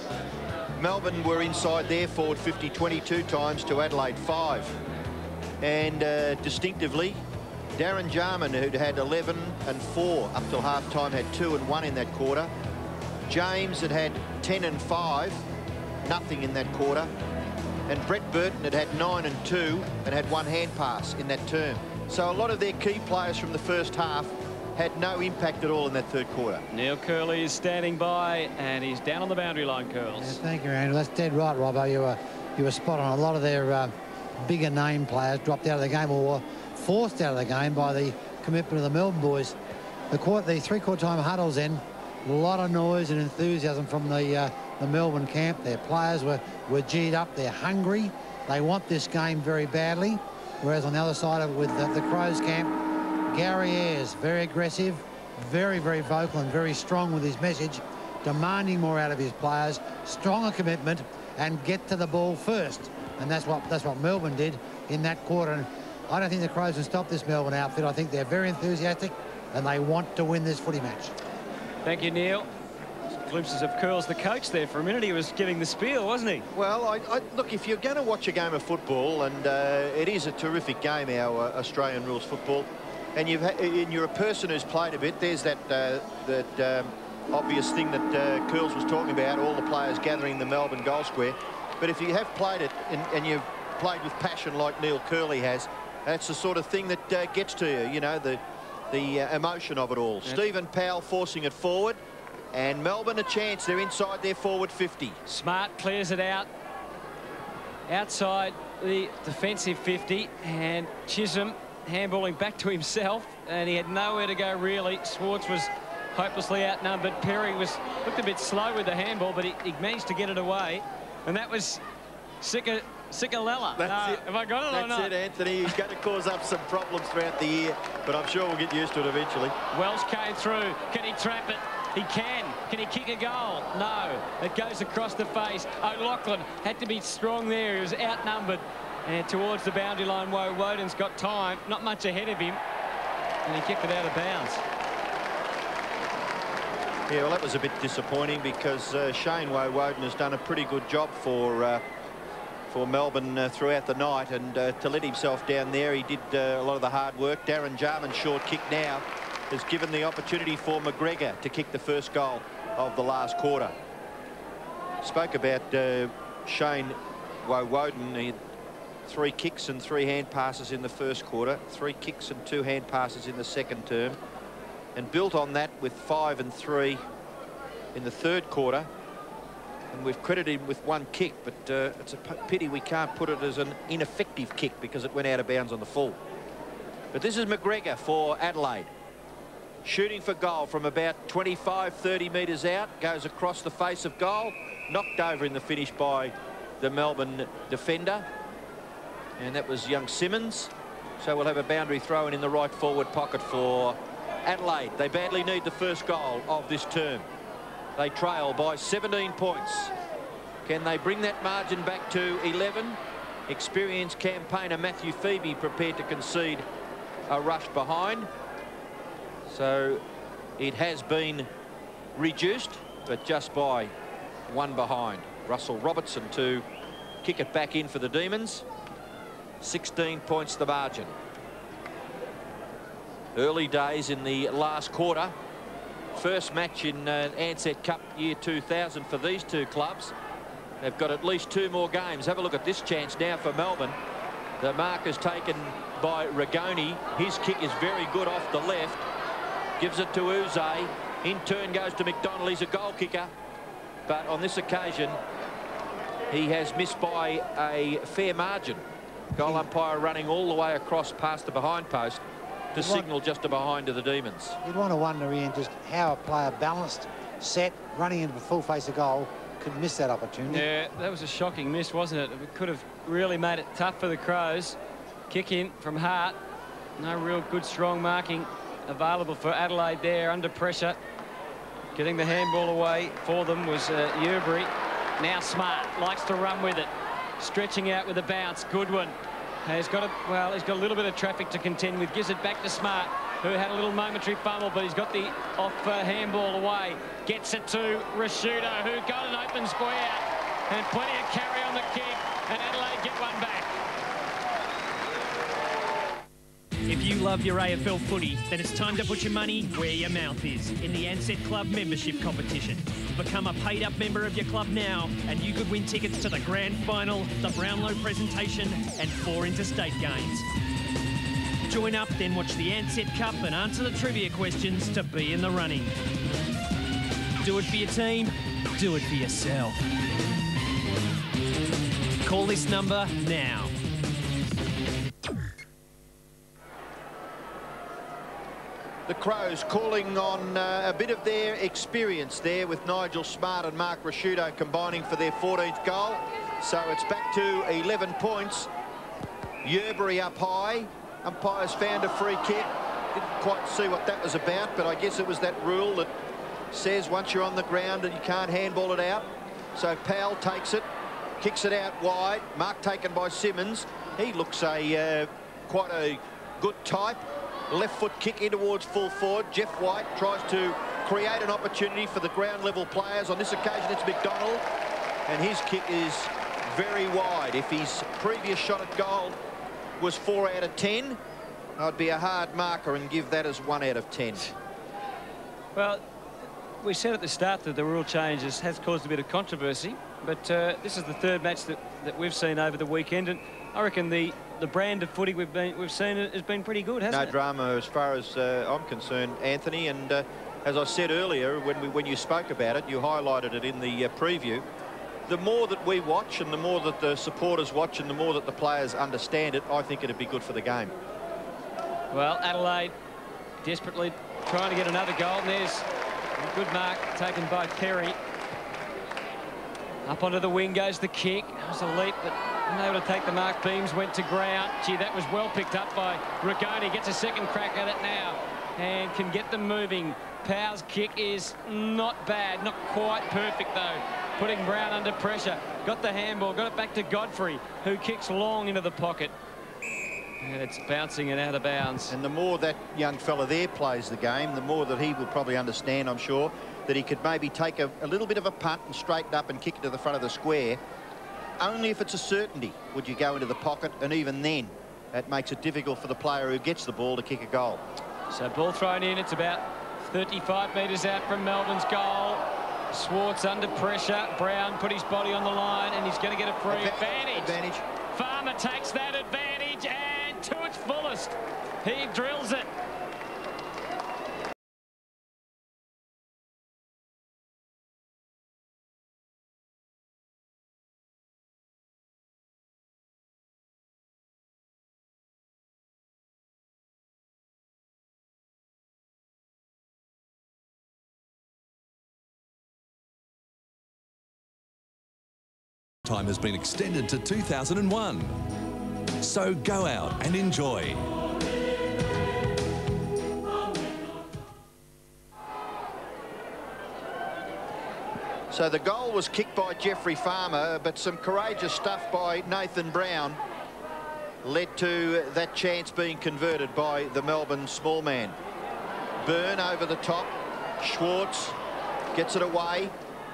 Melbourne were inside their forward 50 22 times to Adelaide 5. And distinctively, Darren Jarman, who'd had 11 and 4 up till half-time, had 2 and 1 in that quarter. James had 10 and 5, nothing in that quarter. And Brett Burton had 9 and 2 and had 1 hand pass in that term. So a lot of their key players from the first half had no impact at all in that third quarter. Neil Curley is standing by, and he's down on the boundary line, Curls. Yeah, thank you, Andrew. That's dead right, Robbo. You were spot on. A lot of their bigger name players dropped out of the game or were forced out of the game by the commitment of the Melbourne boys. The three-quarter time huddles then, a lot of noise and enthusiasm from the Melbourne camp. Their players were G'd up. They're hungry. They want this game very badly. Whereas on the other side of it with the Crows camp, Gary Ayres, very aggressive, very, very vocal and very strong with his message, demanding more out of his players, stronger commitment and get to the ball first. And that's what Melbourne did in that quarter. And I don't think the Crows can stop this Melbourne outfit. I think they're very enthusiastic and they want to win this footy match. Thank you, Neil. Glimpses of Curls, the coach, there for a minute. He was giving the spiel, wasn't he? Well, look, if you're going to watch a game of football, and it is a terrific game, our Australian rules football, and you're a person who's played a bit, there's that obvious thing that Curls was talking about, all the players gathering the Melbourne goal square. But if you have played it and you've played with passion like Neil Curley has, that's the sort of thing that gets to you, you know, the emotion of it all. Yeah. Stephen Powell forcing it forward, and Melbourne a chance. They're inside their forward 50. Smart clears it out. Outside the defensive 50, and Chisholm handballing back to himself, and he had nowhere to go really. Schwartz was hopelessly outnumbered. Perry looked a bit slow with the handball, but he managed to get it away, and that was Sikalella. That's it. Have I got it or not? That's it, Anthony. He's going to cause up some problems throughout the year, but I'm sure we'll get used to it eventually. Welsh came through. Can he trap it? He can. Can he kick a goal? No. It goes across the face. O'Loughlin had to be strong there. He was outnumbered. And towards the boundary line, Woden's got time. Not much ahead of him. And he kicked it out of bounds. Yeah, well, that was a bit disappointing because Shane Woden has done a pretty good job for Melbourne throughout the night, and to let himself down there, he did a lot of the hard work. Darren Jarman's short kick now has given the opportunity for McGregor to kick the first goal of the last quarter. Spoke about Shane Woden. He had 3 kicks and 3 hand passes in the first quarter, 3 kicks and 2 hand passes in the second term, and built on that with 5 and 3 in the third quarter. And we've credited him with 1 kick, but it's a pity we can't put it as an ineffective kick because it went out of bounds on the full. But this is McGregor for Adelaide. Shooting for goal from about 25-30 metres out, goes across the face of goal, knocked over in the finish by the Melbourne defender, and that was young Simmons. So we'll have a boundary throw in the right forward pocket for Adelaide. They badly need the first goal of this term. They trail by 17 points. Can they bring that margin back to 11? Experienced campaigner Matthew Phoebe prepared to concede a rush behind. So it has been reduced, but just by 1 behind. Russell Robertson to kick it back in for the Demons. 16 points the margin. Early days in the last quarter. First match in Ansett Cup year 2000 for these two clubs. They've got at least 2 more games. Have a look at this chance now for Melbourne. The mark is taken by Rigoni. His kick is very good off the left. Gives it to Uze. In turn goes to McDonald. He's a goal kicker. But on this occasion, he has missed by a fair margin. Goal umpire running all the way across past the behind post to signal just a behind to the Demons. You'd want to wonder, Ian, just how a player balanced, set, running into the full face of goal could miss that opportunity. Yeah, that was a shocking miss, wasn't it? It could have really made it tough for the Crows. Kick in from Hart. No real good, strong marking available for Adelaide there, under pressure. Getting the handball away for them was Yerbury. Now Smart likes to run with it. Stretching out with a bounce. Goodwin has got he's got a little bit of traffic to contend with. Gives it back to Smart, who had a little momentary fumble, but he's got the off handball away. Gets it to Rashudo, who got an open square, and plenty of carry on the kick, and Adelaide get one back. If you love your AFL footy, then it's time to put your money where your mouth is in the Ansett Club membership competition. Become a paid-up member of your club now, and you could win tickets to the grand final, the Brownlow presentation, and 4 interstate games. Join up, then watch the Ansett Cup and answer the trivia questions to be in the running. Do it for your team, do it for yourself. Call this number now. The Crows calling on a bit of their experience there with Nigel Smart and Mark Rashudo combining for their 14th goal. So it's back to 11 points. Yerbury up high. Umpires found a free kick. Didn't quite see what that was about, but I guess it was that rule that says once you're on the ground and you can't handball it out. So Powell takes it, kicks it out wide. Mark taken by Simmons. He looks quite a good type. Left foot kick in towards full forward. Jeff White tries to create an opportunity for the ground level players. On this occasion it's McDonald, and his kick is very wide. If his previous shot at goal was 4 out of 10, I'd be a hard marker and give that as 1 out of 10. Well, we said at the start that the rule changes has caused a bit of controversy, but this is the third match that we've seen over the weekend, and I reckon the brand of footy we've seen has been pretty good, hasn't it? No drama as far as I'm concerned, Anthony, and as I said earlier, when you spoke about it, you highlighted it in the preview. The more that we watch and the more that the supporters watch and the more that the players understand it, I think it'd be good for the game. Well, Adelaide desperately trying to get another goal, and there's a good mark taken by Perry. Up onto the wing goes the kick. It was a leap, but unable to take the mark. Beams went to ground. Gee, that was well picked up by Rigoni. Gets a second crack at it now and can get them moving. Powell's kick is not bad, not quite perfect though. Putting Brown under pressure. Got the handball, got it back to Godfrey, who kicks long into the pocket. And it's bouncing and out of bounds. And the more that young fella there plays the game, the more that he will probably understand, I'm sure, that he could maybe take a little bit of a punt and straighten up and kick it to the front of the square. Only if it's a certainty would you go into the pocket, and even then, that makes it difficult for the player who gets the ball to kick a goal. So ball thrown in, it's about 35 metres out from Melbourne's goal. Swartz under pressure. Brown put his body on the line, and he's going to get a free advantage. Farmer takes that advantage, and to its fullest, he drills it. Time has been extended to 2001. So go out and enjoy. So the goal was kicked by Jeffrey Farmer, but some courageous stuff by Nathan Brown led to that chance being converted by the Melbourne small man. Byrne over the top. Schwartz gets it away,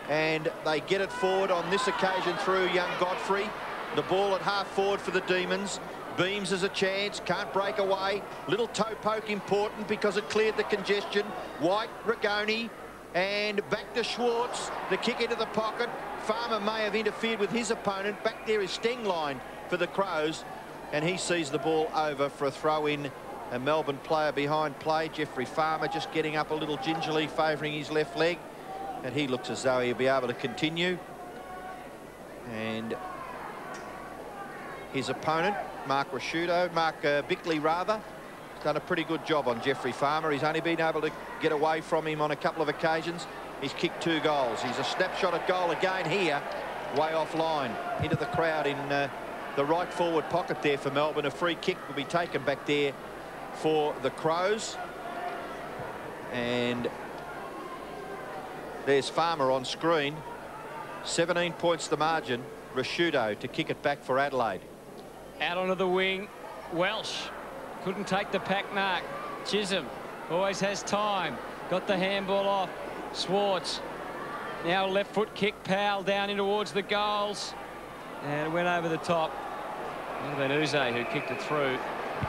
and they get it forward on this occasion through young Godfrey. The ball at half forward for the Demons. Beams has a chance, can't break away. Little toe poke important because it cleared the congestion. White, Rigoni, and back to Schwartz. The kick into the pocket. Farmer may have interfered with his opponent. Back there is Stengline for the Crows, and he sees the ball over for a throw-in. A Melbourne player behind play, Jeffrey Farmer, just getting up a little gingerly, favouring his left leg. And he looks as though he'll be able to continue. And his opponent, Mark Bickley rather, has done a pretty good job on Jeffrey Farmer. He's only been able to get away from him on a couple of occasions. He's kicked 2 goals. He's a snapshot at goal again here, way offline, into the crowd in the right forward pocket there for Melbourne. A free kick will be taken back there for the Crows. And there's Farmer on screen. 17 points the margin. Rashudo to kick it back for Adelaide. Out onto the wing. Welsh couldn't take the pack mark. Chisholm always has time. Got the handball off. Swartz. Now left foot kick. Powell down in towards the goals. And it went over the top. It would have been Uze who kicked it through.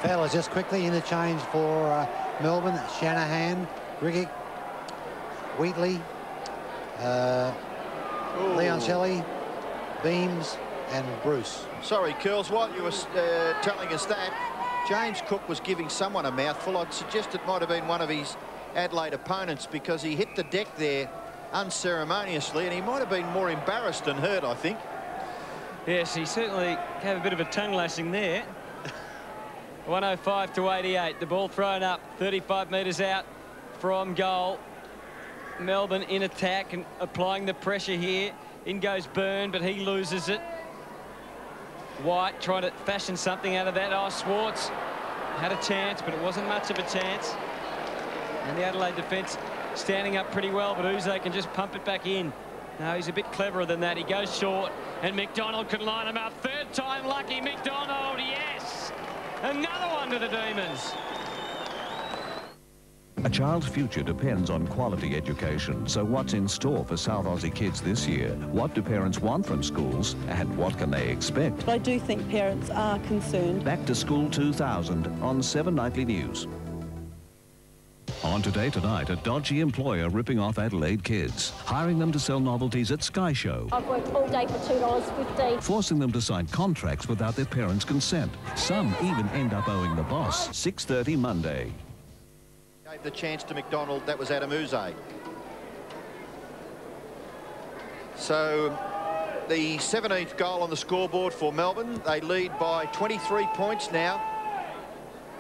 Fellas, just quickly, interchange for Melbourne. Shanahan, Grigg, Wheatley, Leon Shelley, Beams and Bruce. Sorry, Curls, while you were telling us that, James Cook was giving someone a mouthful. I'd suggest it might have been one of his Adelaide opponents, because he hit the deck there unceremoniously, and he might have been more embarrassed than hurt, I think. Yes, he certainly gave a bit of a tongue lashing there. 105 to 88. The ball thrown up 35 metres out from goal. Melbourne in attack and applying the pressure here. In goes Byrne, but he loses it. White trying to fashion something out of that. Oh, Swartz had a chance, but it wasn't much of a chance. And the Adelaide defence standing up pretty well, but Uze can just pump it back in. No, he's a bit cleverer than that. He goes short, and McDonald can line him up. Third time lucky, McDonald, yes! Another one to the Demons. A child's future depends on quality education. So what's in store for South Aussie kids this year? What do parents want from schools, and what can they expect? I do think parents are concerned. Back to School 2000 on 7 Nightly News. On Today Tonight, a dodgy employer ripping off Adelaide kids, hiring them to sell novelties at Sky Show, I've worked all day for $2.50. forcing them to sign contracts without their parents' consent. Some even end up owing the boss. 6:30 Monday. Gave the chance to McDonald. That was Adamuze. So the 17th goal on the scoreboard for Melbourne. They lead by 23 points now.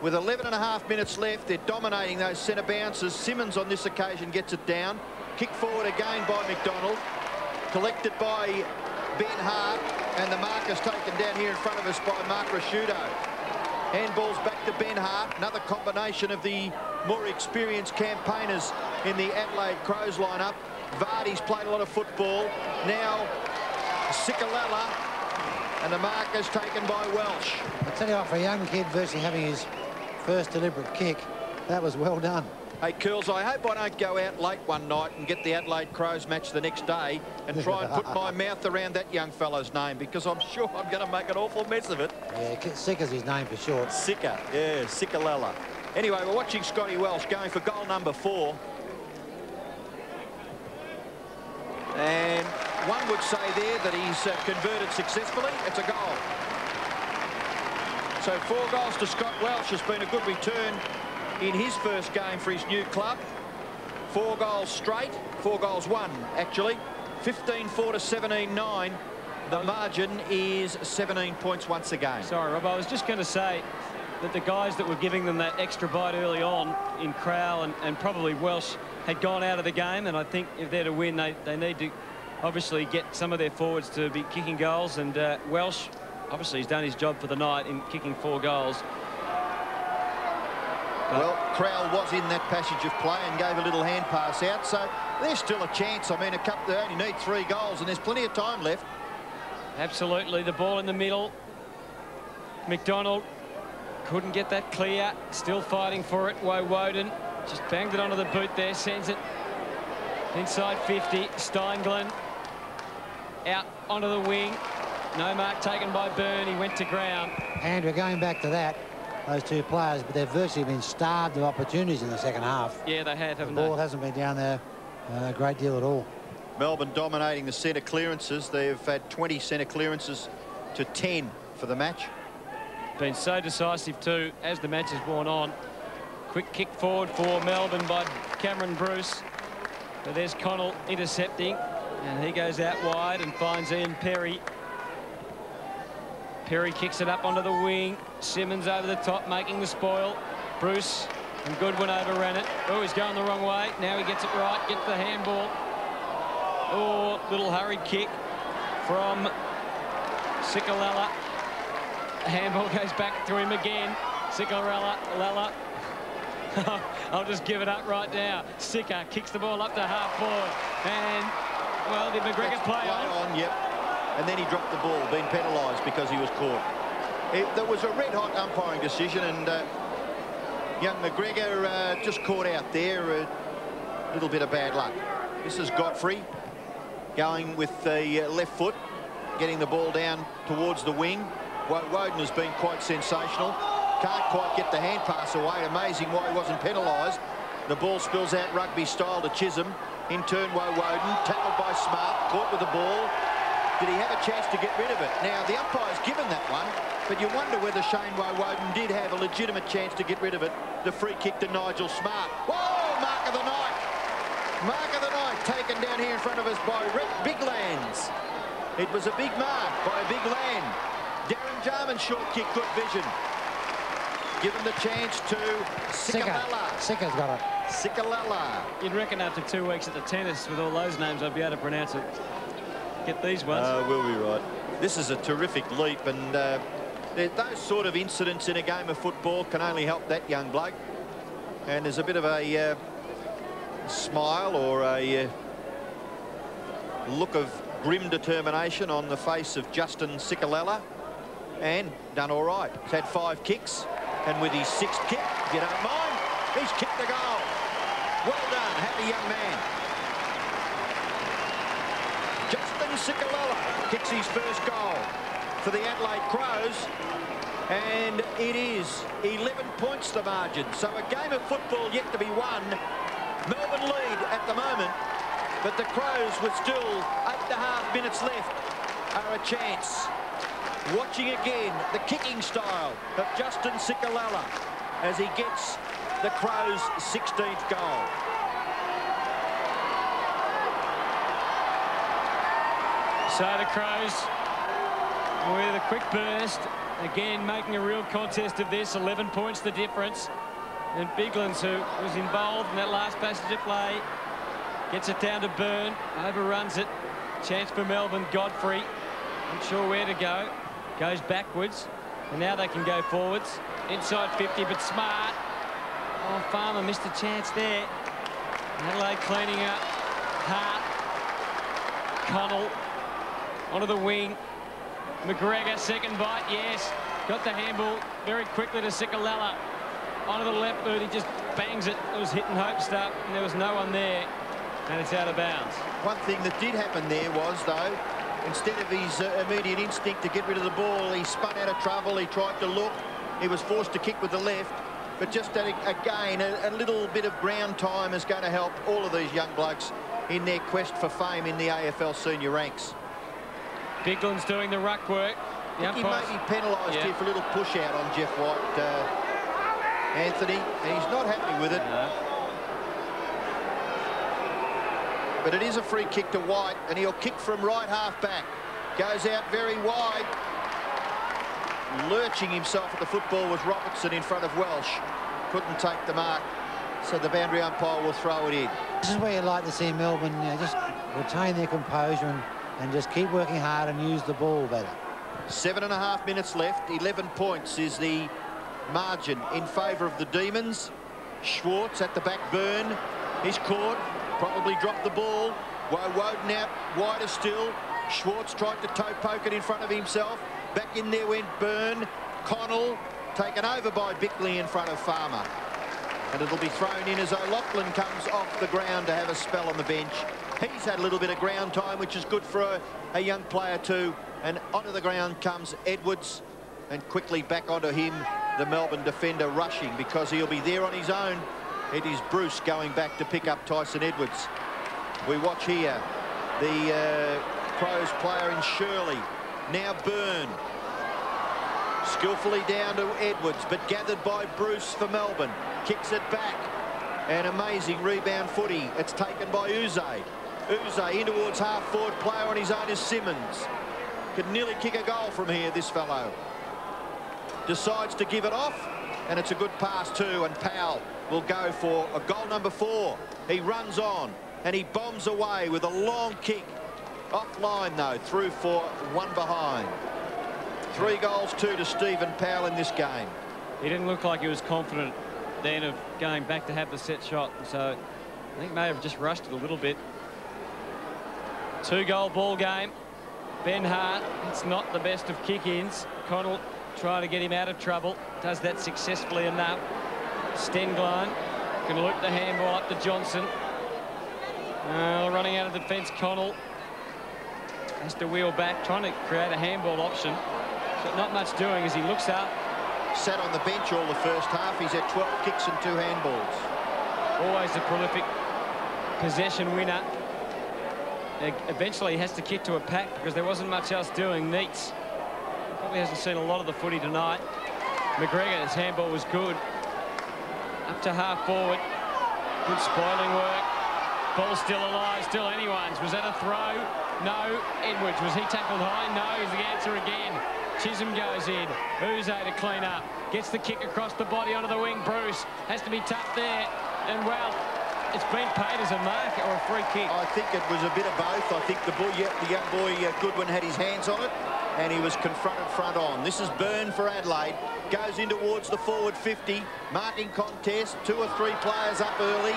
With 11.5 minutes left, they're dominating those centre bounces. Simmons on this occasion gets it down. Kick forward again by McDonald. Collected by Ben Hart. And the marker's taken down here in front of us by Mark Rasciuto. Handballs back to Ben Hart. Another combination of the more experienced campaigners in the Adelaide Crows lineup. Vardy's played a lot of football. Now Sikalala. And the marker's taken by Welsh. I tell you what, for a young kid virtually having his first deliberate kick, that was well done. Hey, Curls, I hope I don't go out late one night and get the Adelaide Crows match the next day and try and put my mouth around that young fellow's name, because I'm sure I'm going to make an awful mess of it. Yeah, Sicker's his name for short. Sicker, yeah, Sikalala. Anyway, we're watching Scotty Welsh going for goal number 4. And one would say there that he's converted successfully. It's a goal. So 4 goals to Scott Welsh has been a good return in his first game for his new club. 4 goals straight, 4 goals won, actually. 15-4 to 17-9. The margin is 17 points once again. Sorry, Rob, I was just going to say that the guys that were giving them that extra bite early on in Crowell and probably Welsh had gone out of the game, and I think if they're to win, they need to obviously get some of their forwards to be kicking goals, and Welsh obviously he's done his job for the night in kicking 4 goals. Well, Crowell was in that passage of play and gave a little hand pass out, so there's still a chance. I mean, they only need 3 goals, and there's plenty of time left. Absolutely, the ball in the middle. McDonald couldn't get that clear, still fighting for it. Woden just banged it onto the boot there, sends it inside 50. Steinglen out onto the wing. No mark taken by Byrne. He went to ground. And we're going back to that, those 2 players, but they've virtually been starved of opportunities in the second half. Yeah, they had, haven't they? The ball they? hasn't been down there a great deal at all. Melbourne dominating the centre clearances. They've had 20 centre clearances to 10 for the match. Been so decisive too as the match has worn on. Quick kick forward for Melbourne by Cameron Bruce. But there's Connell intercepting, and he goes out wide and finds Ian Perry. Perry kicks it up onto the wing. Simmons over the top, making the spoil. Bruce and Goodwin overran it. Oh, he's going the wrong way. Now he gets it right, gets the handball. Oh, little hurried kick from Sikalala. Handball goes back to him again. Sikalala. I'll just give it up right now. Sicker kicks the ball up to half forward. And, well, did McGregor play on? Yep. And then he dropped the ball, being penalised because he was caught. There was a red-hot umpiring decision, and young McGregor just caught out there. A little bit of bad luck. This is Godfrey going with the left foot, getting the ball down towards the wing. Woden has been quite sensational. Can't quite get the hand pass away. Amazing why he wasn't penalised. The ball spills out rugby style to Chisholm. In turn, Woden, tackled by Smart, caught with the ball. Did he have a chance to get rid of it? Now, the umpire's given that one, but you wonder whether Shane Woden did have a legitimate chance to get rid of it. The free kick to Nigel Smart. Whoa, mark of the night. Mark of the night taken down here in front of us by Rhett Biglands. It was a big mark by Big Land. Darren Jarman's short kick, good vision. Given the chance to Sikalala. Sicker's got it. Sikalala. You'd reckon after 2 weeks at the tennis with all those names, I'd be able to pronounce it. Get these ones. We'll be right. This is a terrific leap, and those sort of incidents in a game of football can only help that young bloke. And there's a bit of a smile or a look of grim determination on the face of Justin Sikalala, and done all right. He's had 5 kicks, and with his 6th kick, if you don't mind, he's kicked the goal. Well done, happy young man. Justin Sikalala kicks his first goal for the Adelaide Crows, and it is 11 points the margin. So a game of football yet to be won. Melbourne lead at the moment, but the Crows, with still 8.5 minutes left, are a chance. Watching again the kicking style of Justin Sikalala as he gets the Crows' 16th goal. So the Crows with a quick burst, again making a real contest of this. 11 points the difference. And Biglands, who was involved in that last passage of play, gets it down to Byrne, overruns it. Chance for Melbourne. Godfrey, not sure where to go, goes backwards, and now they can go forwards. Inside 50, but smart. Oh, Farmer missed a chance there. Adelaide cleaning up. Hart, Connell onto the wing. McGregor, second bite, yes. Got the handball very quickly to Sikalala. Onto the left boot, he just bangs it. It was hit and hope stuff, and there was no one there, and it's out of bounds. One thing that did happen there was, though, instead of his immediate instinct to get rid of the ball, he spun out of trouble, he tried to look, he was forced to kick with the left, but just again, a little bit of ground time is going to help all of these young blokes in their quest for fame in the AFL senior ranks. Biglands doing the ruck work. He may be penalised here for a little push out on Jeff White, Anthony, and he's not happy with it. No. But it is a free kick to White, and he'll kick from right half back. Goes out very wide. Lurching himself at the football was Robertson in front of Welsh. Couldn't take the mark, so the boundary umpire will throw it in. This is where you like to see Melbourne, you know, just retain their composure and just keep working hard and use the ball better. 7.5 minutes left. 11 points is the margin in favour of the Demons. Schwartz at the back, Byrne. He's caught, probably dropped the ball. Woden out, wider still. Schwartz tried to toe poke it in front of himself. Back in there went Byrne. Connell taken over by Bickley in front of Farmer. And it'll be thrown in as O'Loughlin comes off the ground to have a spell on the bench. He's had a little bit of ground time, which is good for a young player too. And onto the ground comes Edwards, and quickly back onto him, the Melbourne defender rushing, because he'll be there on his own. It is Bruce going back to pick up Tyson Edwards. We watch here the Crows player in Shirley. Now Byrne. Skillfully down to Edwards, but gathered by Bruce for Melbourne. Kicks it back. An amazing rebound footy. It's taken by Uze. Uze in towards half-forward player on his own is Simmons. Could nearly kick a goal from here, this fellow. Decides to give it off, and it's a good pass too, and Powell will go for a goal number 4. He runs on, and he bombs away with a long kick. Offline, though, through for one behind. 3 goals, 2 to Stephen Powell in this game. He didn't look like he was confident then of going back to have the set shot, so I think may have just rushed it a little bit. 2-goal ball game. Ben Hart, it's not the best of kick-ins. Connell trying to get him out of trouble. Does that successfully enough. Stenglein can loop the handball up to Johnson. Running out of defence, Connell has to wheel back, trying to create a handball option. But not much doing as he looks up. Sat on the bench all the first half. He's had 12 kicks and 2 handballs. Always a prolific possession winner. Eventually he has to kick to a pack because there wasn't much else doing. Neats probably hasn't seen a lot of the footy tonight. McGregor, his handball was good. Up to half forward. Good spoiling work. Ball still alive, still anyone's. Was that a throw? No. Edwards, was he tackled high? No, is the answer again. Chisholm goes in. Uze to clean up. Gets the kick across the body onto the wing. Bruce has to be tough there. And well, it's been paid as a mark or a free kick. I think it was a bit of both. I think the young boy Goodwin had his hands on it, and he was confronted front on. This is Byrne for Adelaide. Goes in towards the forward 50. Marking contest. 2 or 3 players up early.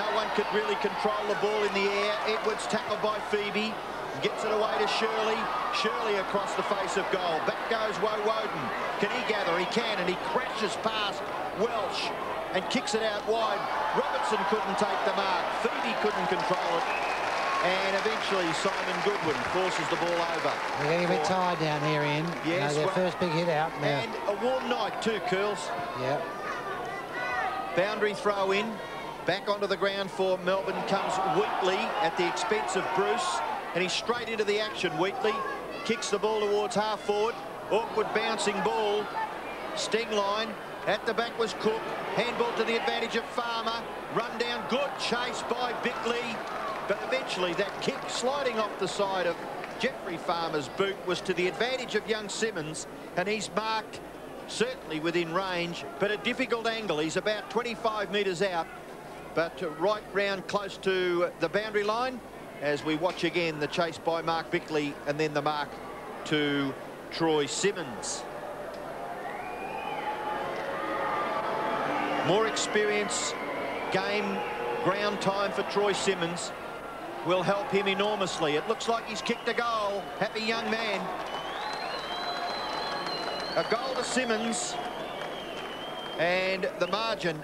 No one could really control the ball in the air. Edwards tackled by Phoebe. Gets it away to Shirley. Shirley across the face of goal. Back goes Woden. Can he gather? He can, and he crashes past Welsh and kicks it out wide. Robertson Albertson couldn't take the mark. Phoebe couldn't control it. And eventually Simon Goodwin forces the ball over. They're getting a bit tired down here, Ian. Yes. Their first big hit out. Now. And a warm night too, Curls. Yeah. Boundary throw in. Back onto the ground for Melbourne comes Wheatley at the expense of Bruce. And he's straight into the action. Wheatley kicks the ball towards half forward. Awkward bouncing ball. Sting line. At the back was Cook. Handball to the advantage of Farmer. Run down. Good chase by Bickley. But eventually that kick sliding off the side of Jeffrey Farmer's boot was to the advantage of young Simmons. And he's marked certainly within range, but a difficult angle. He's about 25 metres out, but right round close to the boundary line as we watch again the chase by Mark Bickley and then the mark to Troy Simmons. More experience, game, ground time for Troy Simmons will help him enormously. It looks like he's kicked a goal. Happy young man. A goal to Simmons. And the margin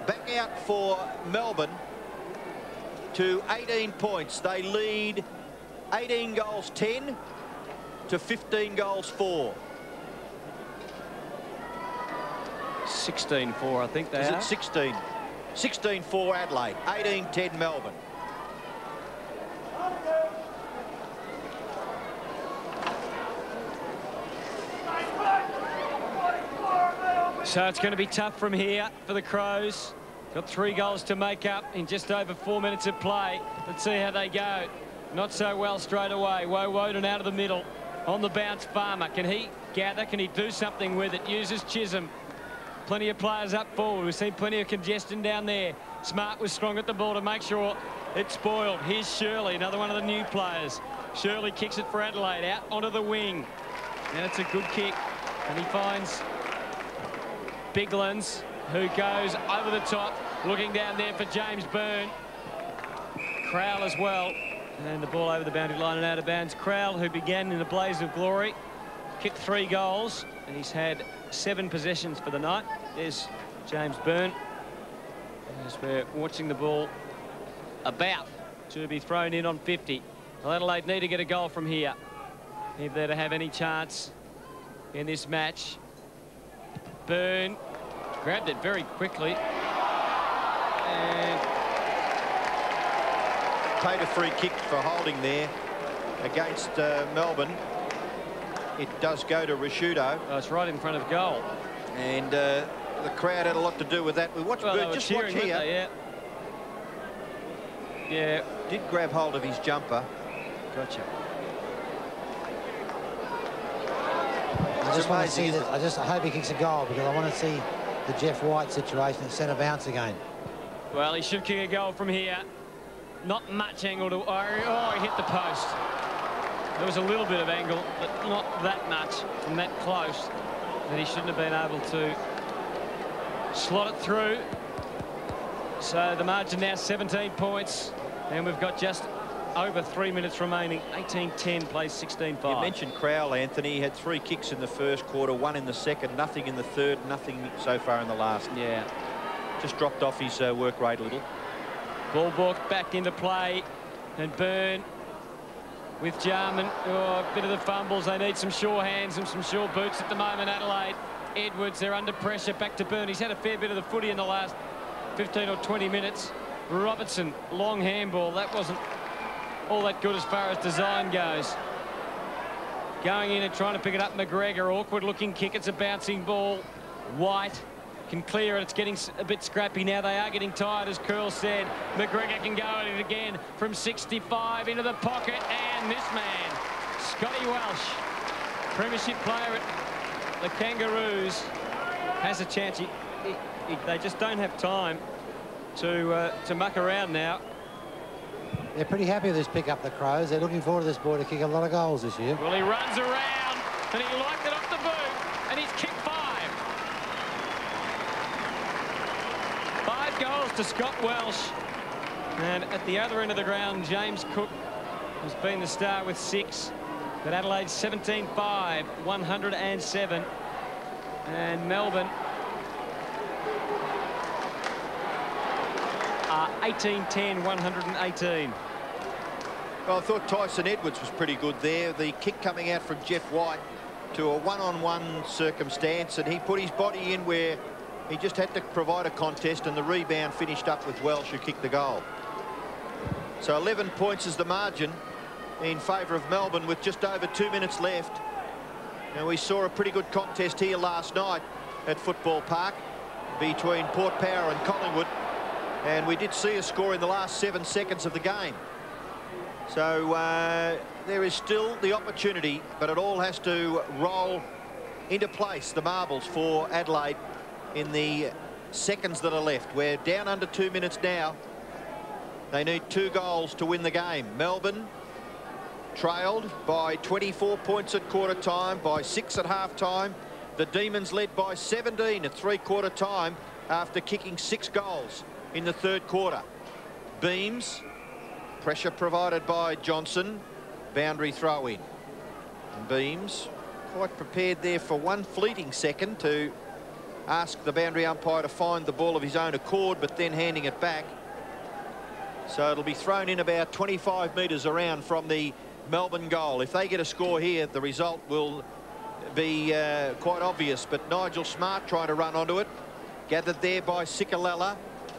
back out for Melbourne to 18 points. They lead 18 goals 10 to 15 goals 4. 16-4, I think they are. Is it 16? 16-4 Adelaide, 18-10 Melbourne. So it's going to be tough from here for the Crows. Got 3 goals to make up in just over 4 minutes of play. Let's see how they go. Not so well straight away. Woden out of the middle. On the bounce, Farmer. Can he gather? Can he do something with it? Uses Chisholm. Plenty of players up forward. We've seen plenty of congestion down there. Smart was strong at the ball to make sure it's spoiled. Here's Shirley, another one of the new players. Shirley kicks it for Adelaide, out onto the wing. And it's a good kick. And he finds Biglands, who goes over the top, looking down there for James Byrne. Crowell as well. And the ball over the boundary line and out of bounds. Crowell, who began in a blaze of glory, kicked 3 goals, and he's had 7 possessions for the night. There's James Byrne. As we're watching the ball about to be thrown in on 50. Well, Adelaide need to get a goal from here if they're to have any chance in this match. Byrne grabbed it very quickly and paid a free kick for holding there against Melbourne. It does go to Rashudo. Oh, it's right in front of goal. And the crowd had a lot to do with that. We watched Byrne, just watch here. They, yeah. Did grab hold of his jumper. Gotcha. I just want to see this. I hope he kicks a goal because I want to see the Jeff White situation at centre bounce again. Well, he should kick a goal from here. Not much angle to... Oh, he hit the post. There was a little bit of angle, but not that much from that close that he shouldn't have been able to slot it through. So the margin now 17 points, and we've got just over 3 minutes remaining. 18-10 plays 16-5. You mentioned Crowell, Anthony. He had 3 kicks in the first quarter, 1 in the second, nothing in the third, nothing so far in the last. Yeah. Just dropped off his work rate a little. Ball balked back into play, and Byrne with Jarman. Oh, a bit of the fumbles. They need some sure hands and some sure boots at the moment, Adelaide. Edwards, they're under pressure. Back to Byrne. He's had a fair bit of the footy in the last 15 or 20 minutes. Robertson, long handball. That wasn't all that good as far as design goes. Going in and trying to pick it up, McGregor. Awkward looking kick. It's a bouncing ball. White can clear it. It's getting a bit scrappy now. They are getting tired, as Curl said. McGregor can go at it again from 65 into the pocket. And this man, Scotty Welsh, premiership player at the Kangaroos, has a chance. They just don't have time to muck around now. They're pretty happy with this pick-up, the Crows. They're looking forward to this boy to kick a lot of goals this year. Well, he runs around, and he liked it off the boot, and he's kicked 5. 5 goals to Scott Welsh. And at the other end of the ground, James Cook has been the star with 6. But Adelaide 17-5, 107. And Melbourne are 18-10, 118. Well, I thought Tyson Edwards was pretty good there. The kick coming out from Jeff White to a one-on-one circumstance, and he put his body in where he just had to provide a contest, and the rebound finished up with Welsh, who kicked the goal. So 11 points is the margin in favour of Melbourne with just over 2 minutes left. And we saw a pretty good contest here last night at Football Park between Port Power and Collingwood, and we did see a score in the last 7 seconds of the game. So there is still the opportunity, but it all has to roll into place, the marbles, for Adelaide in the seconds that are left. We're down under 2 minutes now. They need 2 goals to win the game. Melbourne trailed by 24 points at quarter time, by 6 at half time. The Demons led by 17 at three-quarter time after kicking 6 goals in the third quarter. Beams, pressure provided by Johnson, boundary throw in. And Beams quite prepared there for one fleeting second to ask the boundary umpire to find the ball of his own accord, but then handing it back. So it'll be thrown in about 25 metres around from the Melbourne goal. If they get a score here, the result will be quite obvious. But Nigel Smart trying to run onto it. Gathered there by Sikalala.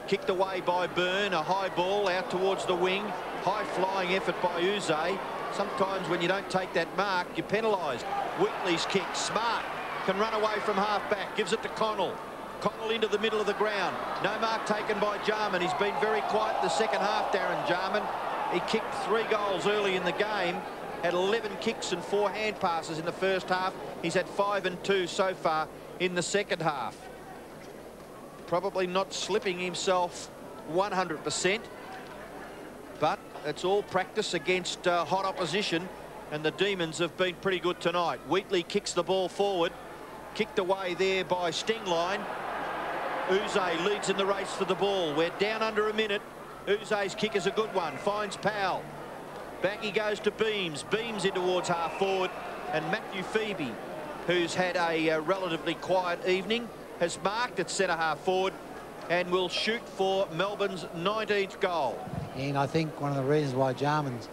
Kicked away by Byrne. A high ball out towards the wing. High flying effort by Uze. Sometimes when you don't take that mark, you're penalised. Wheatley's kick. Smart can run away from half-back. Gives it to Connell. Connell into the middle of the ground. No mark taken by Jarman. He's been very quiet in the second half, Darren Jarman. He kicked 3 goals early in the game. Had 11 kicks and 4 hand passes in the first half. He's had 5 and 2 so far in the second half. Probably not slipping himself 100%. But it's all practice against hot opposition. And the Demons have been pretty good tonight. Wheatley kicks the ball forward. Kicked away there by Stingline. Uze leads in the race for the ball. We're down under a minute. Uze's kick is a good one. Finds Powell. Back he goes to Beams. Beams in towards half forward. And Matthew Phoebe, who's had a relatively quiet evening, has marked at centre half forward and will shoot for Melbourne's 19th goal. And I think one of the reasons why Jarman's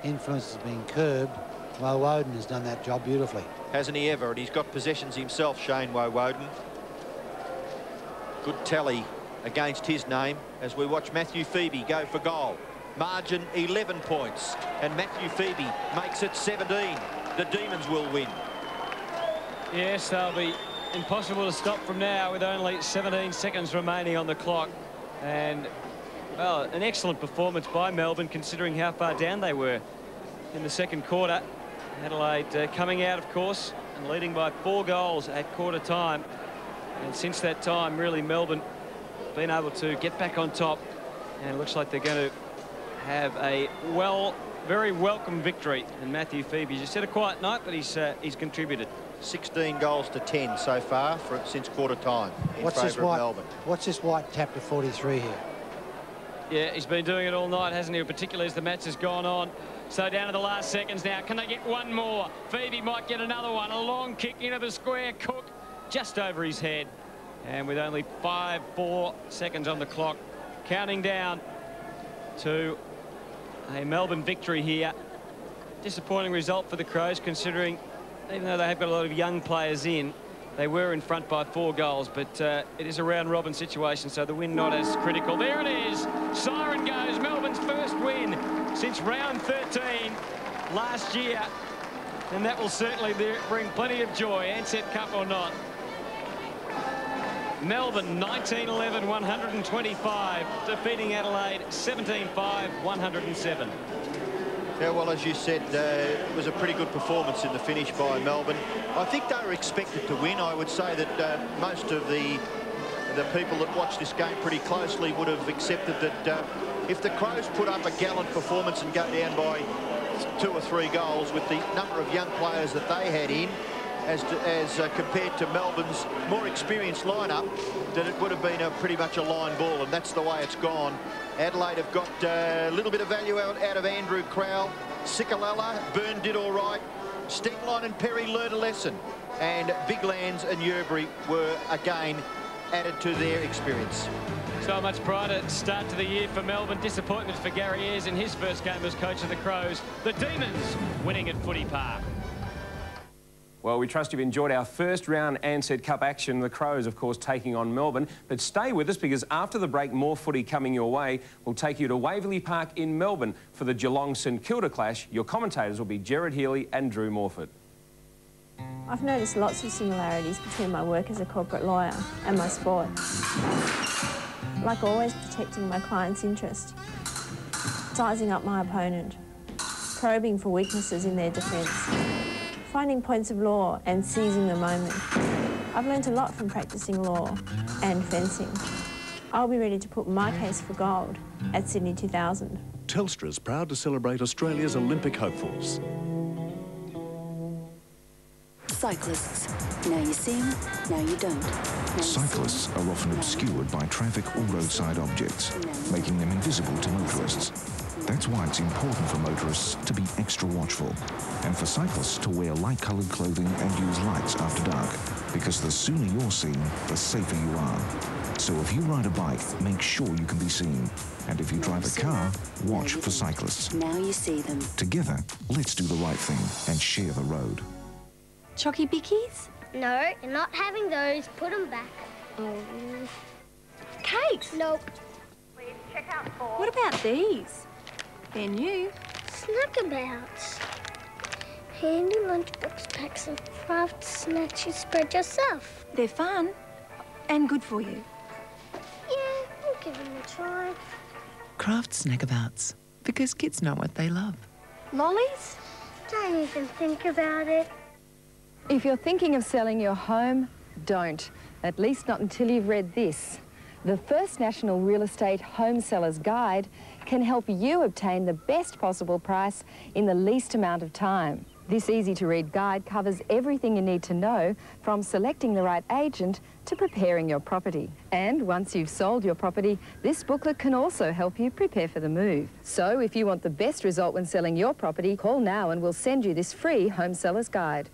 influence has been curbed, Woden has done that job beautifully. Hasn't he ever? And he's got possessions himself, Shane Woden. Good tally against his name as we watch Matthew Phoebe go for goal. Margin 11 points, and Matthew Phoebe makes it 17. The Demons will win. Yes, they'll be impossible to stop from now with only 17 seconds remaining on the clock. And, well, an excellent performance by Melbourne considering how far down they were in the second quarter. Adelaide coming out, of course, and leading by 4 goals at quarter time. And since that time, really, Melbourne been able to get back on top. And it looks like they're going to have a very welcome victory. And Matthew Phoebe just had a quiet night, but he's contributed. 16 goals to 10 so far since quarter time in favour of Melbourne. What's this White tap to 43 here? Yeah, he's been doing it all night, hasn't he? Particularly as the match has gone on. So down to the last seconds now. Can they get one more? Phoebe might get another one. A long kick into the square. Cook just over his head. And with only 4 seconds on the clock, counting down to a Melbourne victory here. Disappointing result for the Crows, considering even though they have got a lot of young players in, they were in front by 4 goals, but it is a round-robin situation, so the win not as critical. There it is. Siren goes. Melbourne's first win since round 13 last year, and that will certainly bring plenty of joy, Ansett Cup or not. Melbourne 19-11, 125, defeating Adelaide 17-5, 107. Yeah, well, as you said, it was a pretty good performance in the finish by Melbourne. I think they were expected to win. I would say that most of the people that watch this game pretty closely would have accepted that if the Crows put up a gallant performance and go down by 2 or 3 goals with the number of young players that they had in, as compared to Melbourne's more experienced lineup, that it would have been pretty much a line ball, and that's the way it's gone. Adelaide have got a little bit of value out of Andrew Crowell. Sikalala, Byrne did all right. Stingline and Perry learned a lesson. And Big Lands and Yerbury were, again, added to their experience. So So much brighter start to the year for Melbourne. Disappointment for Gary Ayres in his first game as coach of the Crows. The Demons winning at Footy Park. Well, we trust you've enjoyed our first round Ansett Cup action. The Crows, of course, taking on Melbourne. But stay with us because after the break, more footy coming your way. We'll take you to Waverley Park in Melbourne for the Geelong-St Kilda clash. Your commentators will be Gerard Healy and Drew Morford. I've noticed lots of similarities between my work as a corporate lawyer and my sport. Like always, protecting my client's interest, sizing up my opponent, probing for weaknesses in their defence, finding points of law and seizing the moment. I've learnt a lot from practising law and fencing. I'll be ready to put my case for gold at Sydney 2000. Telstra's proud to celebrate Australia's Olympic hopefuls. Cyclists. Now you see them, now you don't. Cyclists are often obscured by traffic or roadside objects, making them invisible to motorists. That's why it's important for motorists to be extra watchful, and for cyclists to wear light-coloured clothing and use lights after dark, because the sooner you're seen, the safer you are. So if you ride a bike, make sure you can be seen. And if you drive a car, watch for cyclists. Now you see them. Together, let's do the right thing and share the road. Chocky bickies? No, you're not having those. Put them back. Cakes? Nope. Please check out 4. What about these? They're new. Snackabouts. Handy lunchbox packs and craft snacks you spread yourself. They're fun and good for you. Yeah, I'll give them a try. Craft Snackabouts, because kids know what they love. Lollies? Don't even think about it. If you're thinking of selling your home, don't. At least not until you've read this. The First National Real Estate Home Sellers Guide can help you obtain the best possible price in the least amount of time. This easy-to-read guide covers everything you need to know, from selecting the right agent to preparing your property. And once you've sold your property, this booklet can also help you prepare for the move. So if you want the best result when selling your property, call now and we'll send you this free Home Sellers Guide.